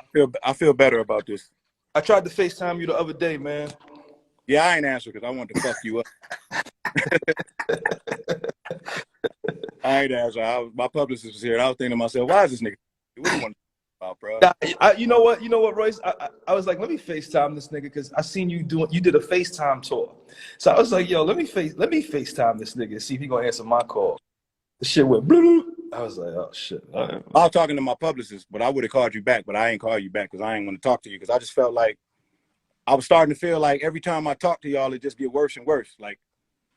feel better about this. I tried to FaceTime you the other day, man. Yeah, I ain't answer because I wanted to fuck you up. I ain't answer. My publicist was here, and I was thinking to myself, why is this nigga? What do you want to talk about, bro? You know what, Royce? I was like, let me FaceTime this nigga because I seen you did a FaceTime tour. So I was like, yo, let me FaceTime this nigga and see if he gonna answer my call. The shit went blue. I was like, oh shit. I was talking to my publicist, but I would have called you back, but I ain't call you back because I ain't want to talk to you because I just felt like I was starting to feel like every time I talk to y'all, it just get worse and worse. Like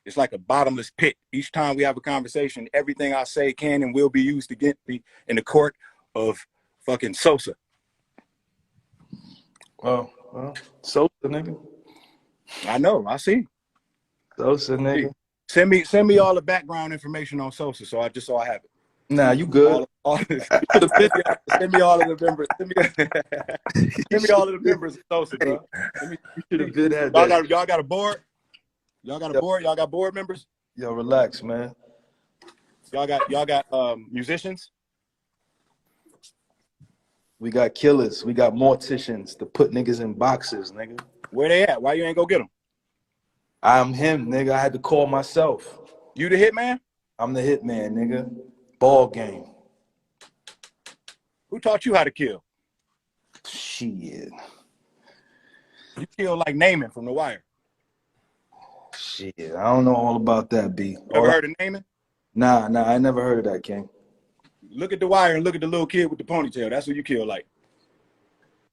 it's like a bottomless pit. Each time we have a conversation, everything I say can and will be used against me in the court of fucking Sosa. Well, Sosa, nigga. I know. I see. Sosa, nigga. Send me all the background information on Sosa, so I have it. Nah, you good. Send me all of the members. Send me all of the members of Sosa, bro. You should have been at that. Y'all got a board? Y'all got a board? Y'all got board members? Yo, relax, man. Y'all got musicians? We got killers. We got morticians to put niggas in boxes, nigga. Where they at? Why you ain't go get them? I'm him, nigga. I had to call myself. You the hitman? I'm the hitman, nigga. Ball game. Who taught you how to kill? Shit. You kill like Naaman from The Wire. Shit. I don't know all about that, B. Ever heard of Naaman? Nah, I never heard of that, King. Look at The Wire and look at the little kid with the ponytail. That's who you kill like.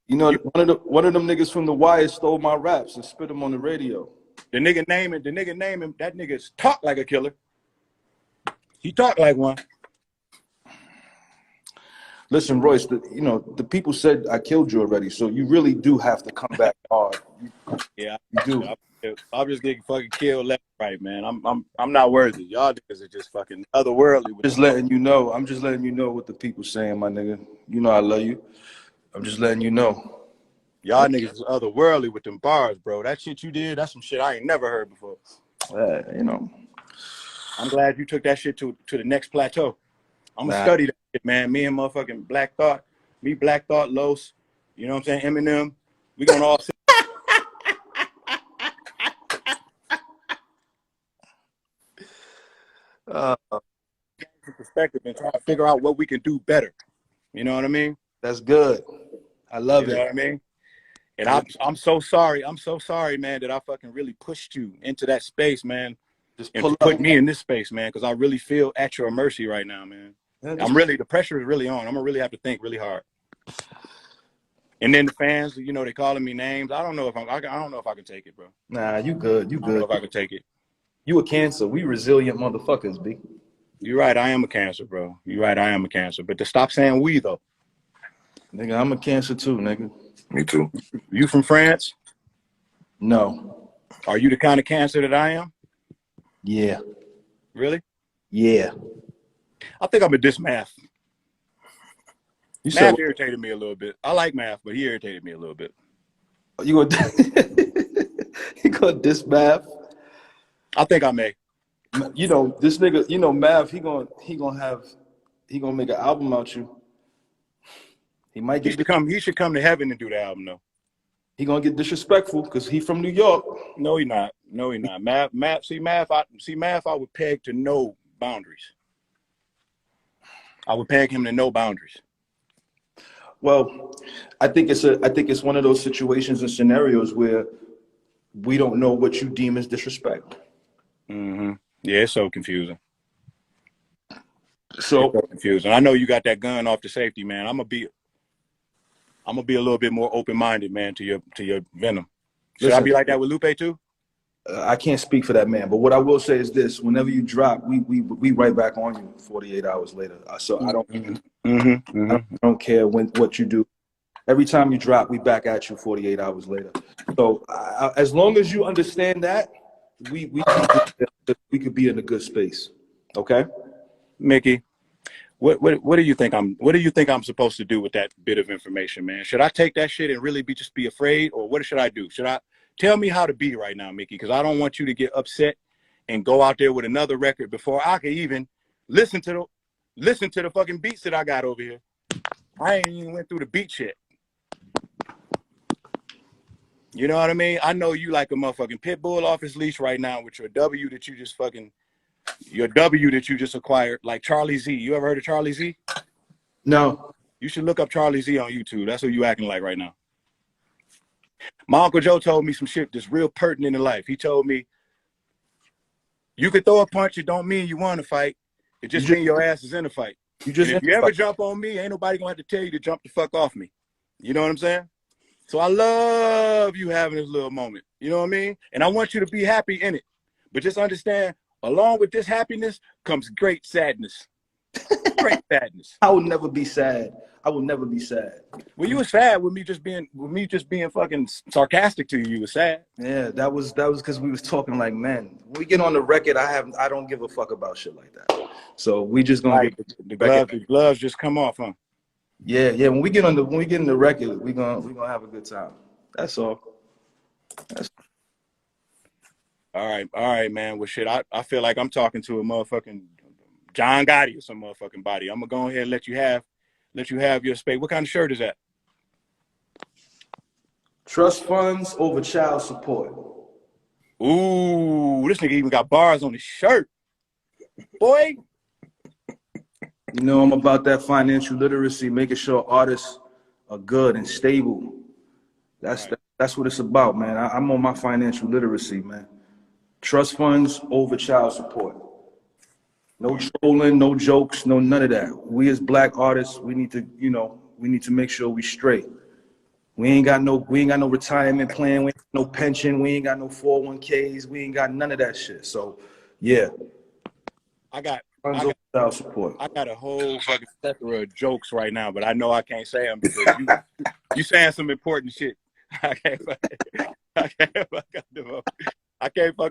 You know, one of them niggas from The Wire stole my raps and spit them on the radio. The nigga Naaman, that nigga talk like a killer. He talk like one. Listen, Royce, the people said I killed you already, so you really do have to come back hard. Yeah, you do. I'm just getting fucking killed left, right, man. I'm not worthy. Y'all niggas are just fucking otherworldly. Just letting you know. I'm just letting you know what the people saying, my nigga. You know I love you. I'm just letting you know. Y'all niggas is otherworldly with them bars, bro. That shit you did, that's some shit I ain't never heard before. I'm glad you took that shit to the next plateau. I'm gonna study that shit, man. Me and motherfucking Black Thought, Black Thought, Los, you know what I'm saying? Eminem, we gonna all sit. Perspective and try to figure out what we can do better. You know what I mean? That's good. I love it. You know what I mean? And I'm so sorry. I'm so sorry, man, that I fucking really pushed you into that space, man. Just put me in this space, man, because I really feel at your mercy right now, man. Yeah, the pressure is really on. I'm gonna really have to think really hard. And then the fans, you know, they calling me names. I don't know if I don't know if I can take it, bro. Nah, you good. You good. I don't know if I can take it. You a cancer. We resilient motherfuckers, B. You're right. I am a cancer, bro. You're right. I am a cancer. But to stop saying we, though. Nigga, I'm a cancer too, nigga. Me too. You from France? No. Are you the kind of cancer that I am? Yeah. Really? Yeah. I think I'm a diss math. You math irritated me a little bit. I like math, but he irritated me a little bit. You gonna diss math? I think I may. You know, this nigga, you know, Mav, he gonna make an album out you. He might get he should come to heaven and do the album though. He gonna get disrespectful because he from New York. No, he not. No, he not. Math. I would peg to no boundaries. I would peg him to no boundaries. Well, I think it's one of those situations and scenarios where we don't know what you deem as disrespect. Mm-hmm. Yeah, it's so confusing. So confusing. I know you got that gun off the safety, man. I'm gonna be a little bit more open-minded, man, to your venom. Should Listen, I be like that with Lupe too? I can't speak for that man, but what I will say is this: whenever you drop, we right back on you 48 hours later. So I don't care what you do. Every time you drop, we back at you 48 hours later. So as long as you understand that, we could be in a good space. Okay, Mickey. What do you think I'm supposed to do with that bit of information, man? Should I take that shit and really just be afraid, or what should I do? Should I tell me how to be right now, Mickey? Because I don't want you to get upset and go out there with another record before I can even listen to the fucking beats that I got over here. I ain't even went through the beat yet. You know what I mean? I know you like a motherfucking pit bull off his leash right now with your W that you just acquired, like Charlie Z. You ever heard of Charlie Z? No. You should look up Charlie Z on YouTube. That's what you acting like right now. My Uncle Joe told me some shit that's real pertinent in life. He told me, you could throw a punch, it don't mean you want to fight. It just means your ass is in a fight. If you ever jump on me, ain't nobody gonna have to tell you to jump the fuck off me. You know what I'm saying? So I love you having this little moment. You know what I mean? And I want you to be happy in it. But just understand, along with this happiness comes great sadness. Great sadness. I will never be sad. I will never be sad. Well, you was sad with me just being fucking sarcastic to you. You was sad. Yeah, that was because we was talking like men. When we get on the record, I don't give a fuck about shit like that. So we just gonna like the gloves just come off, huh? Yeah. When we get in the record, we gonna have a good time. That's all. All right, man. Well, shit, I feel like I'm talking to a motherfucking John Gotti or some motherfucking body. I'm gonna go ahead and let you have your space. What kind of shirt is that? Trust funds over child support. Ooh, this nigga even got bars on his shirt. Boy. You know, I'm about that financial literacy, making sure artists are good and stable. That's what it's about, man. I'm on my financial literacy, man. Trust funds over child support. No trolling, no jokes, no none of that. We as black artists, we need to make sure we straight. We ain't got no retirement plan, we ain't got no pension, we ain't got no 401ks, we ain't got none of that shit. So yeah. I got child support. I got a whole fucking plethora of jokes right now, but I know I can't say them because you saying some important shit. I can't fuck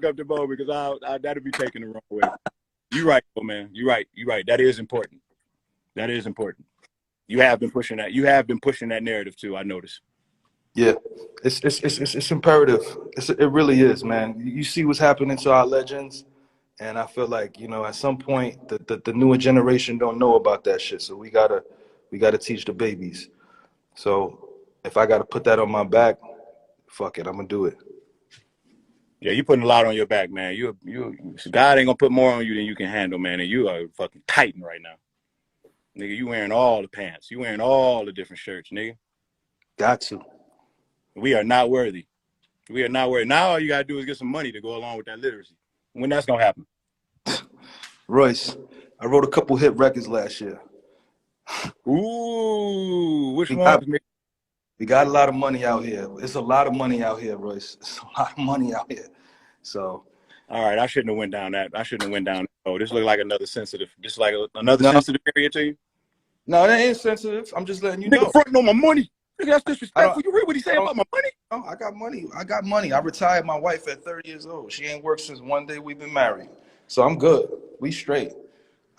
up the bow because that'll be taken the wrong way. You right, oh man. You right. That is important. You have been pushing that. You have been pushing that narrative too. I noticed. Yeah, it's imperative. It really is, man. You see what's happening to our legends, and I feel like at some point the newer generation don't know about that shit. So we gotta teach the babies. So if I gotta put that on my back, fuck it, I'm gonna do it. Yeah, you putting a lot on your back, man. You God ain't gonna put more on you than you can handle, man. And you are a fucking titan right now. Nigga, you wearing all the pants. You wearing all the different shirts, nigga. Got to. We are not worthy. We are not worthy. Now all you gotta do is get some money to go along with that literacy. When that's gonna happen? Royce, I wrote a couple hit records last year. Ooh, which ones? We got a lot of money out here. It's a lot of money out here, Royce. It's a lot of money out here. So, all right, I shouldn't have went down that. Oh, this looked like another sensitive. Just like another sensitive area to you. No, that ain't sensitive. I'm just letting you know. Nigga fronting on my money. Nigga, that's disrespectful. You read what he said about my money? No, I got money. I retired my wife at 30 years old. She ain't worked since one day we've been married. So I'm good. We straight.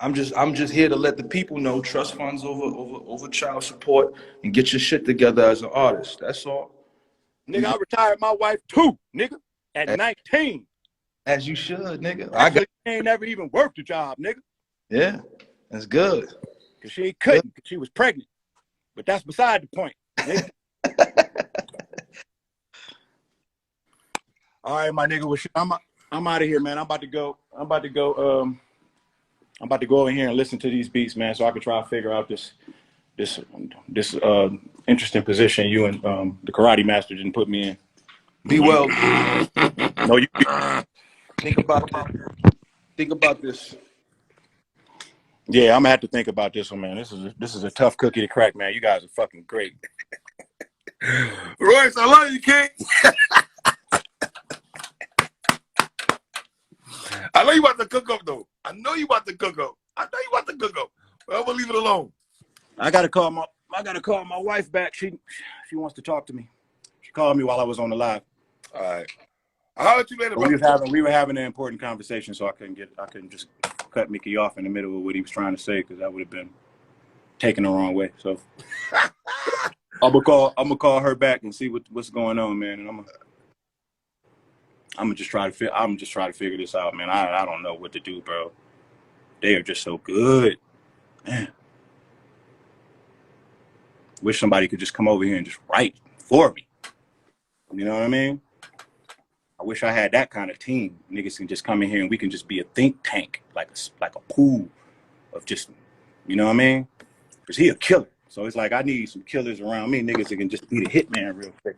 I'm just here to let the people know trust funds over child support and get your shit together as an artist. That's all. Nigga, I retired my wife too, nigga, at 19. As you should, nigga. Actually, I ain't never even worked a job, nigga. Yeah, that's good. Because she couldn't, because she was pregnant. But that's beside the point, nigga. right, my nigga. Well, I'm out of here, man. I'm about to go in here and listen to these beats, man, so I can try to figure out this interesting position you and the karate master didn't put me in. Be well. No, you Think about this. Think about this. Yeah, I'm gonna have to think about this one, man. This is a tough cookie to crack, man. You guys are fucking great. Royce, I love you, King. I know you about to cook up, though. I know you about to cook up. But I'm gonna leave it alone. I gotta call my wife back. She wants to talk to me. She called me while I was on the live. All right. How did you later, We were having an important conversation, so I couldn't just cut Mickey off in the middle of what he was trying to say, because that would have been taken the wrong way. So I'm gonna call her back and see what's going on, man. And I'm gonna just try to figure this out, man. I don't know what to do, bro. They are just so good, man. Wish somebody could just come over here and just write for me. You know what I mean? I wish I had that kind of team. Niggas can just come in here and we can just be a think tank, like a pool of just, you know what I mean? Because he a killer. So it's like I need some killers around me, niggas that can just be the hitman real quick.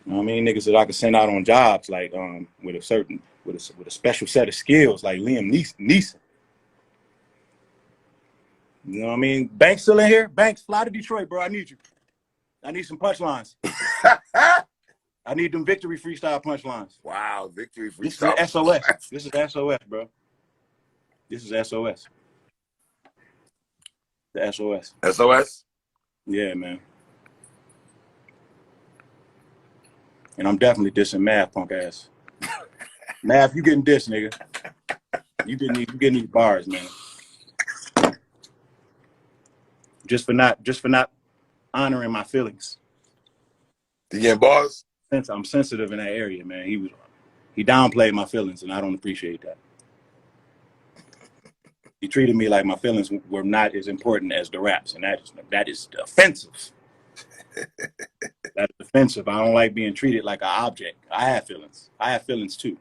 You know what I mean? Niggas that I can send out on jobs like with a special set of skills like Liam Neeson. You know what I mean? Banks still in here? Banks, fly to Detroit, bro. I need you. I need some punchlines. I need them victory freestyle punchlines. Wow, victory freestyle. This is SOS. This is SOS, bro. This is SOS. The SOS. SOS? Yeah, man. And I'm definitely dissing Math, punk ass. Math, you getting dissed, nigga. You getting these bars, man. Just for not honoring my feelings. You getting bars? I'm sensitive in that area, man. He downplayed my feelings, and I don't appreciate that. He treated me like my feelings were not as important as the raps, and that is offensive. That's offensive. I don't like being treated like an object. I have feelings. I have feelings too.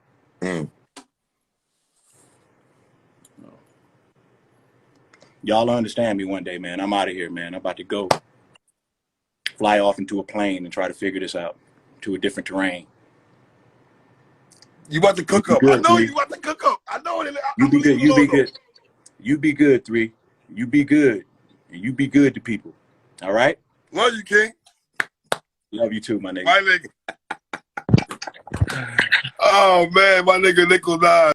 Y'all understand me one day, man. I'm out of here, man. I'm about to go fly off into a plane and try to figure this out to a different terrain. You about to cook up. Good, I know three. you about to cook up. I know it. You be good. You be good. You be good, 3. You be good. And you be good to people. All right? Love you, King. Love you too, my nigga. My nigga. Oh, man. My nigga Nickel died.